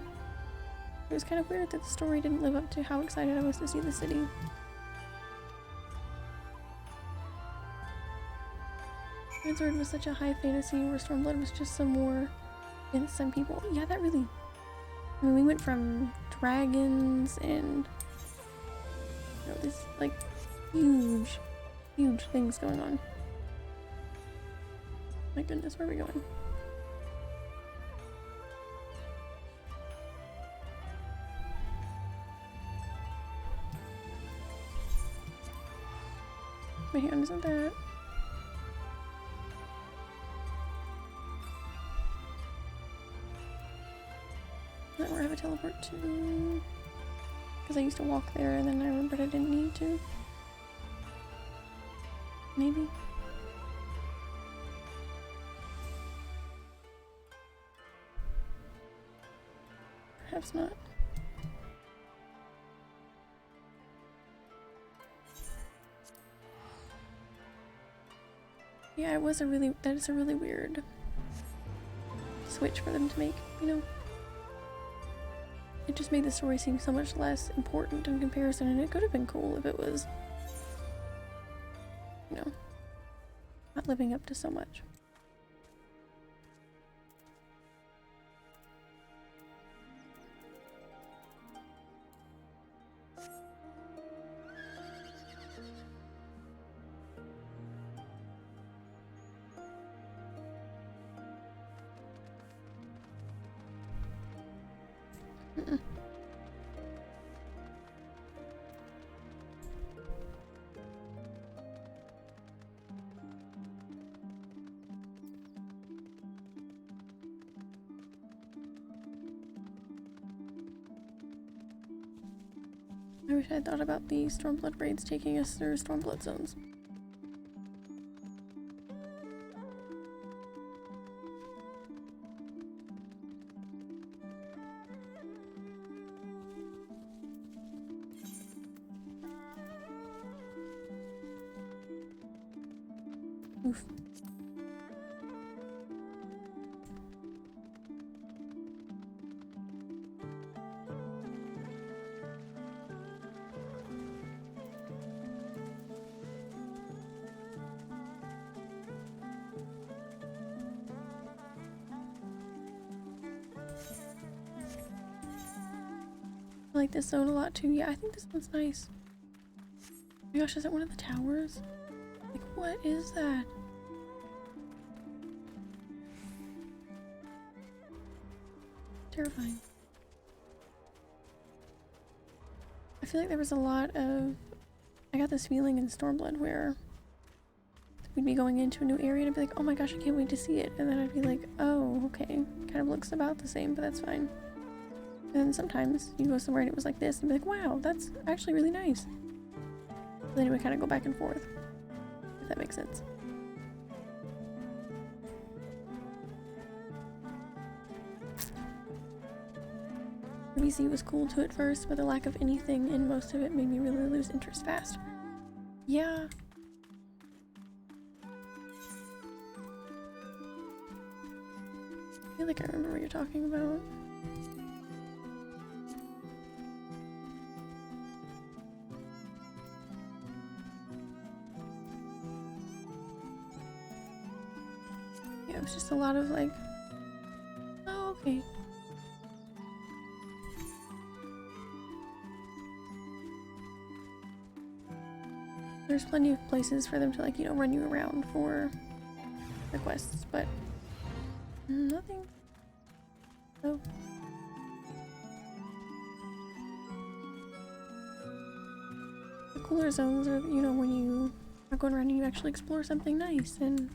It was kind of weird that the story didn't live up to how excited I was to see the city. Wizard was such a high fantasy where Stormblood was just some more against some people. Yeah, that really... I mean, we went from dragons and... you know, this, like, huge, huge things going on. My goodness, where are we going? My hand isn't that. Is that where I have a teleport to? Because I used to walk there and then I remembered I didn't need to. Maybe? Perhaps not. Yeah, it was that is a really weird switch for them to make, you know? It just made the story seem so much less important in comparison, and it could have been cool if it was, you know, not living up to so much. I wish I'd thought about the Stormblood raids taking us through Stormblood zones. Oof. I like this zone a lot too. Yeah, I think this one's nice. Oh my gosh, is it one of the towers? Like, what is that? Terrifying. I feel like there was a lot of... I got this feeling in Stormblood where we'd be going into a new area and I'd be like, oh my gosh, I can't wait to see it. And then I'd be like, oh, okay. Kind of looks about the same, but that's fine. And then sometimes you go somewhere and it was like this and be like, wow, that's actually really nice. And then it would kind of go back and forth, if that makes sense. VC was cool too at first, but the lack of anything in most of it made me really lose interest fast. Yeah. I feel like I remember what you're talking about. Yeah, it was just a lot of like There's plenty of places for them to, like, you know, run you around for the quests, but nothing. Oh. The cooler zones are, you know, when you are going around and you actually explore something nice, and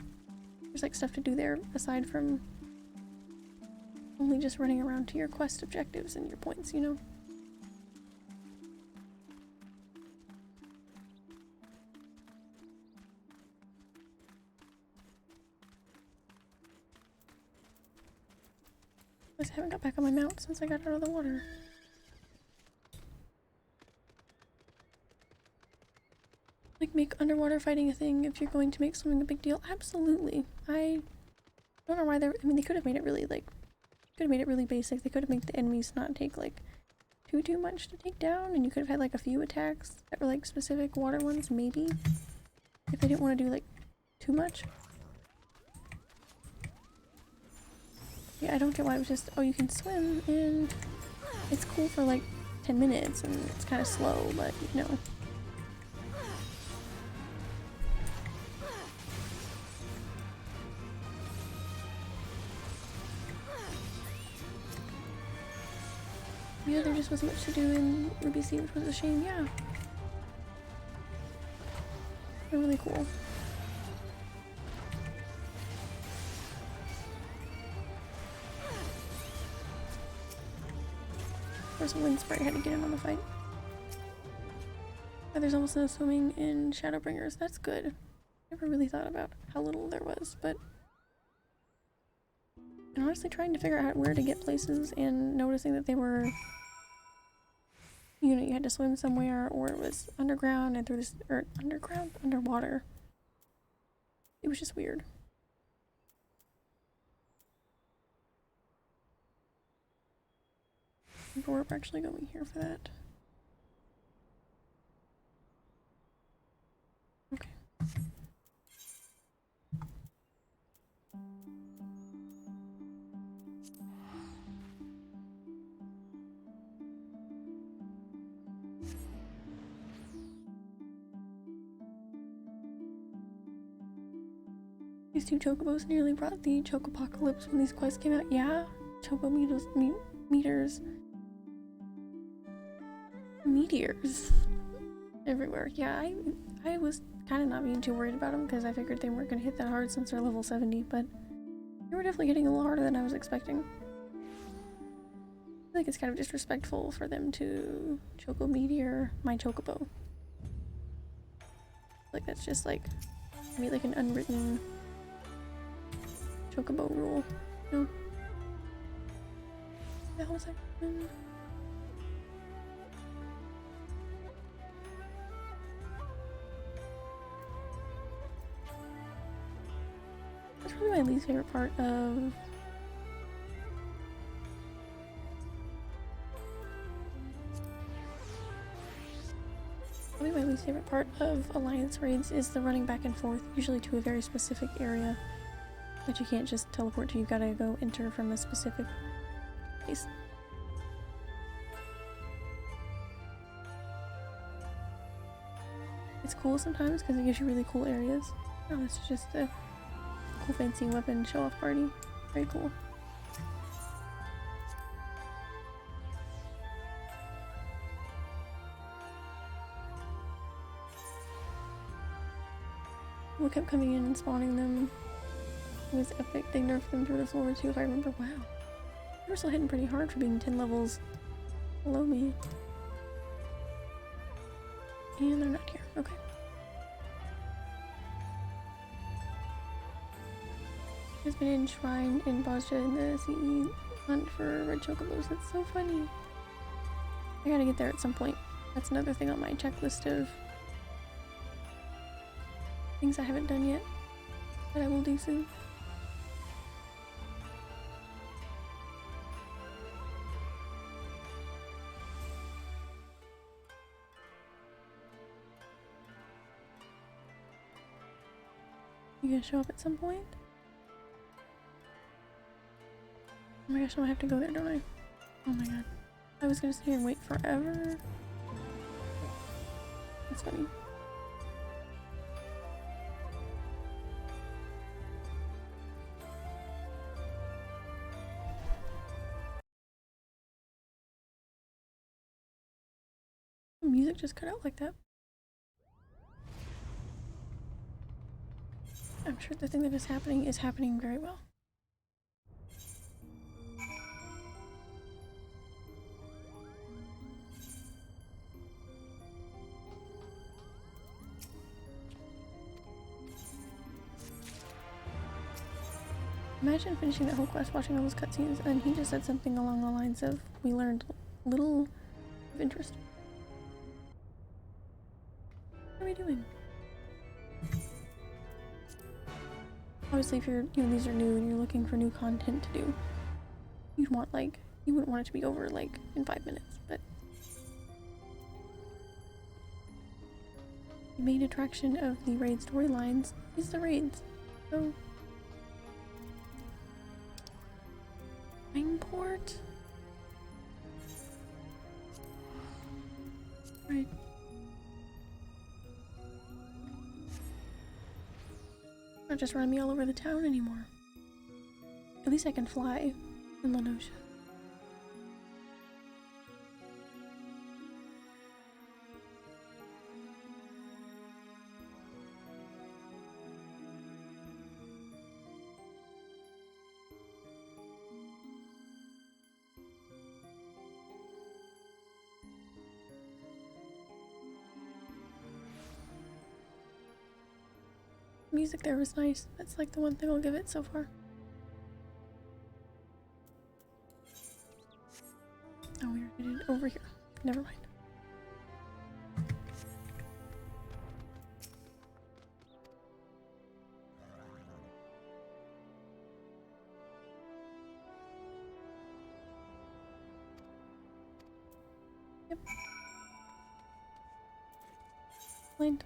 there's like stuff to do there aside from only just running around to your quest objectives and your points, you know? I haven't got back on my mount since I got out of the water. Like, make underwater fighting a thing if you're going to make swimming a big deal. Absolutely. I don't know why they're... I mean, they could have made it really, like... Could have made it really basic. They could have made the enemies not take, like, too much to take down, and you could have had, like, a few attacks that were, like, specific water ones, maybe. If they didn't want to do, like, too much. Yeah, I don't get why it was just, oh, you can swim, and it's cool for, like, 10 minutes, and it's kind of slow, but, you know. Yeah, there just wasn't much to do in Ruby Sea, which was a shame, yeah. They're really cool. There's a wind spray, I had to get in on the fight. Yeah, there's almost no swimming in Shadowbringers, that's good. Never really thought about how little there was, but... And honestly trying to figure out where to get places and noticing that they were... You know, you had to swim somewhere, or it was underground and through this, or underwater. It was just weird. We're actually going here for that. Okay. These two chocobos nearly brought the chocopocalypse when these quests came out. Yeah, choco meteors everywhere. Yeah, I was kind of not being too worried about them because I figured they weren't going to hit that hard since they're level 70, but they were definitely hitting a little harder than I was expecting. I feel like it's kind of disrespectful for them to choco meteor my chocobo. Like that's just like maybe like an unwritten chocobo rule. No. What the hell was that? That's probably my least favorite part of Alliance raids is the running back and forth, usually to a very specific area that you can't just teleport to. You gotta go enter from a specific place. It's cool sometimes because it gives you really cool areas. Oh, it's just a cool fancy weapon show-off party. Very cool. We kept coming in and spawning them. It was epic. They nerfed them through the floor too, if I remember. Wow. They were still hitting pretty hard for being 10 levels below me. And they're not here. Okay. Has been enshrined in Bosja in the CE hunt for red chocobos. That's so funny. I gotta get there at some point. That's another thing on my checklist of things I haven't done yet that I will do soon. You gonna show up at some point? Oh my gosh, I have to go there, don't I? Oh my god. I was gonna sit here and wait forever. That's funny. music just cut out like that? I'm sure the thing that is happening very well. Imagine finishing that whole quest, watching all those cutscenes, and he just said something along the lines of, "We learned little of interest." What are we doing? Obviously, if you're, these are new and you're looking for new content to do, you wouldn't want it to be over, like, in 5 minutes, but the main attraction of the raid storylines is the raids, so... Import? Right. Not just run me all over the town anymore. At least I can fly in Lenosha. Music there was nice. That's like the one thing I'll give it so far. Oh, we are headed over here. Never mind. Yep. Blind.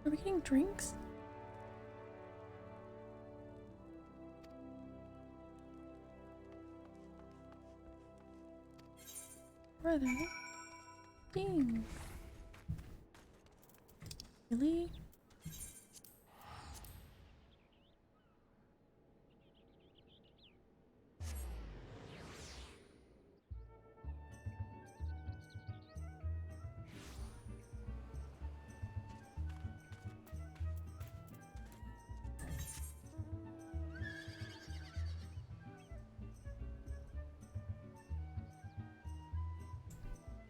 Are we getting drinks? Brother. Ding. Really?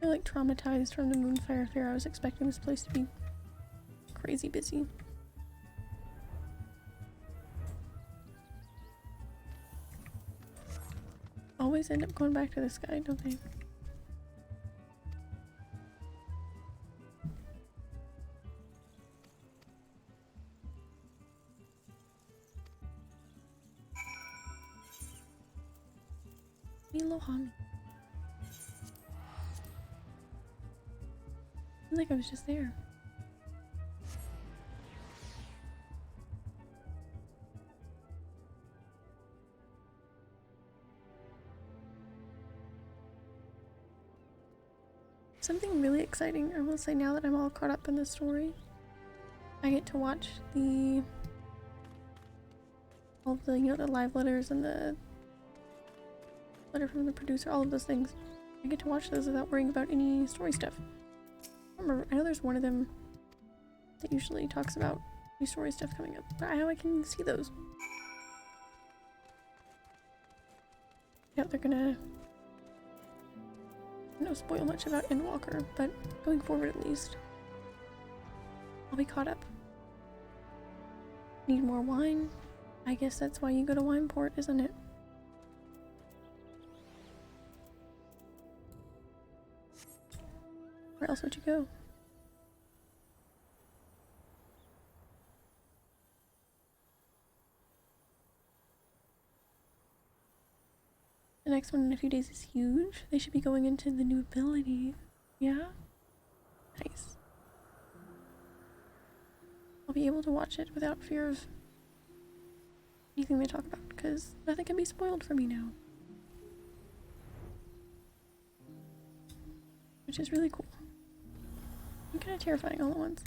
I'm like traumatized from the Moonfire Fair. I was expecting this place to be crazy busy. Always end up going back to this guy, don't they? Milohami. I feel like I was just there. Something really exciting, I will say, now that I'm all caught up in the story. I get to watch all the, the live letters and the letter from the producer, all of those things. I get to watch those without worrying about any story stuff. I know there's one of them that usually talks about new story stuff coming up, but I can see those. I doubt they're gonna spoil much about Endwalker, but going forward at least, I'll be caught up. Need more wine? I guess that's why you go to Wineport, isn't it? Where else would you go? The next one in a few days is huge. They should be going into the new ability. Yeah? Nice. I'll be able to watch it without fear of anything they talk about, because nothing can be spoiled for me now. Which is really cool. And kind of terrifying all at once.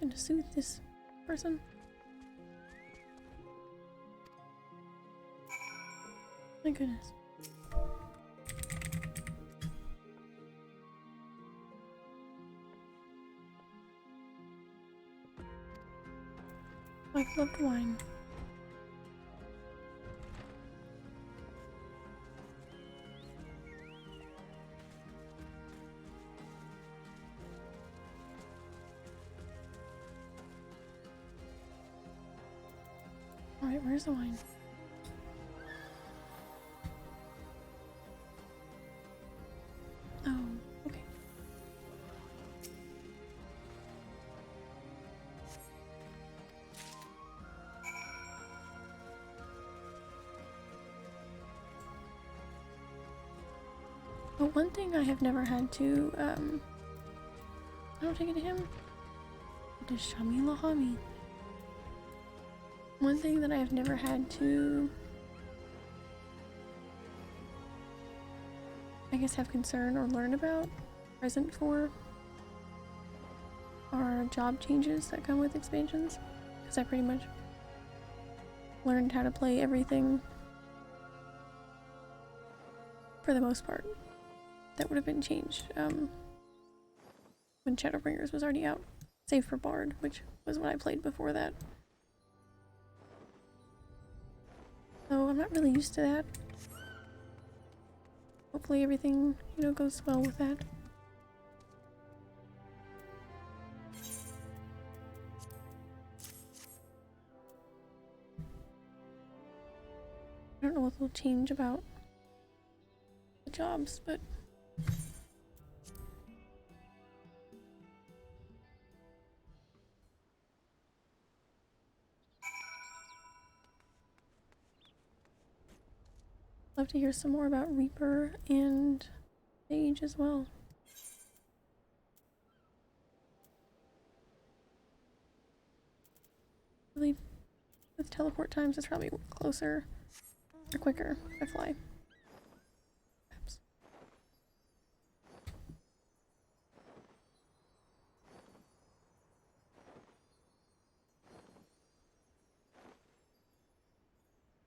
to soothe this person. My goodness. I've loved wine. Alright, where's the wine? Oh, okay. But one thing I have never had to, I don't take it to him. To Shamila Hami. One thing that I have never had to, I guess, have concern or learn about, present for, are job changes that come with expansions. Because I pretty much learned how to play everything for the most part that would have been changed when Shadowbringers was already out, save for Bard, which was what I played before that. So I'm not really used to that. Hopefully everything, you know, goes well with that. I don't know what will change about the jobs, but love to hear some more about Reaper and Sage as well. I believe with teleport times it's probably closer or quicker if I fly. Perhaps.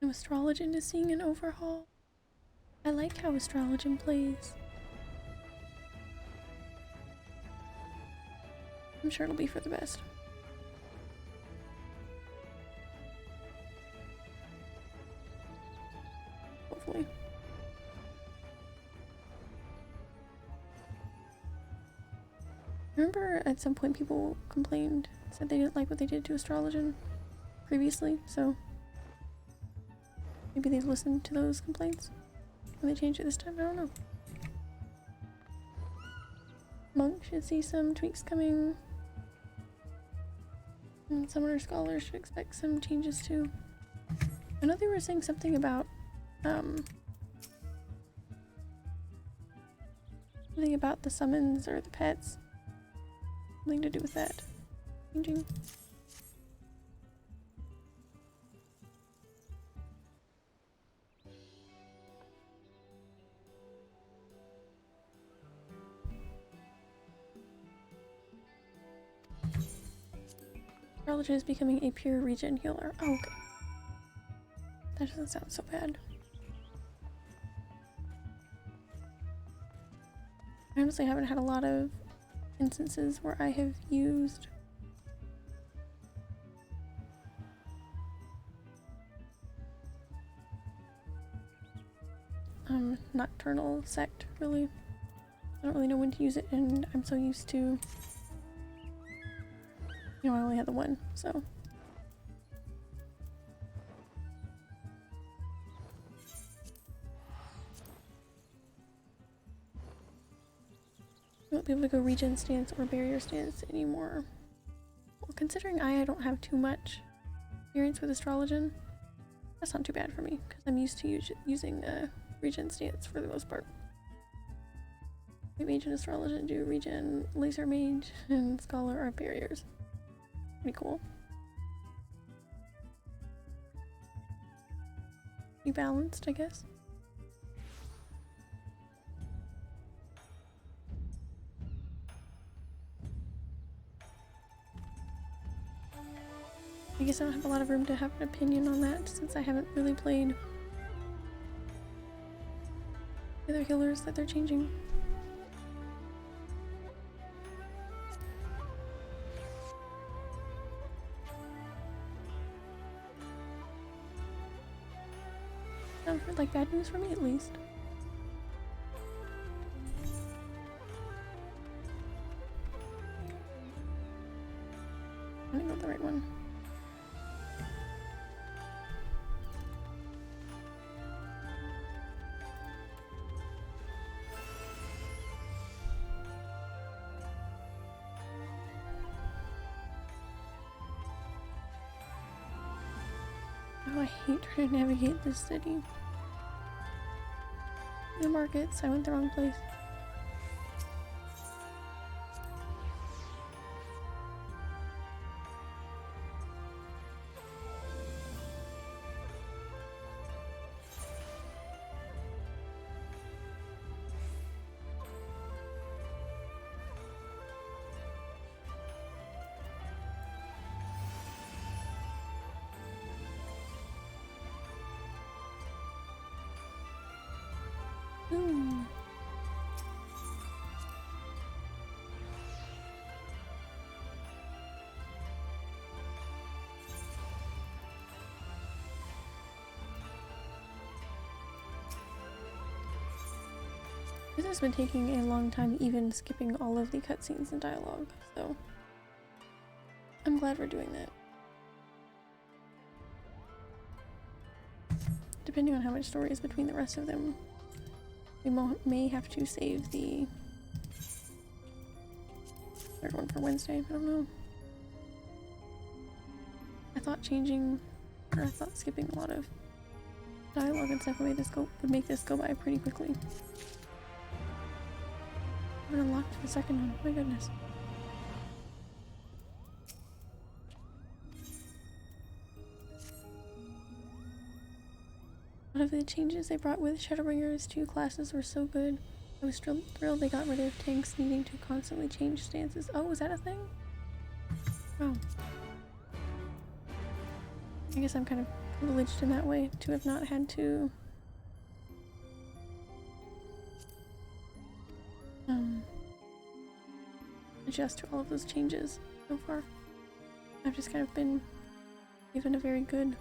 No, Astrologian is seeing an overhaul. I like how Astrologian plays. I'm sure it'll be for the best. Hopefully. Remember at some point people complained, said they didn't like what they did to Astrologian previously, so maybe they've listened to those complaints when they changed it this time, I don't know. Monk should see some tweaks coming. And Summoner Scholar should expect some changes too. I know they were saying something about something about the summons or the pets. Something to do with that changing. Astrology is becoming a pure regen healer. Oh, okay. That doesn't sound so bad. I honestly haven't had a lot of instances where I have used Nocturnal Sect, really. I don't really know when to use it, and I'm so used to, you know, I only had the one, so. I won't be able to go regen stance or barrier stance anymore. Well, considering I don't have too much experience with Astrologian, that's not too bad for me, because I'm used to using regen stance for the most part. Mage and Astrologian do regen, Laser Mage, and Scholar are barriers. Pretty cool. Be balanced, I guess. I guess I don't have a lot of room to have an opinion on that since I haven't really played the other healers that they're changing. Sounds like bad news for me at least. I think I got the right one. Oh, I hate trying to navigate this city. The markets, I went the wrong place. Ooh. This has been taking a long time, even skipping all of the cutscenes and dialogue, so I'm glad we're doing that. Depending on how much story is between the rest of them, we may have to save the third one for Wednesday. I don't know. I thought skipping a lot of dialogue and stuff would make this go by pretty quickly. I haven't unlocked the second one. My goodness. A lot of the changes they brought with Shadowbringers 2 classes were so good. I was thrilled they got rid of tanks needing to constantly change stances. Oh, is that a thing? Oh. I guess I'm kind of privileged in that way to have not had to adjust to all of those changes so far. I've just kind of been given a very good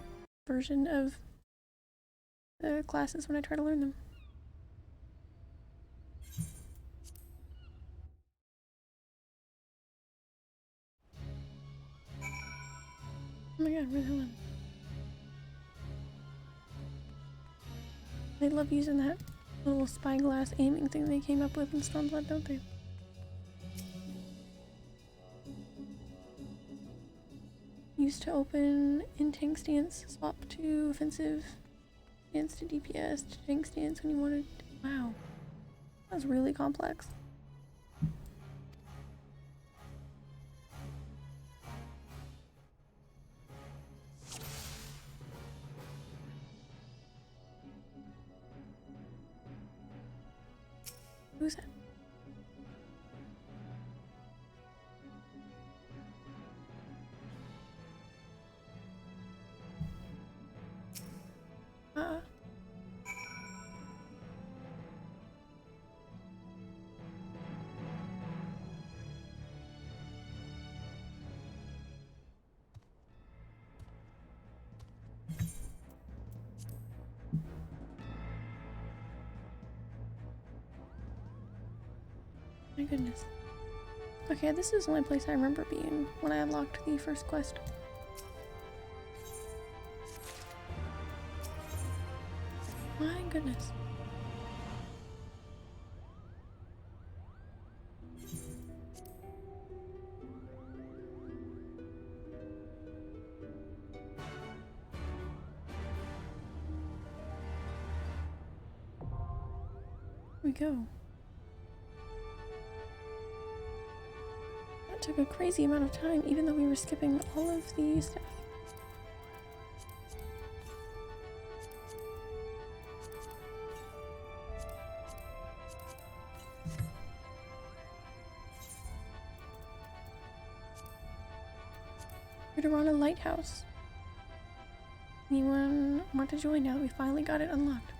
version of the classes when I try to learn them. Oh my god, where the hell am I? They love using that little spyglass aiming thing they came up with in Stormblood, don't they? Used to open in tank stance, swap to offensive stance to DPS to tank stance when you wanted. Wow, that was really complex. Who's that? My goodness. Okay, this is the only place I remember being when I unlocked the first quest. My goodness. Here we go. That took a crazy amount of time, even though we were skipping all of the stuff. We're on a lighthouse. Anyone want to join now that we finally got it unlocked?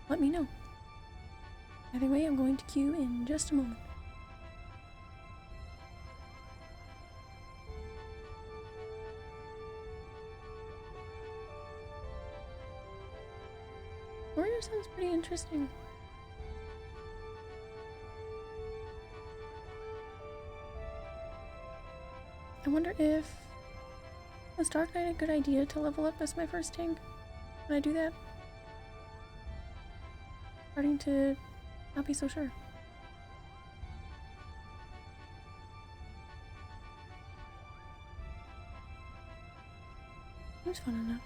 Let me know. Either way, I'm going to queue in just a moment. Warrior sounds pretty interesting. I wonder if was Dark Knight a good idea to level up as my first tank? Can I do that? Starting to not be so sure. Seems fun enough.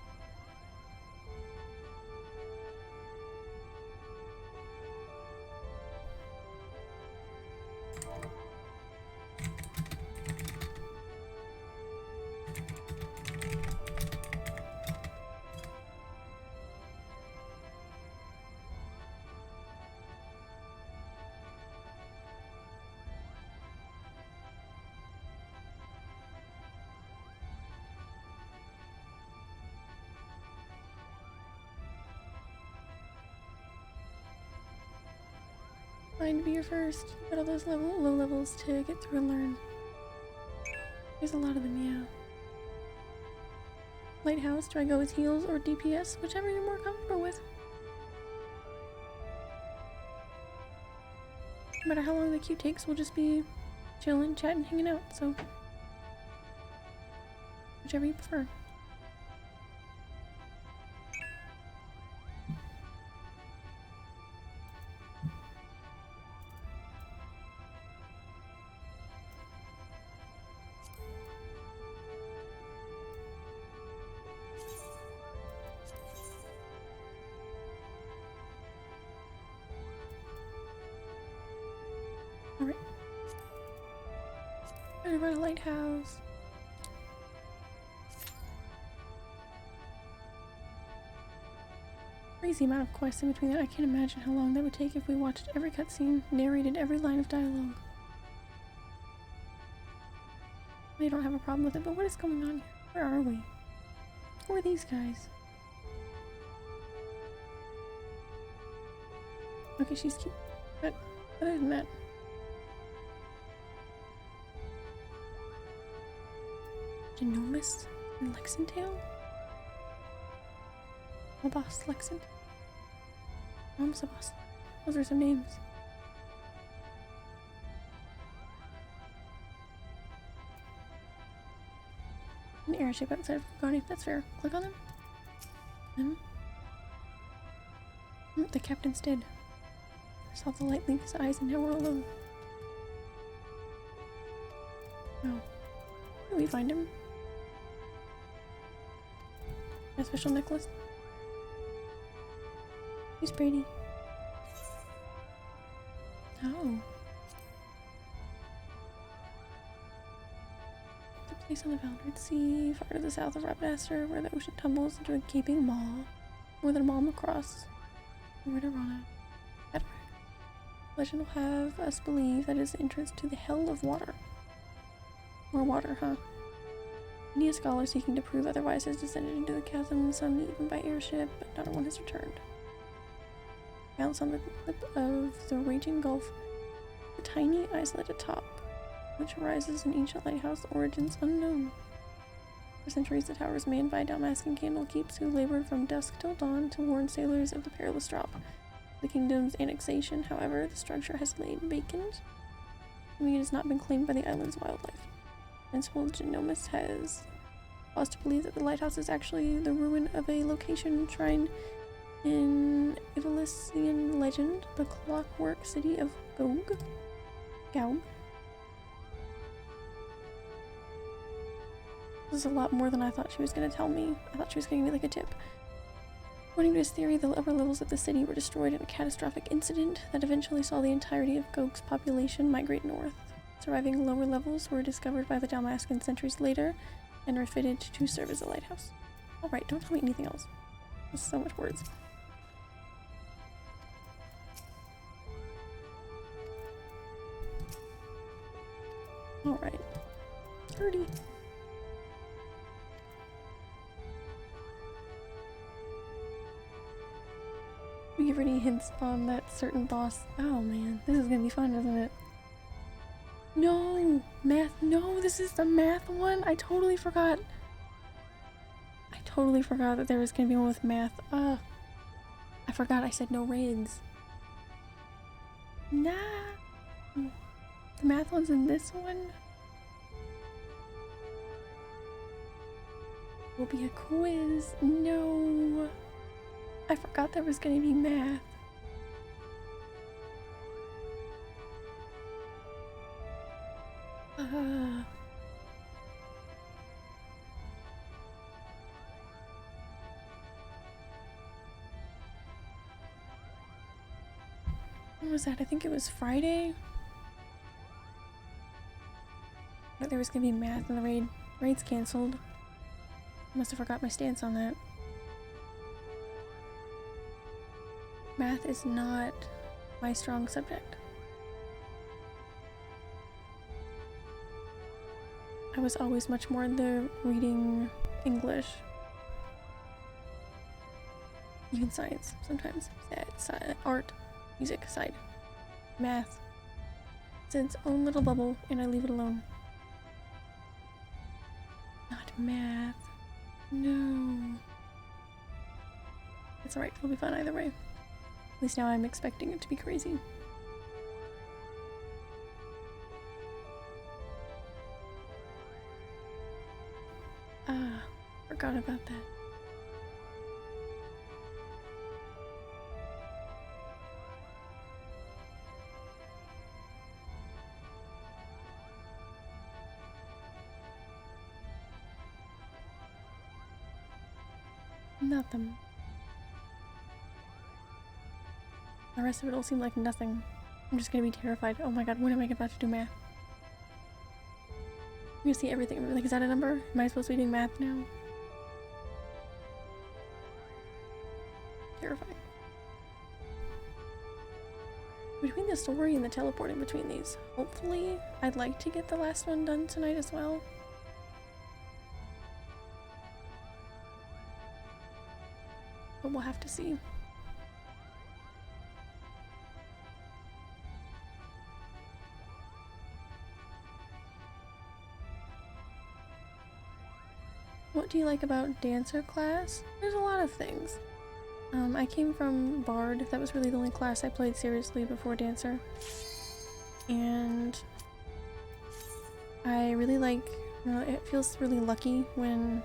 Fine to be your first. You got all those low levels to get through and learn. There's a lot of them, yeah. Lighthouse, do I go with heals or DPS? Whichever you're more comfortable with. No matter how long the queue takes, we'll just be chilling, chatting, hanging out, so whichever you prefer. Alright. Gonna run a lighthouse. Crazy amount of quests in between that. I can't imagine how long that would take if we watched every cutscene, narrated every line of dialogue. They don't have a problem with it, but what is going on here? Where are we? Who are these guys? Okay, she's cute. But other than that, Genomus and Lexingtail? The boss, Lexingtail. Mom's the boss. Those are some names. An airship outside of Kogani. That's fair. Click on them. The captain's dead. I saw the light leave his eyes and now we're alone. Oh. Where do we find him? A special necklace? Who's Brady? Oh. The place on the Valnard Sea, far to the south of Rabdaster, where the ocean tumbles into a gaping maw, more than a mile across. Where to run out. Legend will have us believe that it is the entrance to the Hell of Water. More water, huh? Many a scholar seeking to prove otherwise has descended into the chasm, some even by airship, but not one has returned. Bounce on the lip of the raging gulf, a tiny islet atop, which rises an ancient lighthouse, origins unknown. For centuries, the tower's manned by Dalmascan candlekeepers who labored from dusk till dawn to warn sailors of the perilous drop. The kingdom's annexation, however, the structure has lain vacant, meaning it has not been claimed by the island's wildlife. Principal Genomus has caused to believe that the lighthouse is actually the ruin of a location enshrined in Ivalisian legend, the clockwork city of Gaug. This is a lot more than I thought she was going to tell me. I thought she was going to give me like a tip. According to his theory, the upper levels of the city were destroyed in a catastrophic incident that eventually saw the entirety of Gaug's population migrate north. Surviving lower levels were discovered by the Dalmascan centuries later and refitted to serve as a lighthouse. Alright, don't tell me anything else. There's so much words. Alright. 30. puberty hints on that certain boss. Oh man, this is gonna be fun, isn't it? No! Math, no, this is the math one? I totally forgot. I totally forgot that there was gonna be one with math. I forgot I said no raids. Nah. The math one's in this one? Will be a quiz. No. I forgot there was gonna be math. When was that? I think it was Friday. But there was gonna be math and the raid's canceled. I must have forgot my stance on that. Math is not my strong subject. I was always much more into reading English. Even science, sometimes. Art, music aside. Math. It's in its own little bubble, and I leave it alone. Not math. No. It's alright, it'll be fun either way. At least now I'm expecting it to be crazy. Forgot about that. Nothing. The rest of it all seemed like nothing. I'm just gonna be terrified. Oh my god, when am I about to do math? I'm gonna see everything. Like, is that a number? Am I supposed to be doing math now? Terrifying. Between the story and the teleporting between these, hopefully I'd like to get the last one done tonight as well. But we'll have to see. What do you like about dancer class? There's a lot of things. I came from Bard. That was really the only class I played seriously before dancer. And I really like, you know, it feels really lucky when,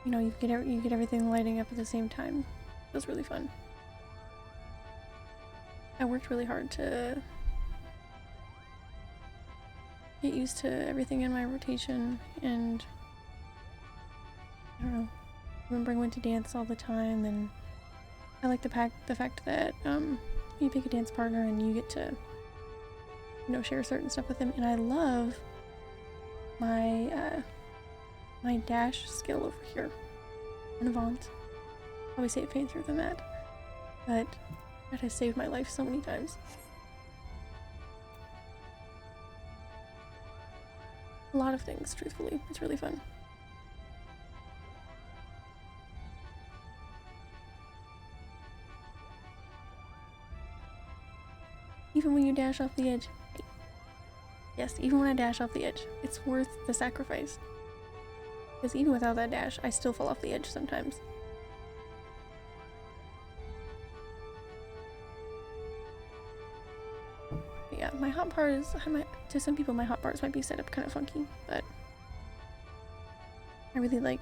you know, you get everything lighting up at the same time. It feels really fun. I worked really hard to get used to everything in my rotation, and I don't know, remembering when to dance all the time, and I like the fact that you pick a dance partner and you get to, you know, share certain stuff with them. And I love my my dash skill over here, an avant. I always say it fancier than that, but that has saved my life so many times. A lot of things, truthfully. It's really fun. Even when you dash off the edge. Yes, even when I dash off the edge, it's worth the sacrifice. Because even without that dash, I still fall off the edge sometimes. But yeah, my hotbars, to some people my hotbars might be set up kind of funky, but I really like,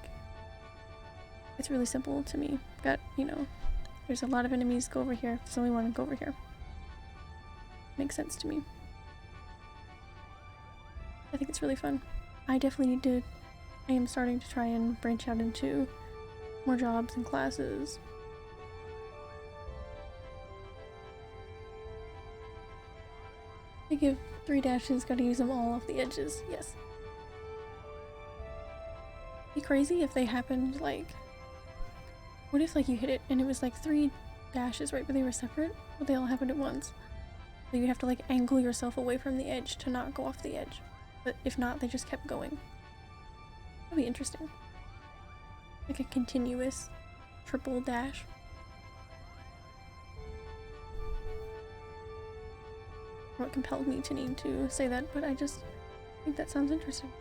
it's really simple to me. Got, you know, there's a lot of enemies, go over here. There's only one, go over here. Makes sense to me. I think it's really fun. I definitely need to, I am starting to try and branch out into more jobs and classes. I give 3 dashes, gotta use them all off the edges, yes. Be crazy if they happened like, what if like you hit it and it was like 3 dashes right, but they were separate, but they all happened at once. So you have to like angle yourself away from the edge to not go off the edge. But if not, they just kept going. That'd be interesting. Like a continuous triple dash. what compelled me to need to say that, but I just think that sounds interesting.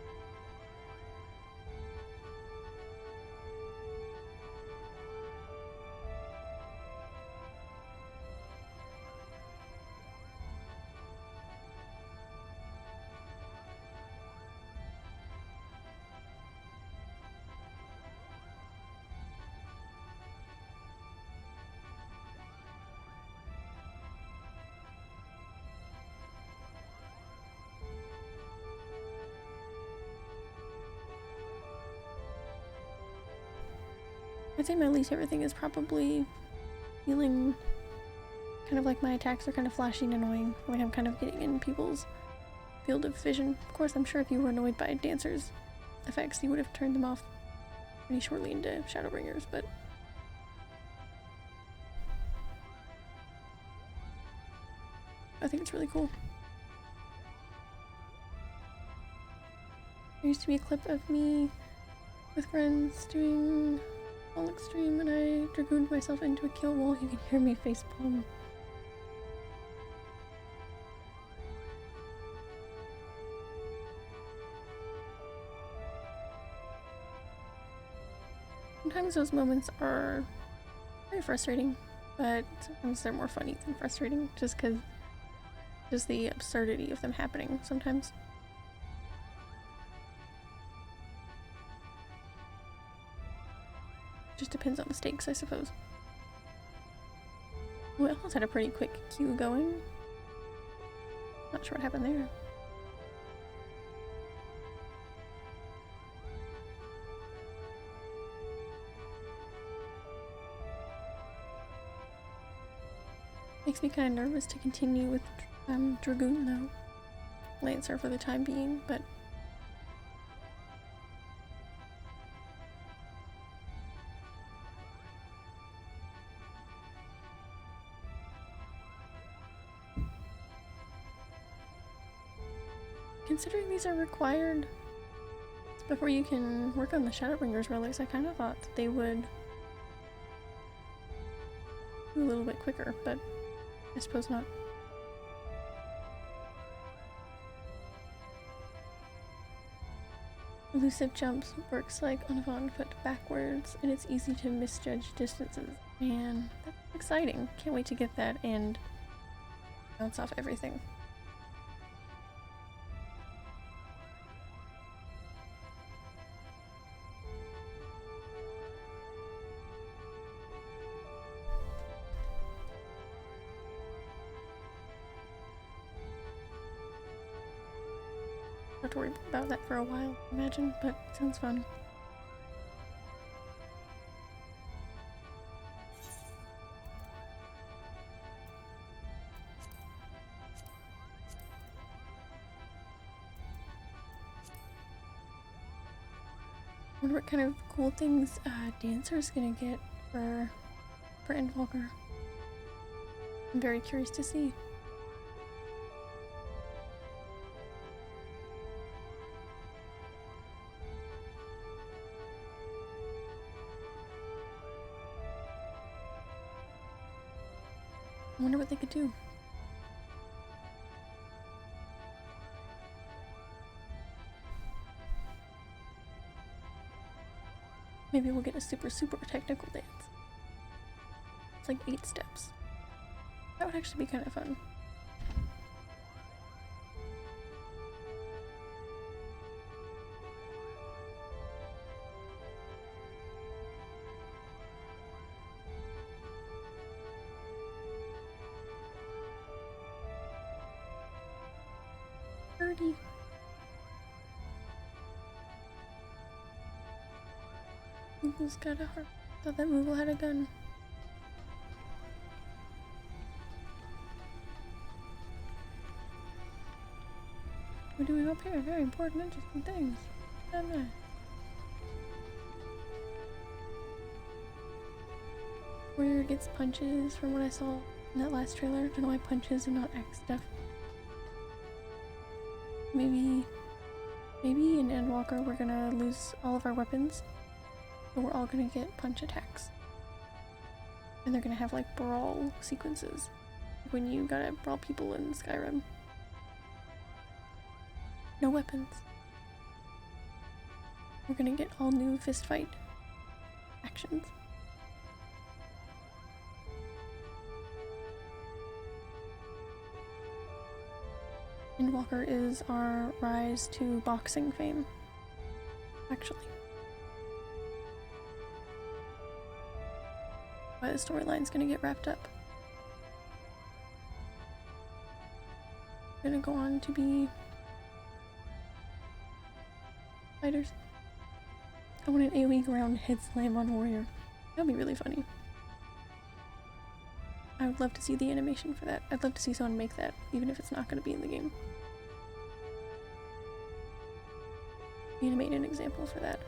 I'd say my least favorite thing is probably feeling kind of like my attacks are kind of flashy and annoying. Like I'm kind of getting in people's field of vision. Of course, I'm sure if you were annoyed by Dancer's effects, you would have turned them off pretty shortly into Shadowbringers, but I think it's really cool. There used to be a clip of me with friends doing all extreme and I dragooned myself into a kill wall. You can hear me facepalm. Sometimes those moments are very frustrating, but sometimes they're more funny than frustrating just the absurdity of them happening sometimes. Just depends on the stakes, I suppose. We almost had a pretty quick queue going. Not sure what happened there. Makes me kind of nervous to continue with Dragoon though. Lancer for the time being, but considering these are required before you can work on the Shadowbringers relics, I kind of thought that they would do a little bit quicker, but I suppose not. Elusive jumps works like Anavon but backwards, and it's easy to misjudge distances. Man, that's exciting. Can't wait to get that and bounce off everything. Have to worry about that for a while, I imagine, but it sounds fun. I wonder what kind of cool things Dancer's gonna get for Endwalker. I'm very curious to see. I wonder what they could do. Maybe we'll get a super technical dance. It's like 8 steps. That would actually be kind of fun. Moogle's got a heart. Thought that Moogle had a gun. We're doing up here very important, interesting things. Don't know. Warrior gets punches from what I saw in that last trailer. Don't know why punches and not axe stuff. Maybe in Endwalker we're gonna lose all of our weapons, but we're all gonna get punch attacks. And they're gonna have like brawl sequences. When you gotta brawl people in Skyrim. No weapons. We're gonna get all new fist fight actions. Endwalker is our rise to boxing fame, actually. Why the storyline's gonna get wrapped up. We're gonna go on to be fighters. I want an AoE ground head slam on warrior. That'd be really funny. I would love to see the animation for that. I'd love to see someone make that, even if it's not going to be in the game. Animate an example for that.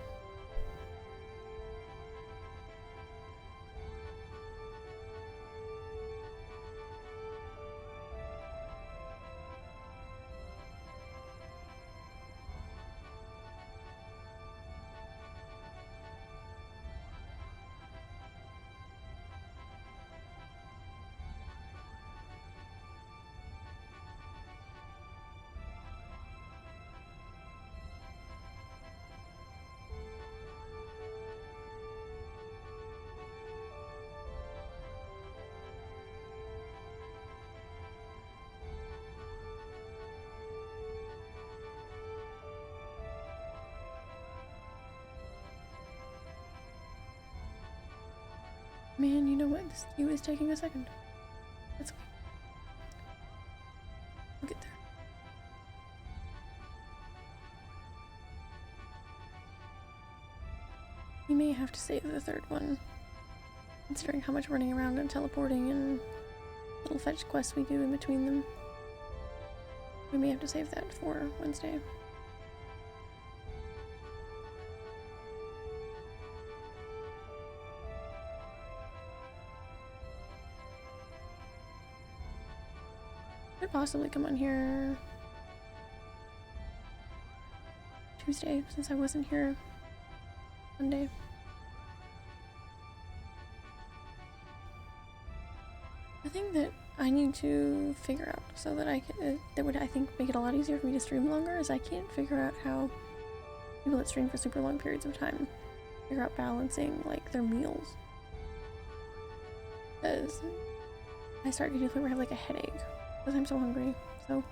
Man, you know what? This queue is taking a second. That's okay. We'll get there. We may have to save the third one, considering how much running around and teleporting and little fetch quests we do in between them. We may have to save that for Wednesday. Could possibly come on here Tuesday, since I wasn't here Monday. The thing that I need to figure out so that I can, that would I think make it a lot easier for me to stream longer, is I can't figure out how people that stream for super long periods of time figure out balancing like their meals. Because I start getting to the point where I have like a headache because I'm so hungry. So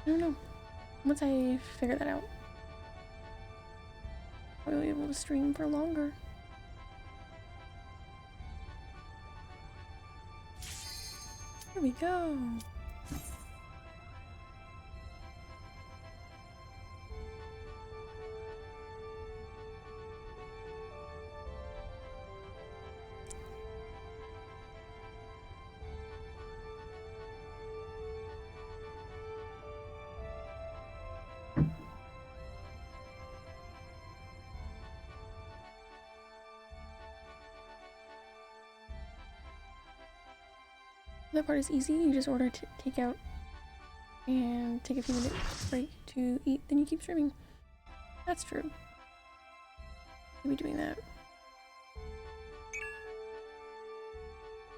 I don't know. Once I figure that out, I'll be able to stream for longer. Here we go. That part is easy. You just order takeout and take a few minutes break to eat, then you keep streaming. That's true. You'll be doing that.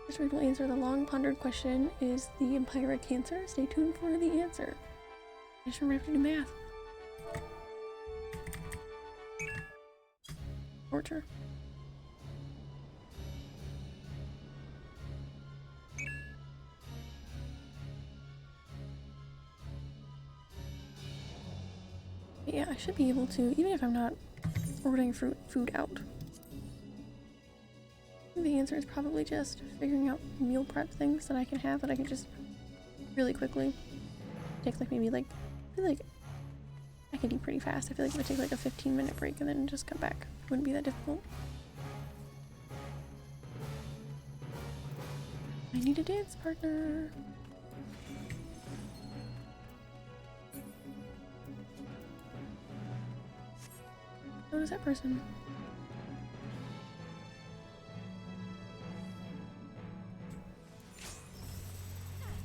This read will answer the long pondered question: is the Empire a cancer? Stay tuned for the answer. I just remember I have to do math. Torture. But yeah, I should be able to, even if I'm not ordering food out. The answer is probably just figuring out meal prep things that I can have that I can just really quickly take, like maybe like, I feel like I could eat pretty fast. I feel like if I take like a 15-minute break and then just come back, it wouldn't be that difficult. I need a dance partner. What is that person?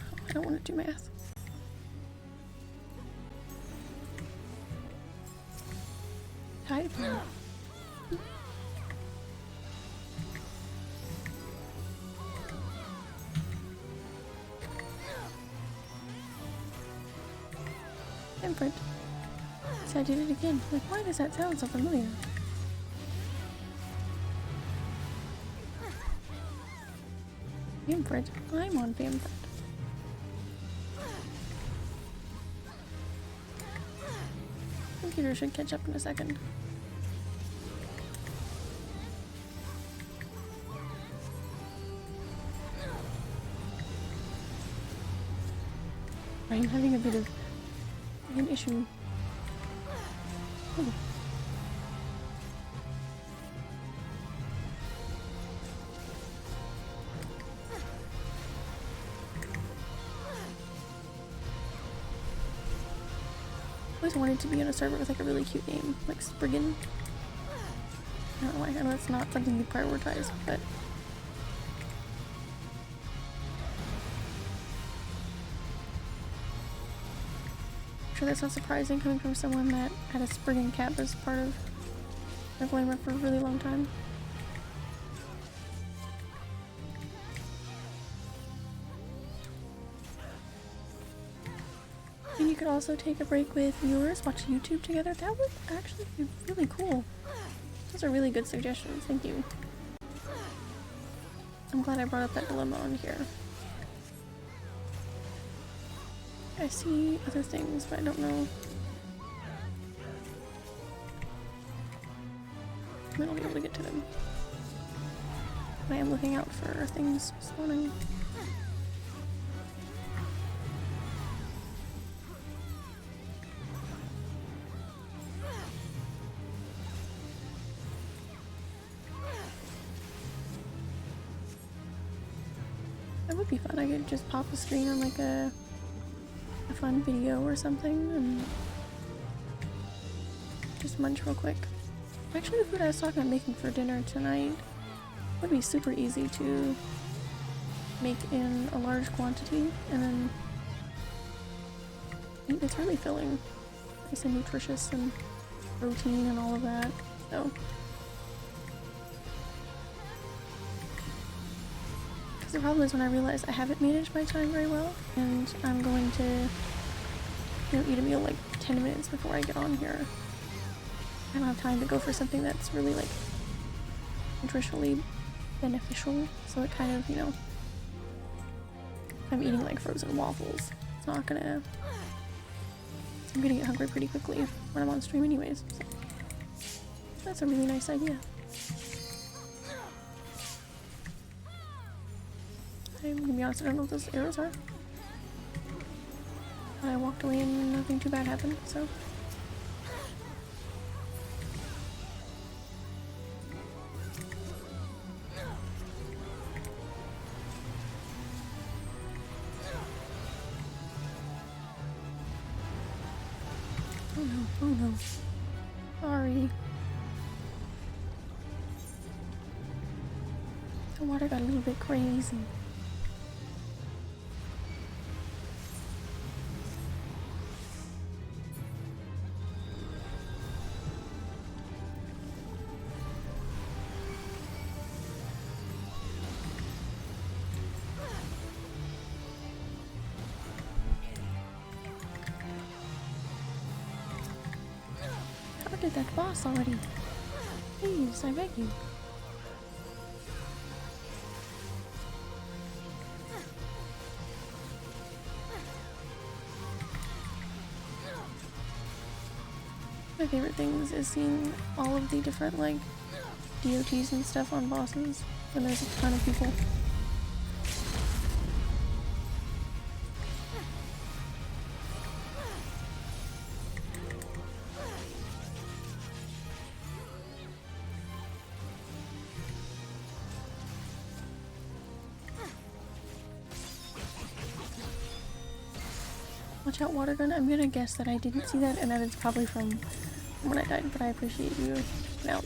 Oh, I don't want to do math. Type. Imprint. So I did it again. Like, why does that sound so familiar? Imprint. I'm on Imprint. Computer should catch up in a second. I'm having a bit of an issue. Ooh. I always wanted to be on a server with like a really cute name, like Spriggan. I don't know why. I know it's not something you prioritize, but I'm sure that's not surprising coming from someone that had a Spriggan cap as part of their glamour for a really long time. And you could also take a break with viewers, watch YouTube together. That would actually be really cool. Those are really good suggestions, thank you. I'm glad I brought up that dilemma on here. I see other things, but I don't know. I might not be able to get to them. But I am looking out for things spawning. That would be fun. I could just pop a screen on like a fun video or something and just munch real quick. Actually, the food I was talking about making for dinner tonight would be super easy to make in a large quantity and then eat. It's really filling. Nice and nutritious and protein and all of that. So, because the problem is when I realize I haven't managed my time very well and I'm going to, you know, eat a meal like 10 minutes before I get on here. I don't have time to go for something that's really like nutritionally beneficial, so it kind of, you know, if I'm eating like frozen waffles, it's not gonna, I'm gonna get hungry pretty quickly when I'm on stream anyways, so that's a really nice idea. I'm gonna be honest, I don't know what those arrows are. I walked away and nothing too bad happened, so. Oh no, oh no. Sorry. The water got a little bit crazy. Target that boss already. Please, I beg you. My favorite things is seeing all of the different like DOTs and stuff on bosses when there's a ton of people. Watch out, water gun. I'm gonna guess that I didn't see that and that it's probably from when I died, but I appreciate you out.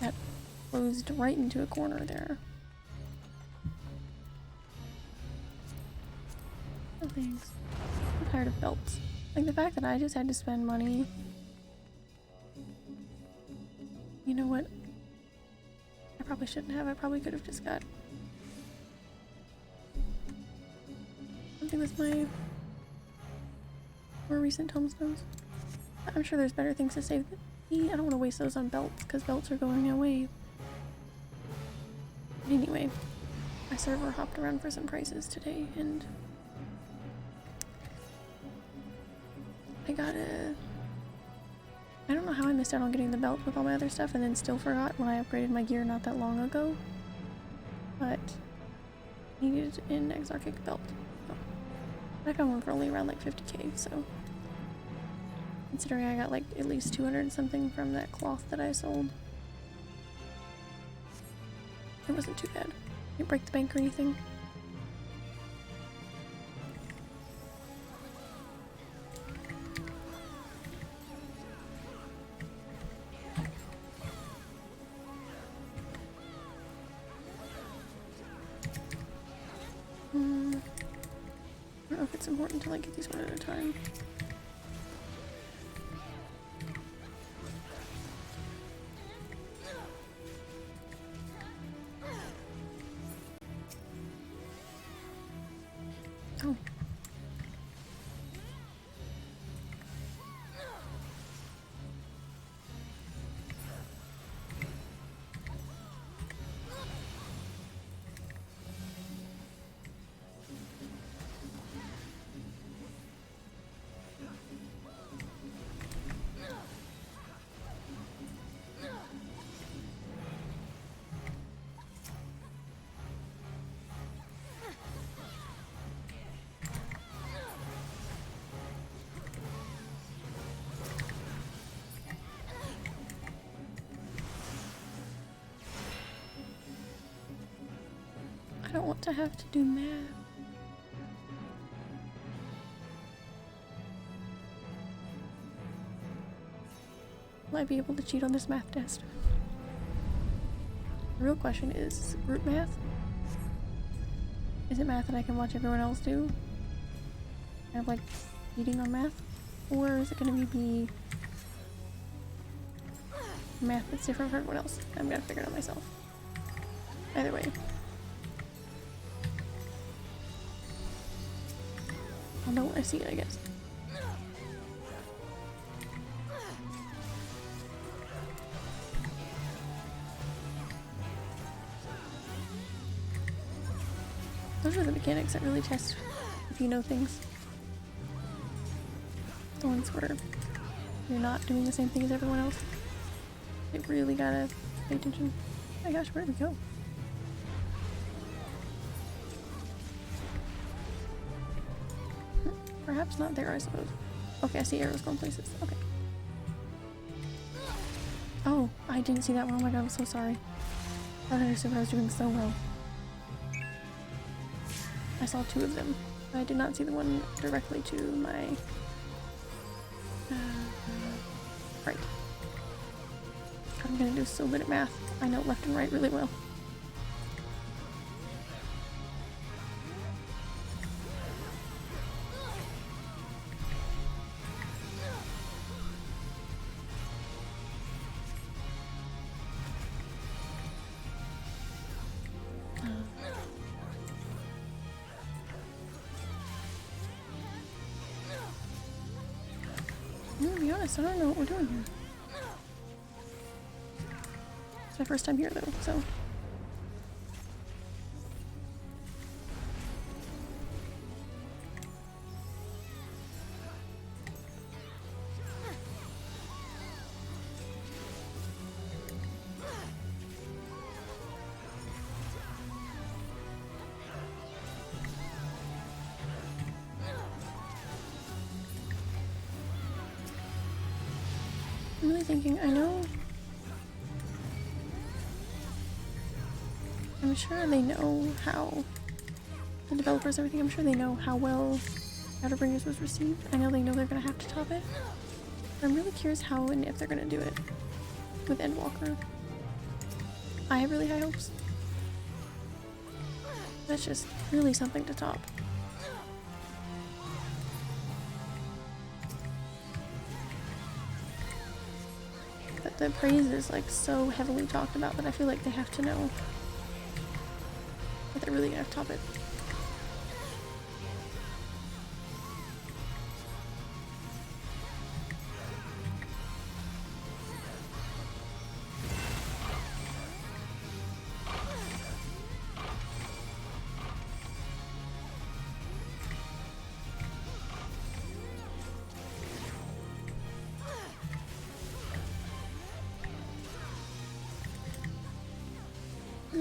That closed right into a corner there. Oh, thanks. I'm tired of belts. Like the fact that I just had to spend money. You know what? I probably shouldn't have. I probably could have just got something with my More recent tombstones. I'm sure there's better things to save. I don't want to waste those on belts because belts are going away. But anyway, my server hopped around for some prices today and I don't know how I missed out on getting the belt with all my other stuff and then still forgot when I upgraded my gear not that long ago. But I needed an Exarchic belt. Oh. I found one for only around like 50k, so considering I got like at least 200 something from that cloth that I sold, it wasn't too bad. Didn't break the bank or anything. I don't know if it's important to like get these one at a time. Oh. I don't want to have to do math. Will I be able to cheat on this math test? The real question is group math? Is it math that I can watch everyone else do? Kind of like cheating on math? Or is it going to be math that's different for everyone else? I'm going to figure it out myself. Either way. I'll know when I see it, I guess. Those are the mechanics that really test if you know things. The ones where you're not doing the same thing as everyone else. You really gotta pay attention. Oh my gosh, where did we go? Perhaps not there, I suppose. Okay, I see arrows going places. Okay. Oh, I didn't see that one. Oh my god, I'm so sorry. I understood what I was doing so well. I saw two of them. I did not see the one directly to my right. I'm gonna do so good at math. I know left and right really well. I'm gonna be honest, I don't know what we're doing here. It's my first time here though, so. I'm really thinking, I'm sure they know how, the developers and everything, I'm sure they know how well Shadowbringers was received. I know they know they're gonna have to top it. But I'm really curious how and if they're gonna do it with Endwalker. I have really high hopes. That's just really something to top. But the praise is like so heavily talked about that I feel like they have to know that they're really gonna have to top it.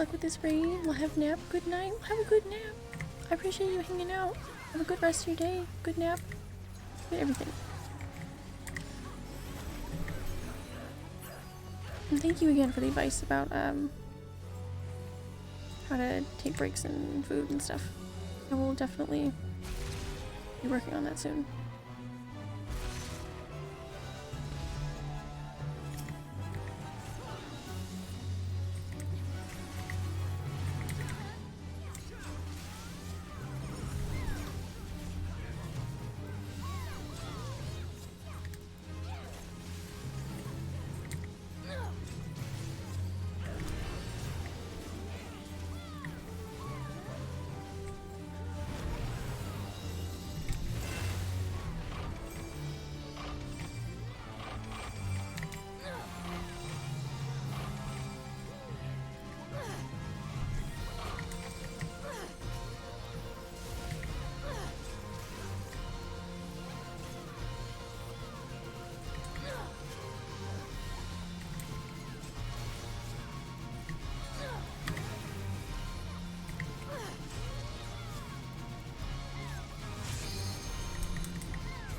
luck with this raid. We'll have nap. Good night. We'll have a good nap. I appreciate you hanging out. Have a good rest of your day. Good nap. Good everything. And thank you again for the advice about how to take breaks and food and stuff. I will definitely be working on that soon.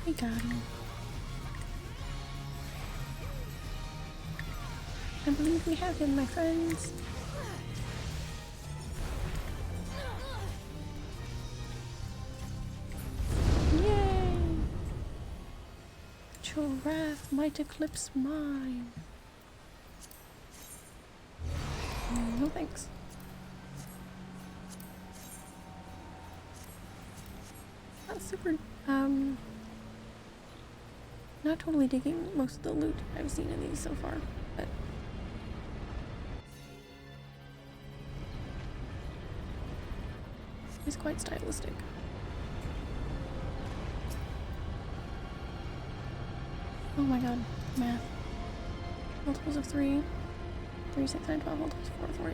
We got him. I believe we have him, my friends. Yay! But your wrath might eclipse mine. No thanks. Not super, not totally digging most of the loot I've seen in these so far, but it's quite stylistic. Oh my god, math. Multiples of 3, 3, 6, 9, 12, multiples of 4, 4.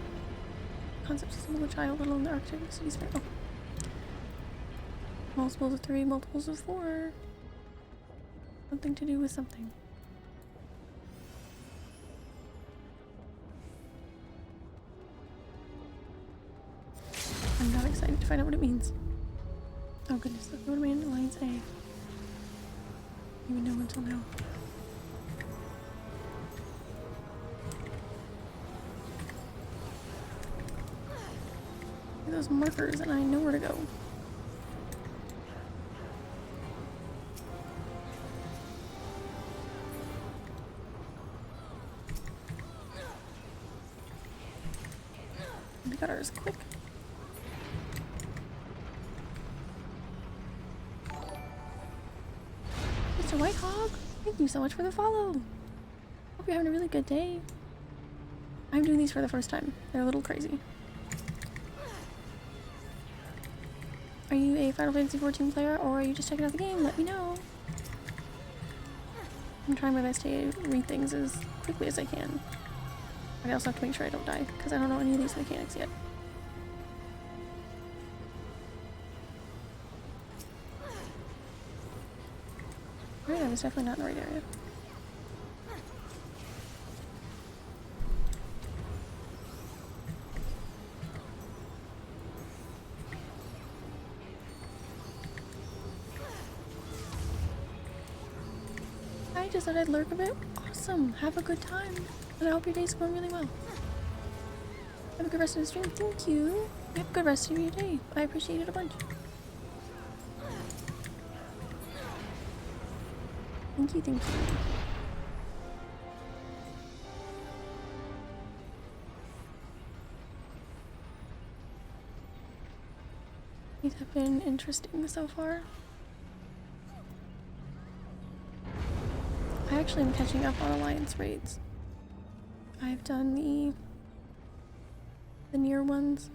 Concept system of a child little in the Arctic cities. Oh. Multiples of 3, multiples of 4. Something to do with something. I'm not excited to find out what it means. Oh goodness, what am I in Alliance A? Even know until now. Look at those markers and I know where to go. We got ours quick. Mr. Whitehog, thank you so much for the follow. Hope you're having a really good day. I'm doing these for the first time. They're a little crazy. Are you a Final Fantasy XIV player or are you just checking out the game? Let me know. I'm trying my best to read things as quickly as I can. I also have to make sure I don't die, because I don't know any of these mechanics yet. Alright, I was definitely not in the right area. I just thought I'd lurk a bit. Awesome! Have a good time! And I hope your day's going really well. Have a good rest of the stream. Thank you. Have a good rest of your day. I appreciate it a bunch. Thank you, thank you. These have been interesting so far. I actually am catching up on Alliance raids. I've done the near ones.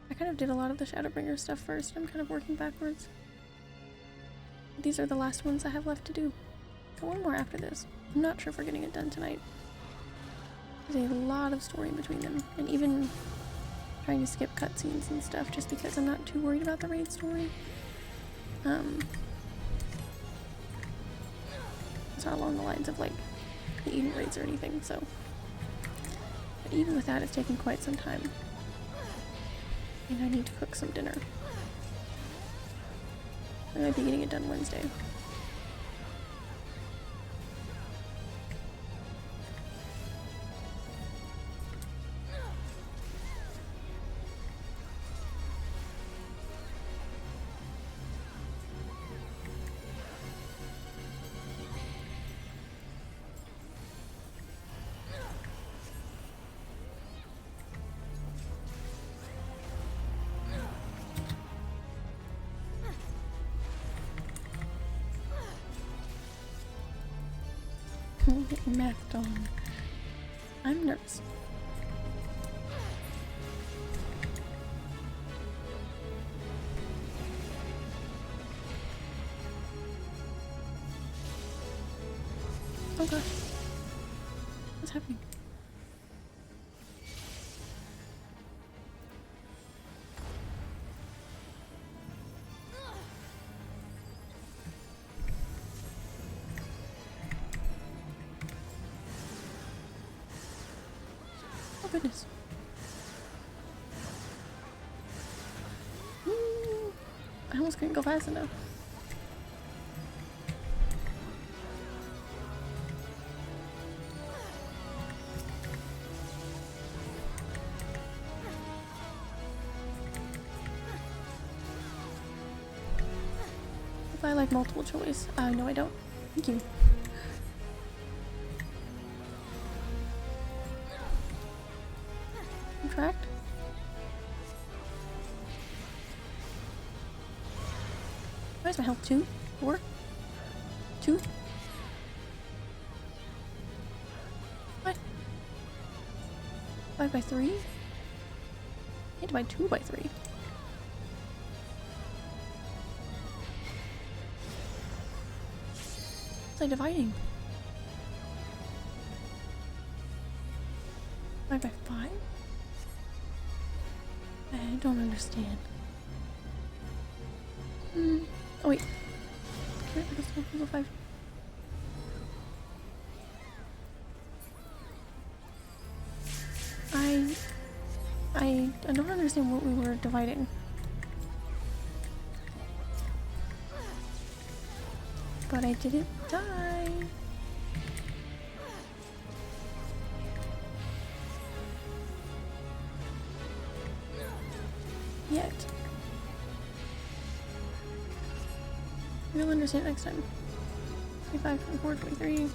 I kind of did a lot of the Shadowbringer stuff first. I'm kind of working backwards. These are the last ones I have left to do. Got one more after this. I'm not sure if we're getting it done tonight. There's a lot of story in between them, and even trying to skip cutscenes and stuff just because I'm not too worried about the raid story. It's not along the lines of like the Eden raids or anything, so. But even with that, it's taking quite some time. And I need to cook some dinner. I might be getting it done Wednesday. Getting mathed on. I'm nervous. Oh gosh. What's happening? Oh goodness. I almost couldn't go fast enough. If I like multiple choice. No I don't. Thank you. Contract? Why is my health 2? 4? 2? What? 5 by 3? I divide 2 by 3. What's I dividing? 5 by 5? I don't understand. Oh wait. Okay, I guess we'll 5. I don't understand what we were dividing. But I didn't die. Yet. You'll understand next time. 25, 24, 23.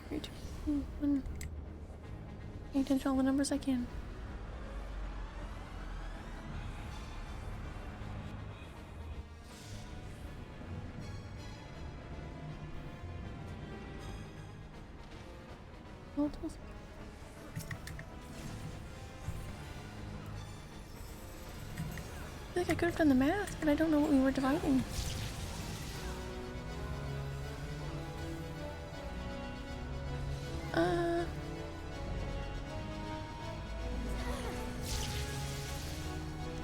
3, 2, 1. Pay attention to all the numbers I can. Multiples. I feel like I could have done the math, but I don't know what we were dividing.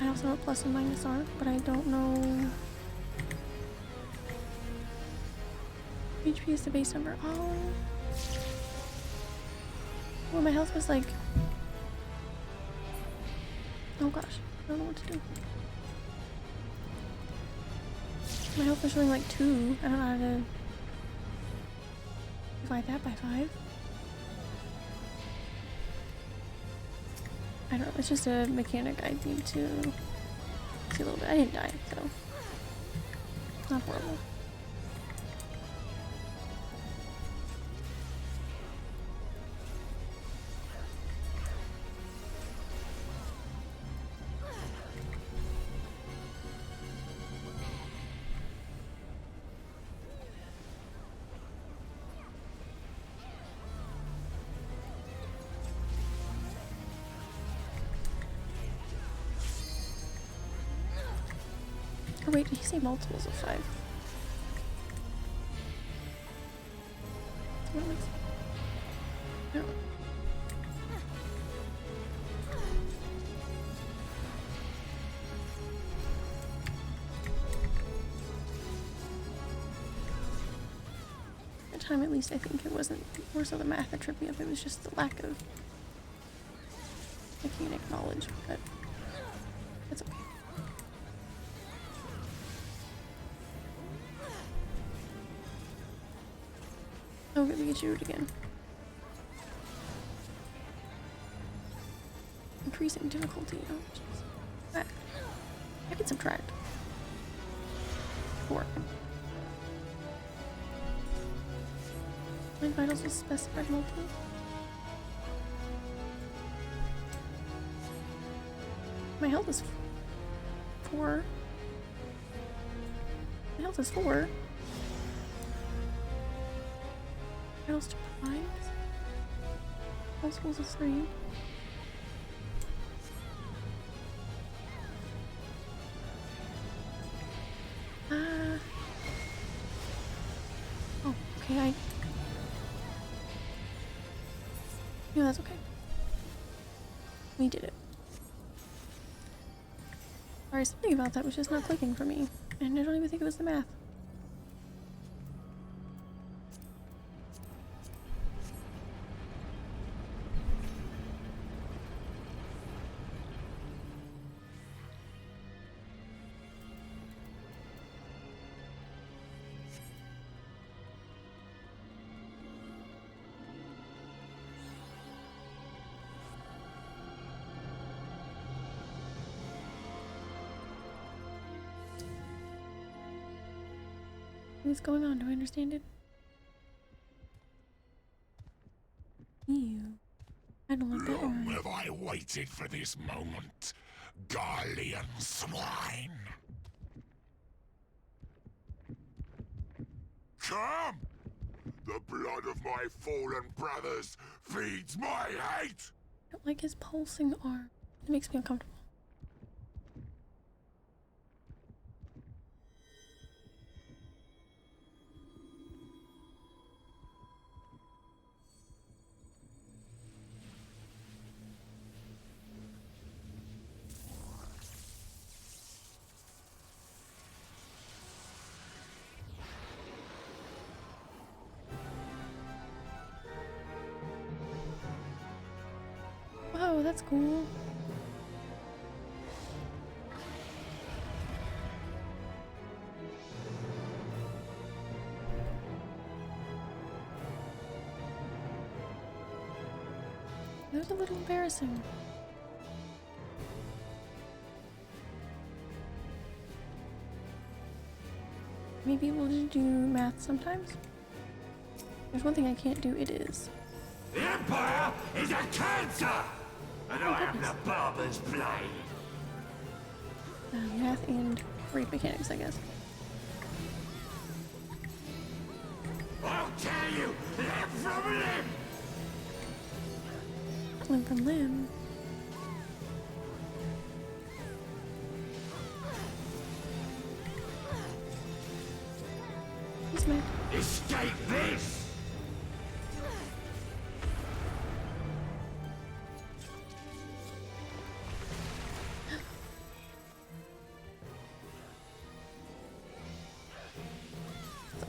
I also know what plus and minus are, but I don't know. HP is the base number. Oh. Well, my health was like. Oh gosh, I don't know what to do. My health was showing like 2. I don't know how to divide that by 5. I don't know, it's just a mechanic I need to see a little bit. I didn't die, so not horrible. Oh wait, did he say multiples of 5? What was it? No. At the time, at least, I think it wasn't more so the math that tripped me up, it was just the lack of mechanic knowledge, but we get you to do it again. Increasing difficulty. Oh, jeez. I can subtract. 4. My vitals is specified multiple. My health is 4. My health is 4. Vitals to 5. Multiples of 3. Oh, okay, no, that's okay. We did it. Sorry, something about that was just not clicking for me. And I don't even think it was the math. What's going on? Do I understand it? Ew. I don't like that Long orange. have I waited for this moment, Garlean swine. Come! The blood of my fallen brothers feeds my hate! I don't like his pulsing arm. It makes me uncomfortable. Whoa, that's cool. That was a little embarrassing. Maybe we'll just do math sometimes. There's one thing I can't do, it is. The Empire is a cancer! And I am the barber's blade! Math and raid mechanics, I guess. I'll tear you limb from limb! Limb from limb. He's mad. Escape this!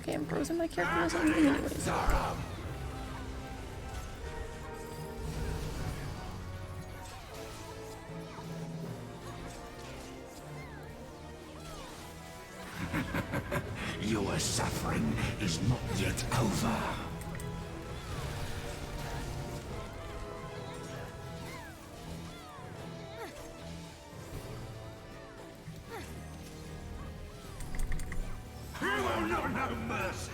Okay, I'm frozen. My character wasn't moving anyways. Your suffering is not yet over. You will know no mercy!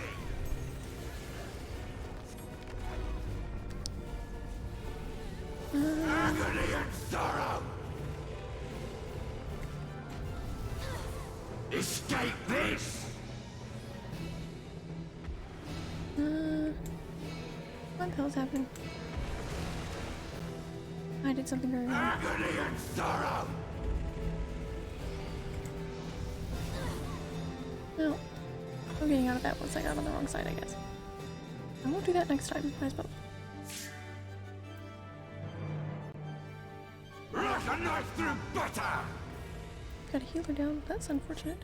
Agony and sorrow! Escape this! What the hell's happening? I did something very wrong. Agony and sorrow! No. I'm getting out of that once I got on the wrong side, I guess. I won't do that next time, I suppose. Like a knife through butter! Got a healer down. That's unfortunate.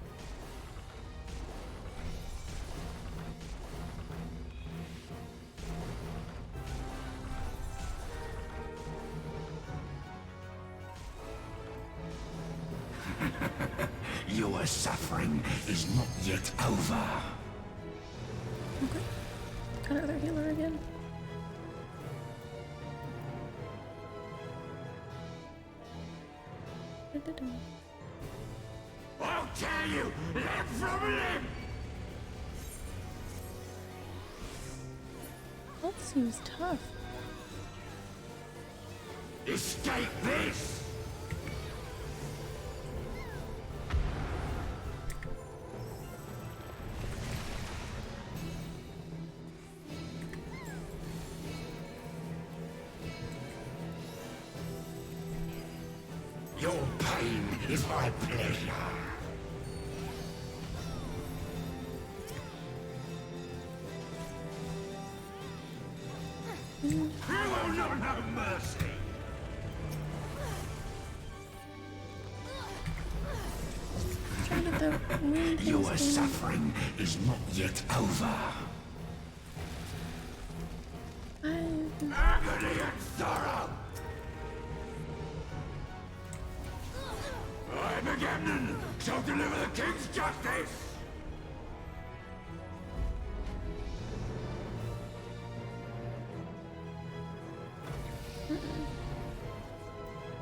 Your suffering is not yet over. Okay. got our other healer again. I'll tear you limb from limb! That seems tough. Escape this! Your pain is my pleasure. You will not have mercy. Trying to get the weird things Your going. suffering is not yet over. Agony and sorrow. I, Agamemnon, shall deliver the king's justice.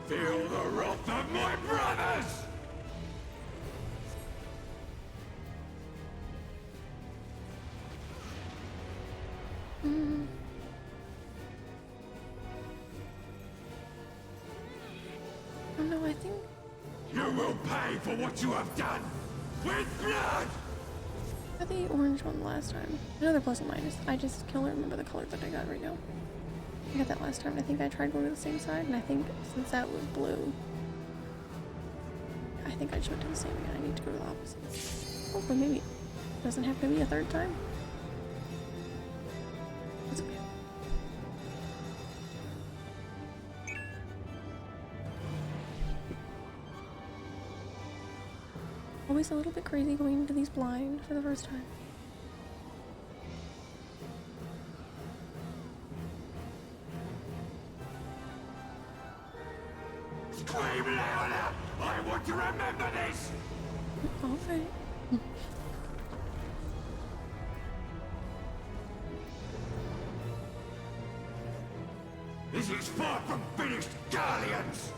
Feel the wrath of my brothers! Oh no, I think You will pay for what you have done! With blood! I got the orange one last time. Another plus and minus. I just can't remember the color that I got right now. I got that last time. I think I tried going to the same side, and I think since that was blue, I think I just went to the same again. I need to go to the opposite. Hopefully, maybe it doesn't have to be a third time. That's okay. Always a little bit crazy going into these blind for the first time. Scream louder! I want to remember this! Alright. This is far from finished, Guardians!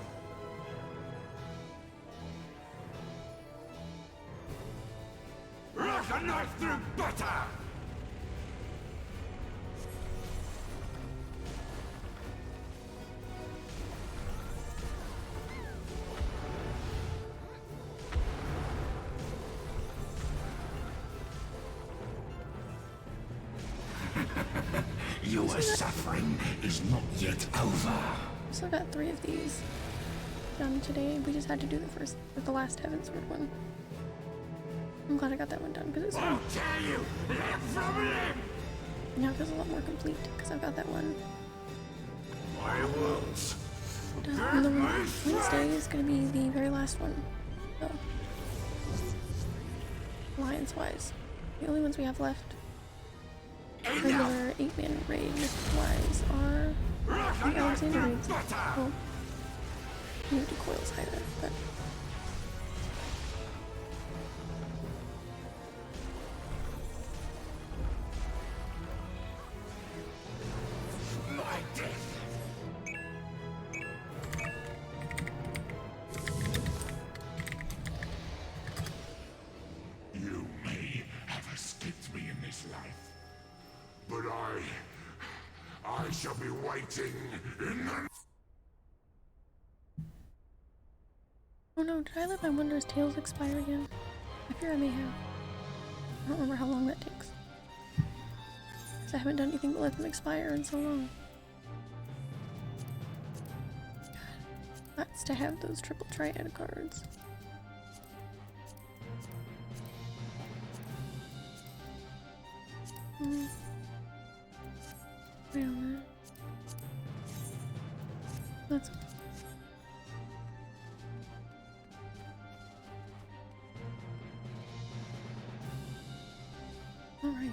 Rush a knife through butter! Your suffering is not yet over. We still got 3 of these done today. We just had to do the last Heaven Sword one. I'm glad I got that one done because it's I'll tear you limb from limb! now it feels a lot more complete because I've got that one My wounds. done. And the Wednesday is going to be the very last one. So, alliance wise, the only ones we have left regular 8-man raid wise are the Alexander raids. Well, we don't do coils either, but My death. You may have escaped me in this life, but I shall be waiting in the... oh no, did I let my Wondrous Tales expire again? I fear I may have. I don't remember how long that takes. Because I haven't done anything but let them expire in so long. That's to have those triple triad cards. Wait on that. That's alright.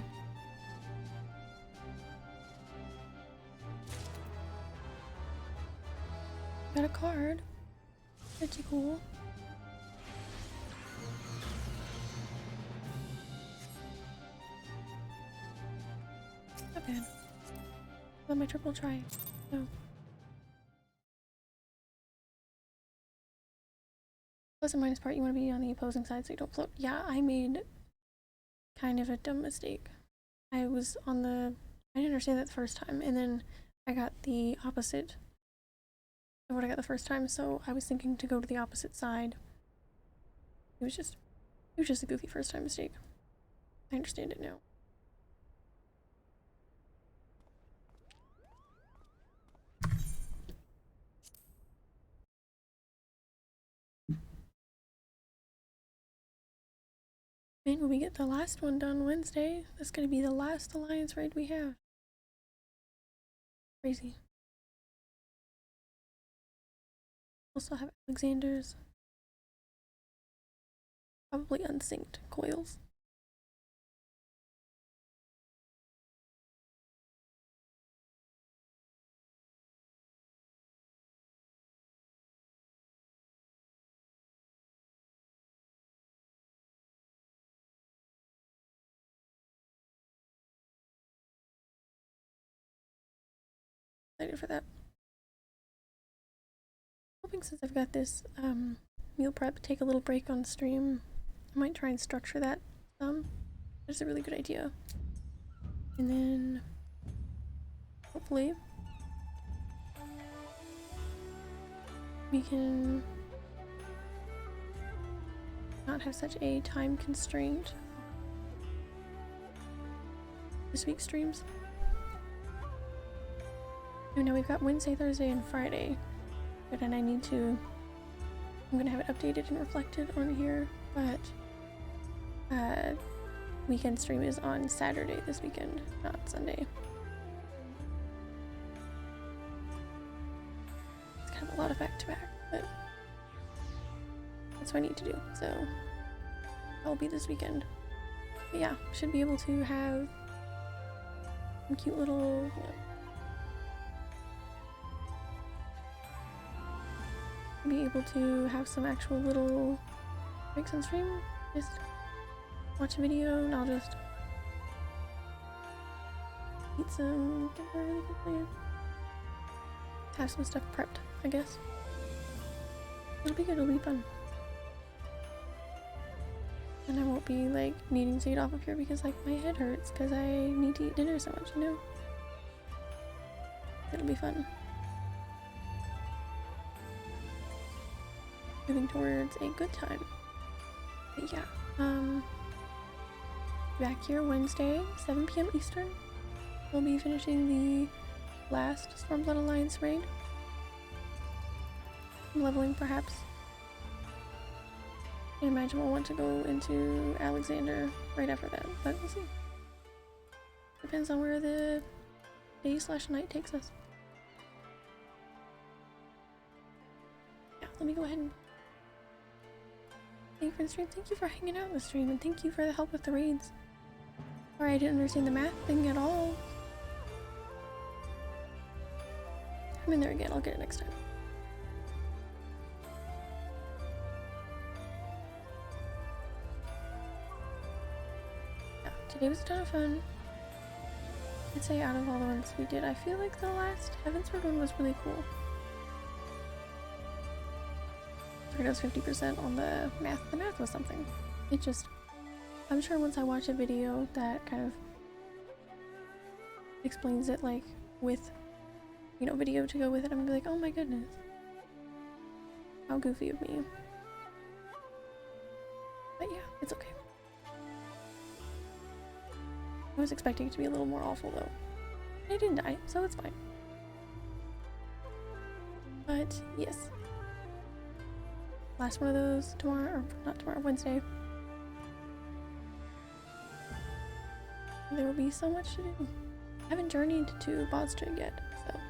Got a card. Pretty cool. Okay. bad. On my triple try. No. Plus and minus part, you want to be on the opposing side so you don't float. Yeah, I made kind of a dumb mistake. I was on the... I didn't understand that the first time, and then I got the opposite of what I got the first time, so I was thinking to go to the opposite side. It was just a goofy first time mistake. I understand it now. And when we get the last one done Wednesday, that's gonna be the last alliance raid we have. Crazy. Also have Alexander's. Probably unsynced coils. Excited for that. Hoping since I've got this meal prep, take a little break on stream. I might try and structure that some. That's a really good idea. And then hopefully we can not have such a time constraint this week's streams. Oh, now we've got Wednesday, Thursday, and Friday. But then I'm gonna have it updated and reflected on here, but weekend stream is on Saturday this weekend, not Sunday. It's kind of a lot of back-to-back, but that's what I need to do, so I'll be this weekend. But yeah, should be able to have some cute little, be able to have some actual little breaks on stream. Just watch a video and I'll just eat some, get a really good plan. Have some stuff prepped, I guess. It'll be good, it'll be fun. And I won't be like needing to eat off of here because like my head hurts because I need to eat dinner so much, you know? It'll be fun. Moving towards a good time. But yeah, back here Wednesday, 7 p.m. Eastern. We'll be finishing the last Stormblood Alliance raid. Leveling, perhaps. I imagine we'll want to go into Alexander right after that, but we'll see. Depends on where the day/night takes us. Yeah, let me go ahead and thank you for the stream. Thank you for hanging out in the stream, and thank you for the help with the raids. Sorry I didn't understand the math thing at all. I'm in there again, I'll get it next time. Yeah, today was a ton of fun. I'd say out of all the ones we did, I feel like the last Heavensward one was really cool. It was 50% on the math. The math was something. It just, I'm sure once I watch a video that kind of explains it, like with, you know, video to go with it, I'm gonna be like, oh my goodness. How goofy of me. But yeah, it's okay. I was expecting it to be a little more awful though. I didn't die, so it's fine. But yes. Last one of those tomorrow, or not tomorrow, Wednesday. There will be so much to do. I haven't journeyed to Bodstrig yet, so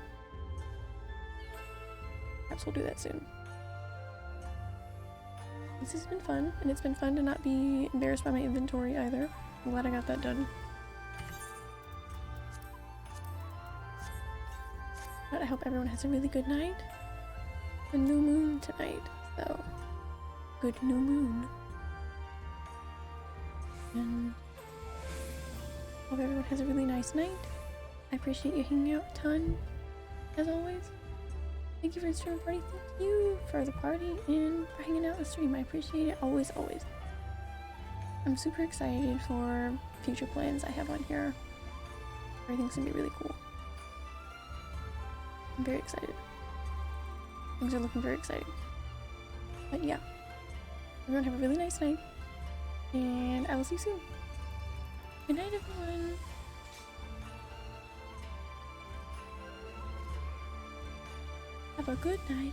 perhaps we'll do that soon. This has been fun, and it's been fun to not be embarrassed by my inventory either. I'm glad I got that done. But I hope everyone has a really good night. A new moon tonight, so good new moon. And hope everyone has a really nice night. I appreciate you hanging out a ton, as always. Thank you for the stream party. Thank you for the party and for hanging out in the stream. I appreciate it always, always. I'm super excited for future plans I have on here. Everything's gonna be really cool. I'm very excited. Things are looking very exciting. But yeah, everyone have a really nice night, and I will see you soon. Good night, everyone. Have a good night.